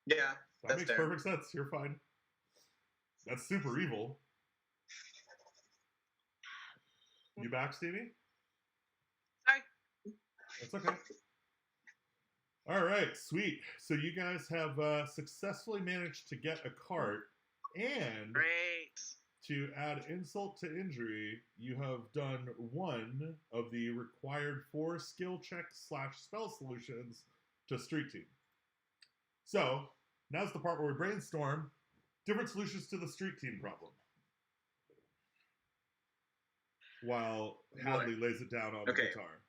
Yeah, that makes perfect sense. You're fine. That's super evil. You back, Stevie? Sorry. That's okay. All right, sweet. So you guys have successfully managed to get a cart, and great. To add insult to injury, you have done 1 of the required 4 skill checks / spell solutions to Street Team. So now's the part where we brainstorm different solutions to the Street Team problem. While Hadley lays it down on the guitar.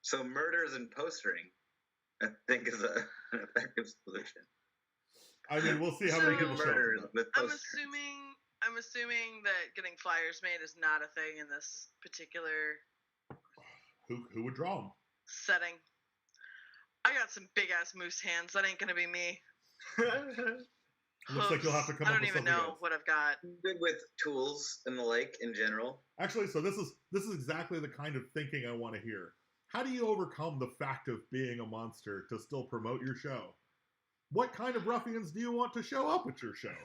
So murders and postering, I think, is an effective solution. I mean, we'll see how many people show up. I'm assuming that getting flyers made is not a thing in this particular. Who would draw them? Setting. I got some big ass moose hands. That ain't gonna be me. Looks like you'll have to come up with something else. I don't even know what I've got. Good with tools and the like in general. Actually, so this is exactly the kind of thinking I want to hear. How do you overcome the fact of being a monster to still promote your show? What kind of ruffians do you want to show up at your show?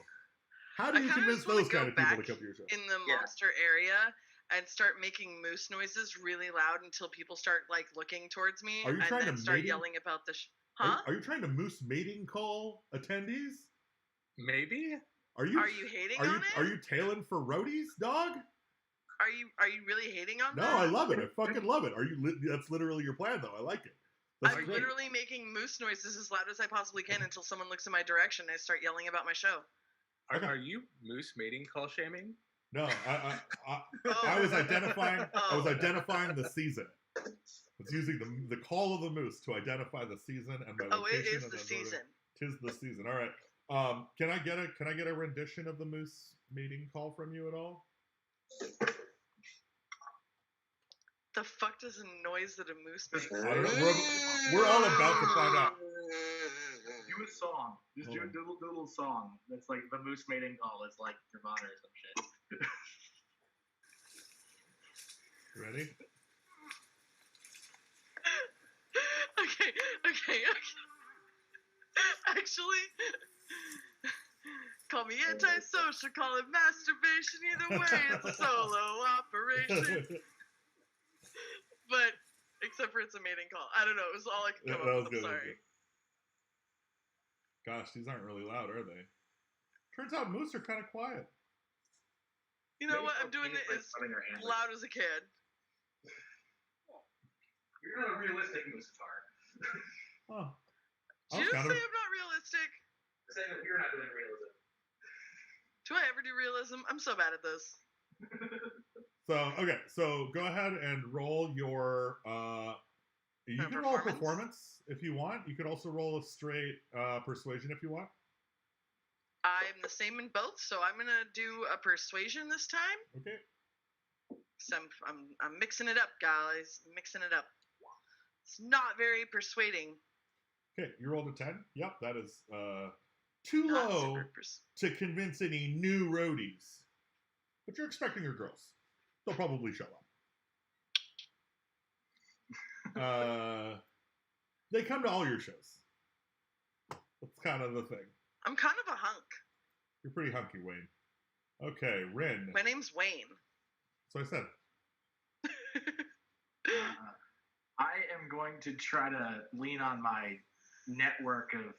How do you convince those kind of people to come to your show? In the monster area and start making moose noises really loud until people start looking towards me and then start yelling about the Are you trying to moose mating call attendees? Maybe. Are you hating on it? Are you tailing for roadies, dog? Are you really hating on that? No, I love it. I fucking love it. That's literally your plan, though. I like it. I'm literally making moose noises as loud as I possibly can until someone looks in my direction and I start yelling about my show. Are you moose mating call shaming? No, I was identifying. I was identifying the season. It's using the call of the moose to identify the season and my location. Oh, it is the season. Tis the season. All right. Can I get a rendition of the moose mating call from you at all? The fuck does a noise that a moose makes? I don't know. We're all about to find out. Do a song. Just do a little song. That's like the moose mating call. It's like Nirvana or some shit. Ready? Okay. Actually, call me antisocial, call it masturbation. Either way, it's a solo operation. But, except for it's a mating call. I don't know. It was all I could come up with. I'm sorry. Gosh, these aren't really loud, are they? Turns out moose are kind of quiet. You know what? I'm doing it as loud as a kid. You're not a realistic moose guitar. Oh. Did you say I'm not realistic? You're not doing realism. Do I ever do realism? I'm so bad at this. So go ahead and roll your you can roll a performance if you want. You could also roll a straight persuasion if you want. I'm the same in both, so I'm gonna do a persuasion this time. Okay. So I'm mixing it up, guys. Mixing it up. It's not very persuading. Okay, you rolled a 10. Yep, that is too low to convince any new roadies. But you're expecting your girls. They'll probably show up. They come to all your shows. That's kind of the thing. I'm kind of a hunk. You're pretty hunky, Wayne. Okay, Rin. My name's Wayne. So I said. I am going to try to lean on my network of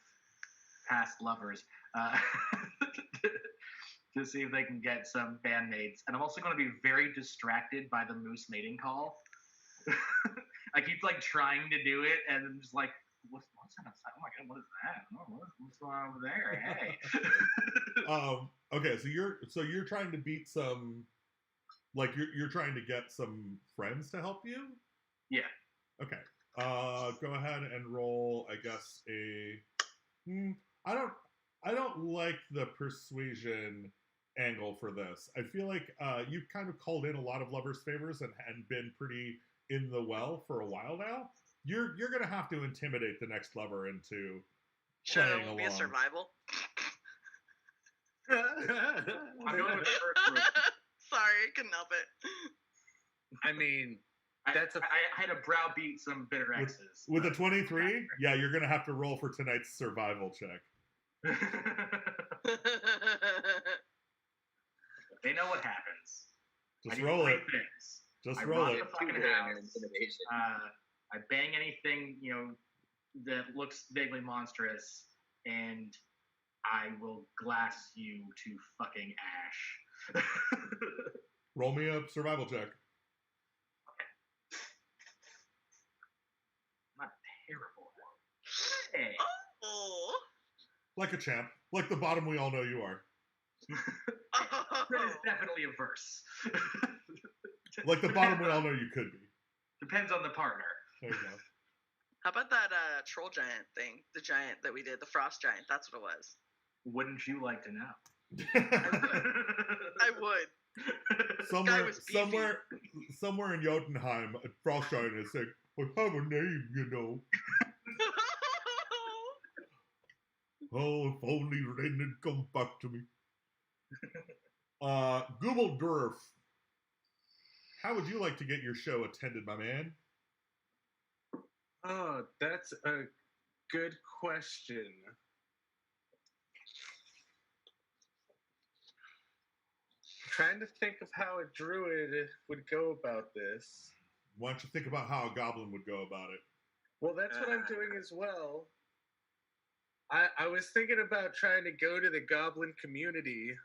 past lovers to see if they can get some bandmates. And I'm also going to be very distracted by the moose mating call. I keep trying to do it, and I'm just like, what's that outside? Oh my god, what is that? Oh, what's going on over there? Hey. Okay, so you're trying to beat some, like you're trying to get some friends to help you. Yeah. Okay. Go ahead and roll. I guess I don't like the persuasion angle for this. I feel like you've kind of called in a lot of lovers' favors and been pretty in the well for a while now. You're gonna have to intimidate the next lover into playing along. Be a survival. I'm going with the first group. Sorry, I couldn't help it. I mean, I had to browbeat some bitter exes. With a 23, yeah, you're gonna have to roll for tonight's survival check. They know what happens. Just roll it. Things. Just roll it. The fucking house. I bang anything that looks vaguely monstrous, and I will glass you to fucking ash. Roll me a survival check. Okay. Not terrible. Hey. Oh. Like a champ. Like the bottom we all know you are. That is definitely a verse. Like the bottom we all know you could be. Depends on the partner. There you go. How about that troll giant thing? The giant that we did, the frost giant. That's what it was. Wouldn't you like to know? I would. Somewhere in Jotunheim, a frost giant is saying, "I have a name, you know." Oh, if only Ren had come back to me. Google Durf, how would you like to get your show attended, my man? Oh, that's a good question. Trying to think of how a druid would go about this. Why don't you think about how a goblin would go about it? Well, that's what I'm doing as well. I was thinking about trying to go to the goblin community.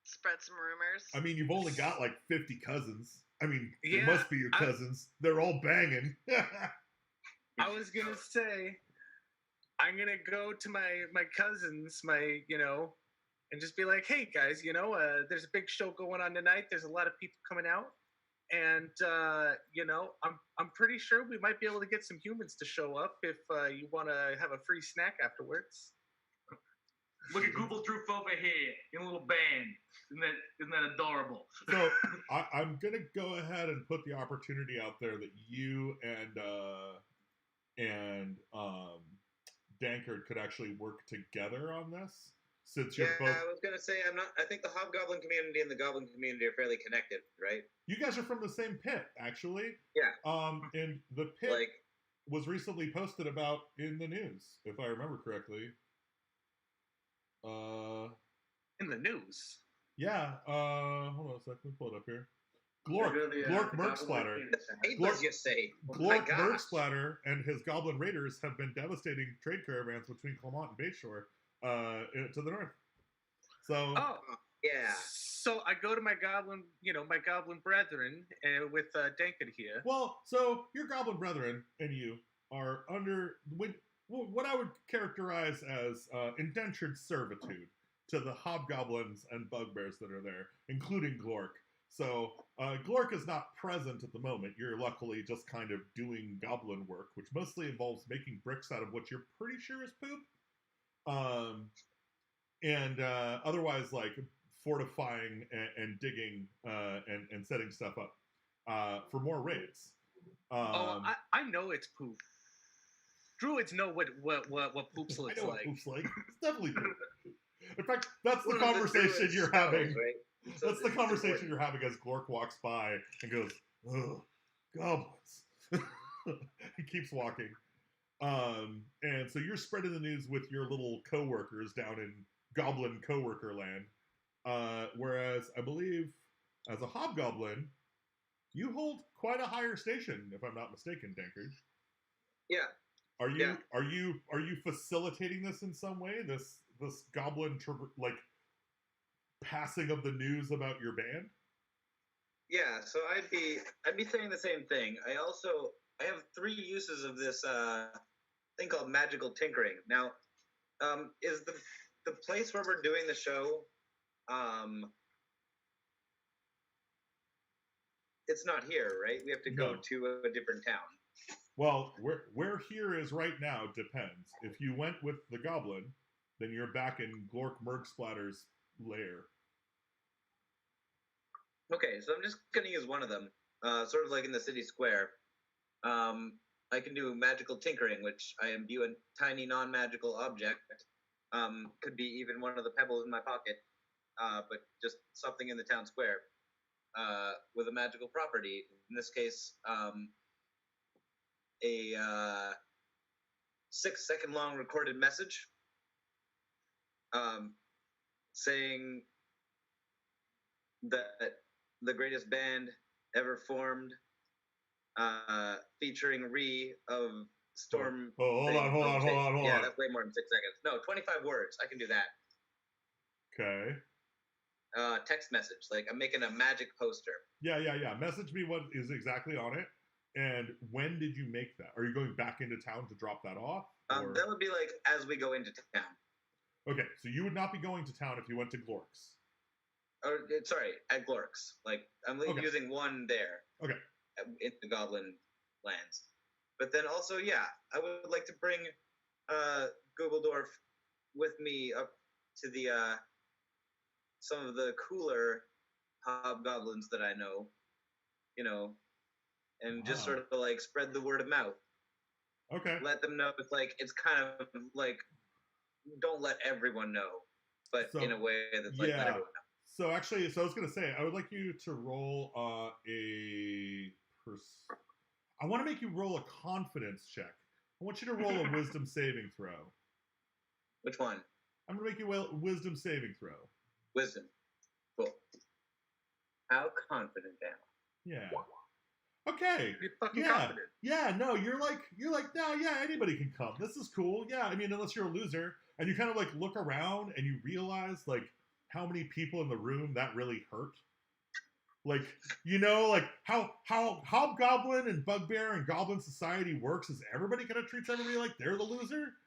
Spread some rumors. I mean, you've only got like 50 cousins. I mean, Yeah, they must be your cousins. They're all banging. I was going to say, I'm going to go to my cousins, and just be like, hey, guys, there's a big show going on tonight. There's a lot of people coming out. And, I'm pretty sure we might be able to get some humans to show up if you want to have a free snack afterwards. Look at Google Troop over here in a little band. Isn't that adorable? So I'm going to go ahead and put the opportunity out there that you and Dankard could actually work together on this. Since you're both... I was gonna say I think the Hobgoblin community and the Goblin community are fairly connected, right? You guys are from the same pit, actually. Yeah. And the pit was recently posted about in the news, if I remember correctly. In the news? Yeah. Hold on a second. Let me pull it up here. Glork Merksplatter. Glork Merksplatter and his Goblin Raiders have been devastating trade caravans between Clermont and Bayshore. To the north. So yeah. So I go to my goblin, my goblin brethren with Dankard here. Well, so your goblin brethren and you are under what I would characterize as indentured servitude to the hobgoblins and bugbears that are there, including Glork. So Glork is not present at the moment. You're luckily just kind of doing goblin work, which mostly involves making bricks out of what you're pretty sure is poop. And otherwise, like fortifying and digging and setting stuff up for more raids. I know it's poop. Druids know what poops looks I know like. What poops like. It's definitely poop. In fact, that's the conversation you're having. Right? So that's the conversation you're having as Glork walks by and goes, "Ugh, goblins." He keeps walking. And so you're spreading the news with your little coworkers down in Goblin coworker land. Whereas I believe as a hobgoblin, you hold quite a higher station, if I'm not mistaken, Dankard. Yeah. Are you facilitating this in some way? This goblin passing of the news about your band? Yeah, so I'd be saying the same thing. I have 3 uses of this thing called magical tinkering. Now, is the place where we're doing the show? It's not here, right? We have to go to a different town. Well, where here is right now depends. If you went with the goblin, then you're back in Glork Murgsplatter's lair. Okay, so I'm just going to use one of them, sort of like in the city square. I can do magical tinkering, which I imbue a tiny non-magical object. Could be even one of the pebbles in my pocket, but just something in the town square with a magical property. In this case, a 6-second long recorded message saying that the greatest band ever formed, featuring Ree of Storm. Hold on. Yeah, that's way more than 6 seconds. No, 25 words. I can do that. Okay. Text message. Like, I'm making a magic poster. Yeah. Message me what is exactly on it. And when did you make that? Are you going back into town to drop that off? That would be like as we go into town. Okay, so you would not be going to town if you went to Glork's. Sorry, at Glork's. Like, I'm using one there. Okay. In the Goblin lands. But then also, yeah, I would like to bring Googledorf with me up to the some of the cooler hobgoblins that I know, and just sort of like spread the word of mouth. Okay. Let them know it's kind of like, don't let everyone know, but in a way that's like, let everyone know. So actually, I was going to say, I would like you to roll I want to make you roll a confidence check. I want you to roll a wisdom saving throw. Which one? I'm going to make you a wisdom saving throw. Wisdom. Cool. How confident am I? Yeah. Okay. You're fucking confident. Yeah, no, you're like, no, yeah, anybody can come. This is cool. Yeah, I mean, unless you're a loser. And you kind of like look around and you realize like how many people in the room that really hurt. Like, like how Hobgoblin and Bugbear and Goblin Society works is everybody kind of treats everybody like they're the loser.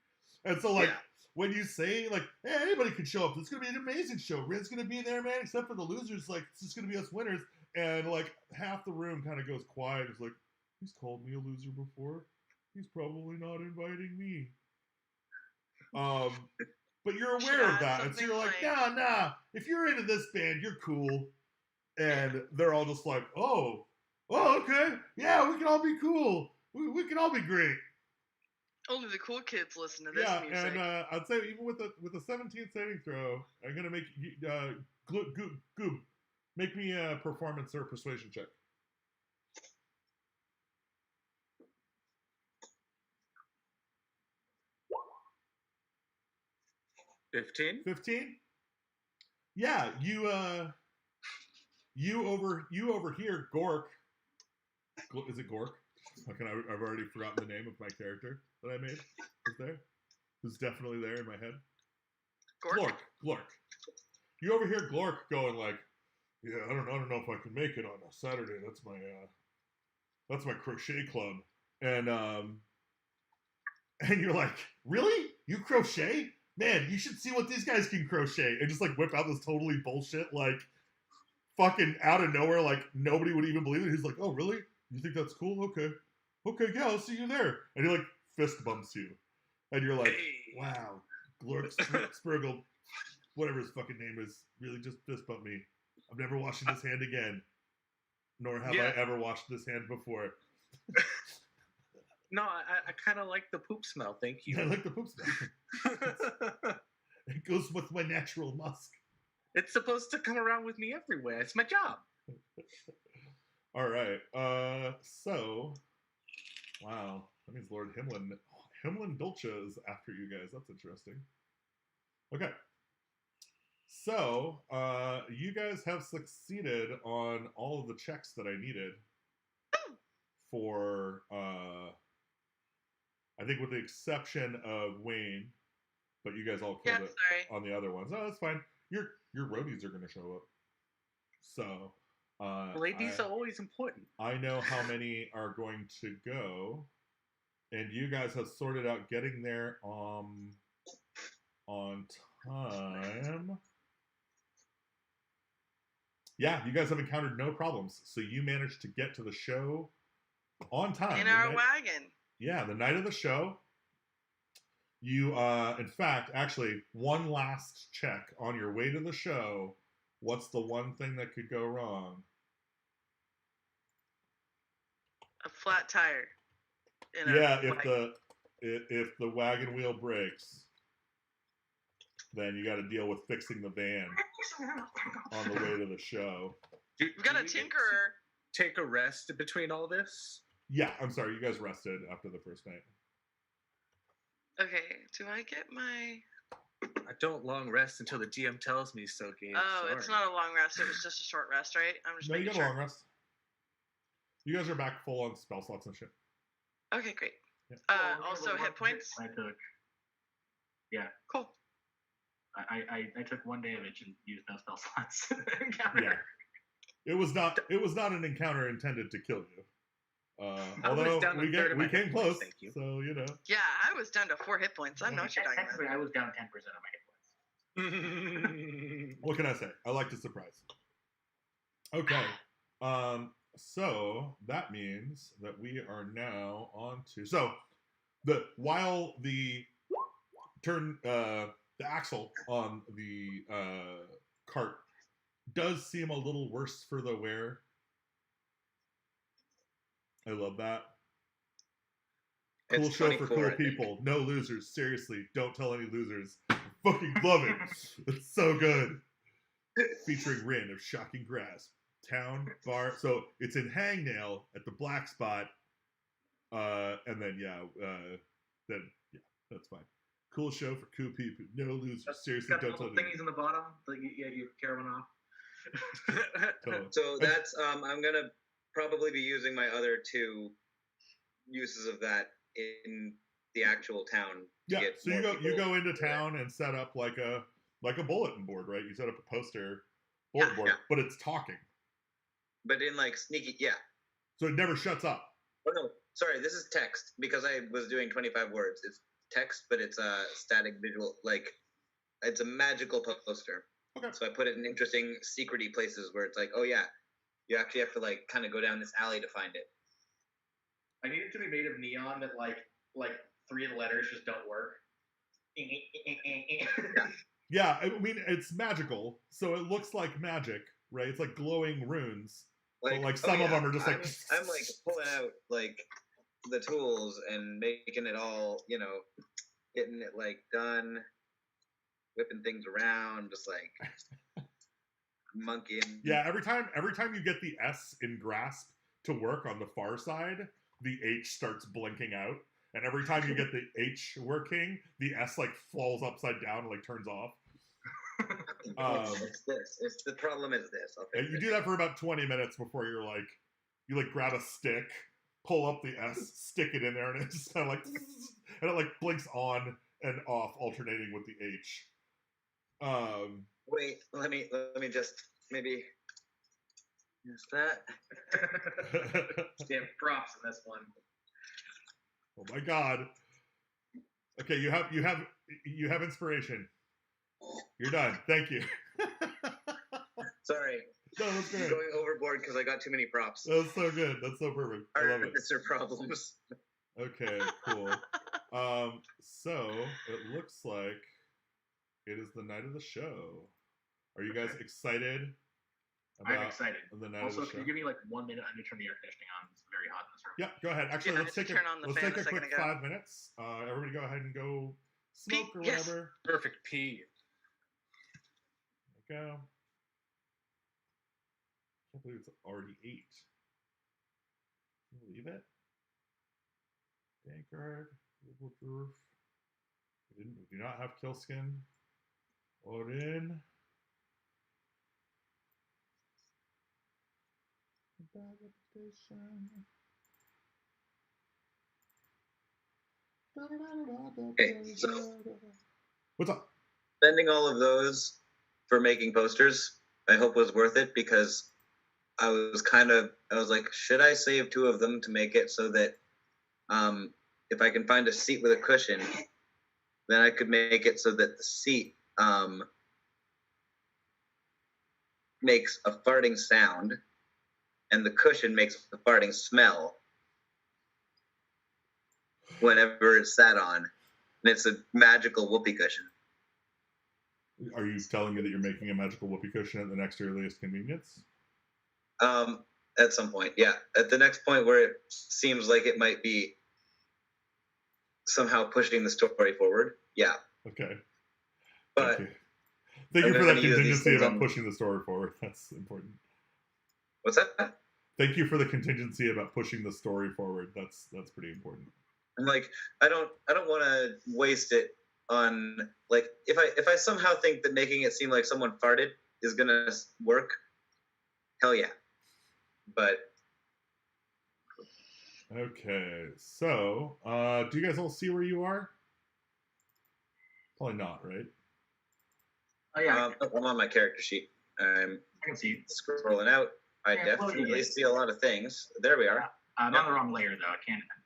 And so like when you say like, hey, anybody can show up. It's gonna be an amazing show. Rin's gonna be there, man, except for the losers. Like, it's just gonna be us winners. And like half the room kind of goes quiet. It's like, he's called me a loser before. He's probably not inviting me. But you're aware of that. And so you're like, nah. If you're into this band, you're cool. And they're all just like, oh, okay. Yeah, we can all be cool. We can all be great. Only the cool kids listen to this music. And I'd say even with the 17th saving throw, I'm gonna make Goob, make me a performance or persuasion check. $15? Yeah, you overhear Gork. Is it Gork? I've already forgotten the name of my character that I made. Who's there? Who's definitely there in my head? Glork. You overhear Glork going like, yeah, I don't know if I can make it on a Saturday. That's my crochet club. And you're like, really? You crochet? Man, you should see what these guys can crochet. And just like whip out this totally bullshit, like fucking out of nowhere, like nobody would even believe it. He's like, oh, really? You think that's cool? Okay, yeah, I'll see you there. And he like fist bumps you. And you're like, wow, Glork Spurgle, whatever his fucking name is, really just fist bumped me. I'm never washing this hand again. Nor have I ever washed this hand before. No, I kind of like the poop smell. Thank you. I like the poop smell. It goes with my natural musk. It's supposed to come around with me everywhere. It's my job. All right. So, wow. That means Lord Himlin Dulce is after you guys. That's interesting. Okay. So, you guys have succeeded on all of the checks that I needed for, I think with the exception of Wayne, but you guys all killed it on the other ones. Oh, that's fine. Your roadies are going to show up. So, ladies are always important. I know how many are going to go, and you guys have sorted out getting there on time. Yeah, you guys have encountered no problems. So you managed to get to the show on time. In our wagon. Yeah, the night of the show. You, in fact, actually, one last check on your way to the show. What's the one thing that could go wrong? A flat tire. If the wagon wheel breaks, then you got to deal with fixing the van on the way to the show. We've got a tinkerer. Take a rest between all this? Yeah, I'm sorry. You guys rested after the first night. Okay, do I get my... I don't long rest until the GM tells me so, Gabe. Oh, Sorry. It's not a long rest. It was just a short rest, right? I'm just making sure. No, you got a long rest. You guys are back full on spell slots and shit. Okay, great. Yeah. Also hit points? I took... Yeah. Cool. I took 1 day of it and used no spell slots. Yeah. It was not an encounter intended to kill you. Although we came close, so you know. Yeah, I was down to 4 hit points. I know what you're talking about. I was down 10% of my hit points. What can I say? I like to surprise. Okay. So that means that we are now on to while the axle on the cart does seem a little worse for the wear. I love that. Cool show for cool people. No losers. Seriously, don't tell any losers. I fucking love it. It's so good. Featuring Rin of Shocking Grasp. Town, bar. So it's in Hangnail at the black spot. And then, that's fine. Cool show for cool people. No losers. Seriously, don't tell any thingies in the bottom. You carry one off. So that's, I'm going to probably be using my other 2 uses of that in the actual town. Yeah, so you go into town and set up like a bulletin board, right? You set up a poster bulletin board, but it's talking. But in like sneaky, yeah. So it never shuts up. Oh no, sorry, this is text because I was doing 25 words. It's text, but it's a static visual, like it's a magical poster. Okay. So I put it in interesting, secrety places where it's like, oh yeah, you actually have to like kind of go down this alley to find it. I need it to be made of neon that like 3 of the letters just don't work. Yeah, I mean it's magical, so it looks like magic, right? It's like glowing runes, but like some of them are just like. I'm like pulling out like the tools and making it all, getting it like done, whipping things around, just like monkeying. Yeah, every time you get the S in grasp to work on the far side, the H starts blinking out, and every time you get the H working, the S like falls upside down and like turns off. It's this. It's the problem is this. And you do that for about 20 minutes before you grab a stick, pull up the S, stick it in there, and it just kind of like, and it like blinks on and off, alternating with the H. Wait, let me just maybe use that. Damn props in this one. Oh my god. Okay, you have inspiration. You're done. Thank you. Sorry. No, that's great. Going overboard because I got too many props. That's so good. That's so perfect. I love it. Artificer problems. Okay, cool. So it looks like it is the night of the show. Are you guys excited? I'm excited. The night also, of the show? can you give me like 1 minute? I need to turn the air conditioning on. It's very hot in this room. Yeah, go ahead. Actually, let's take a quick 5 minutes. Everybody go ahead and go smoke or whatever. Perfect pee. There we go. I can't believe it's already 8. Can you believe it? Dankard, Roof. We do not have Killskin. Odin. Okay, so what's up? Spending all of those for making posters, I hope was worth it because I was like, should I save 2 of them to make it so that if I can find a seat with a cushion, then I could make it so that the seat makes a farting sound, and the cushion makes a farting smell whenever it's sat on, and it's a magical whoopee cushion. Are you telling me that you're making a magical whoopee cushion at the next earliest convenience? At some point, yeah. At the next point where it seems like it might be somehow pushing the story forward, yeah. Okay. But thank you for that contingency about pushing the story forward. That's important. What's that? Thank you for the contingency about pushing the story forward. That's pretty important. I'm like, I don't want to waste it on, like, if I somehow think that making it seem like someone farted is gonna work, hell yeah. But okay, so do you guys all see where you are? Probably not, right? Oh yeah, I'm on my character sheet. I can see. Scrolling out. I definitely see a lot of things. There we are. I'm on the wrong layer though.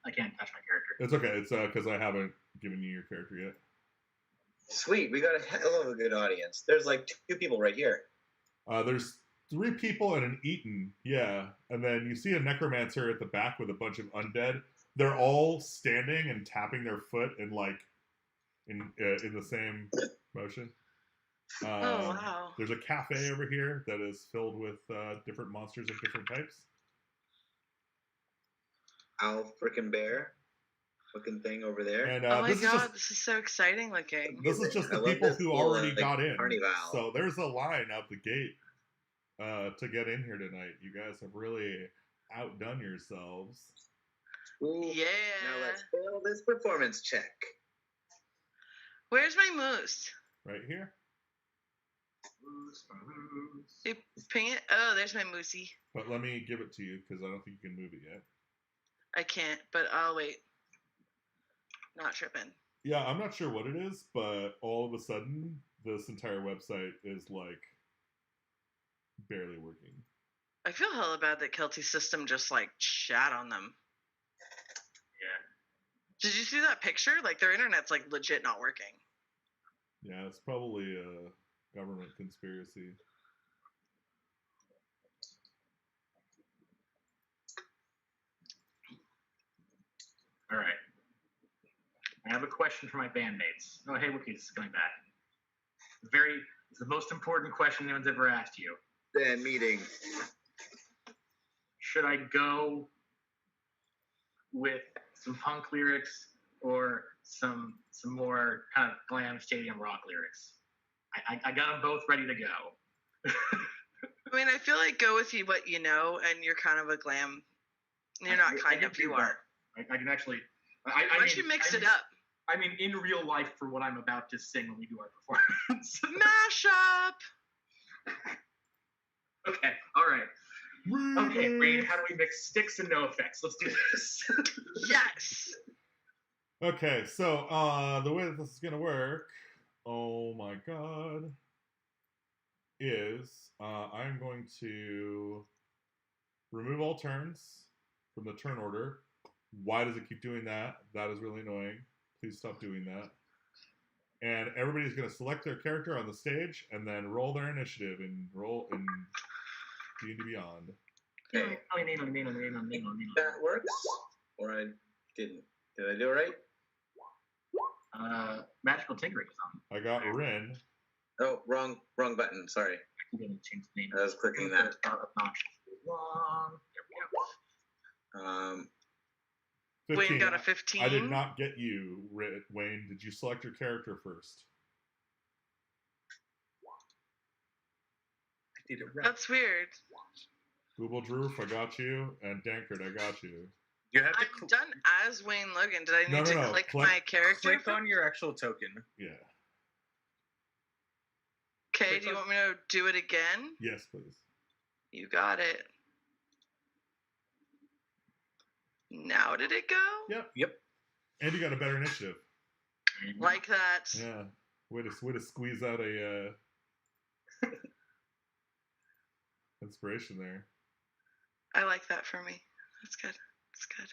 I can't touch my character. It's okay. It's because I haven't given you your character yet. Sweet, we got a hell of a good audience. There's like 2 people right here. There's 3 people and an Eaton, yeah. And then you see a necromancer at the back with a bunch of undead. They're all standing and tapping their foot in the same motion. Oh wow! There's a cafe over here that is filled with different monsters of different types. Owl frickin' bear looking thing over there. And, oh my god, this is so exciting looking. This is just the people who already got in. So there's a line out the gate to get in here tonight. You guys have really outdone yourselves. Ooh, yeah. Now let's fail this performance check. Where's my moose? Right here. You ping it? Oh, there's my moosey. But let me give it to you because I don't think you can move it yet. I can't, but I'll wait. Not tripping. Yeah, I'm not sure what it is, but all of a sudden, this entire website is like barely working. I feel hella bad that Kelty's system just like shat on them. Yeah. Did you see that picture? Like their internet's like legit not working. Yeah, it's probably a government conspiracy. All right. I have a question for my bandmates. Oh, hey, Wookiees is coming back. It's the most important question anyone's ever asked you. Band meeting. Should I go with some punk lyrics or some more kind of glam stadium rock lyrics? I got them both ready to go. I mean, I feel like go with what you know, and you're kind of a glam. You're not kind of, you are. I can actually. Why don't you mix it up? I mean, in real life, for what I'm about to sing when we do our performance. Mashup! Okay, all right. Okay, Wayne, how do we mix sticks and no effects? Let's do this. Yes! Okay, so the way that this is going to work, oh my god, is I'm going to remove all turns from the turn order. Why does it keep doing that? That is really annoying. Please stop doing that. And everybody's going to select their character on the stage and then roll their initiative and roll in D&D Beyond. Okay. That works? Or I didn't. Did I do it right? Magical Tinkering is on. I got Rin. Oh, wrong button. Sorry. I didn't change the name. I was clicking that. Obnoxiously long. There we go. 15. Wayne got a 15. I did not get you, Wayne. Did you select your character first? I did it right. That's weird. Google Droof, I got you, and Dankert, I got you. You have to I'm done as Wayne Logan. Did I need to click Click- my character? click on your actual token. Yeah. Okay, do you want me to do it again? Yes, please. You got it. Now did it go? Yep. And you got a better initiative. Like that. Yeah. Way to squeeze out a inspiration there. I like that for me. That's good. That's good.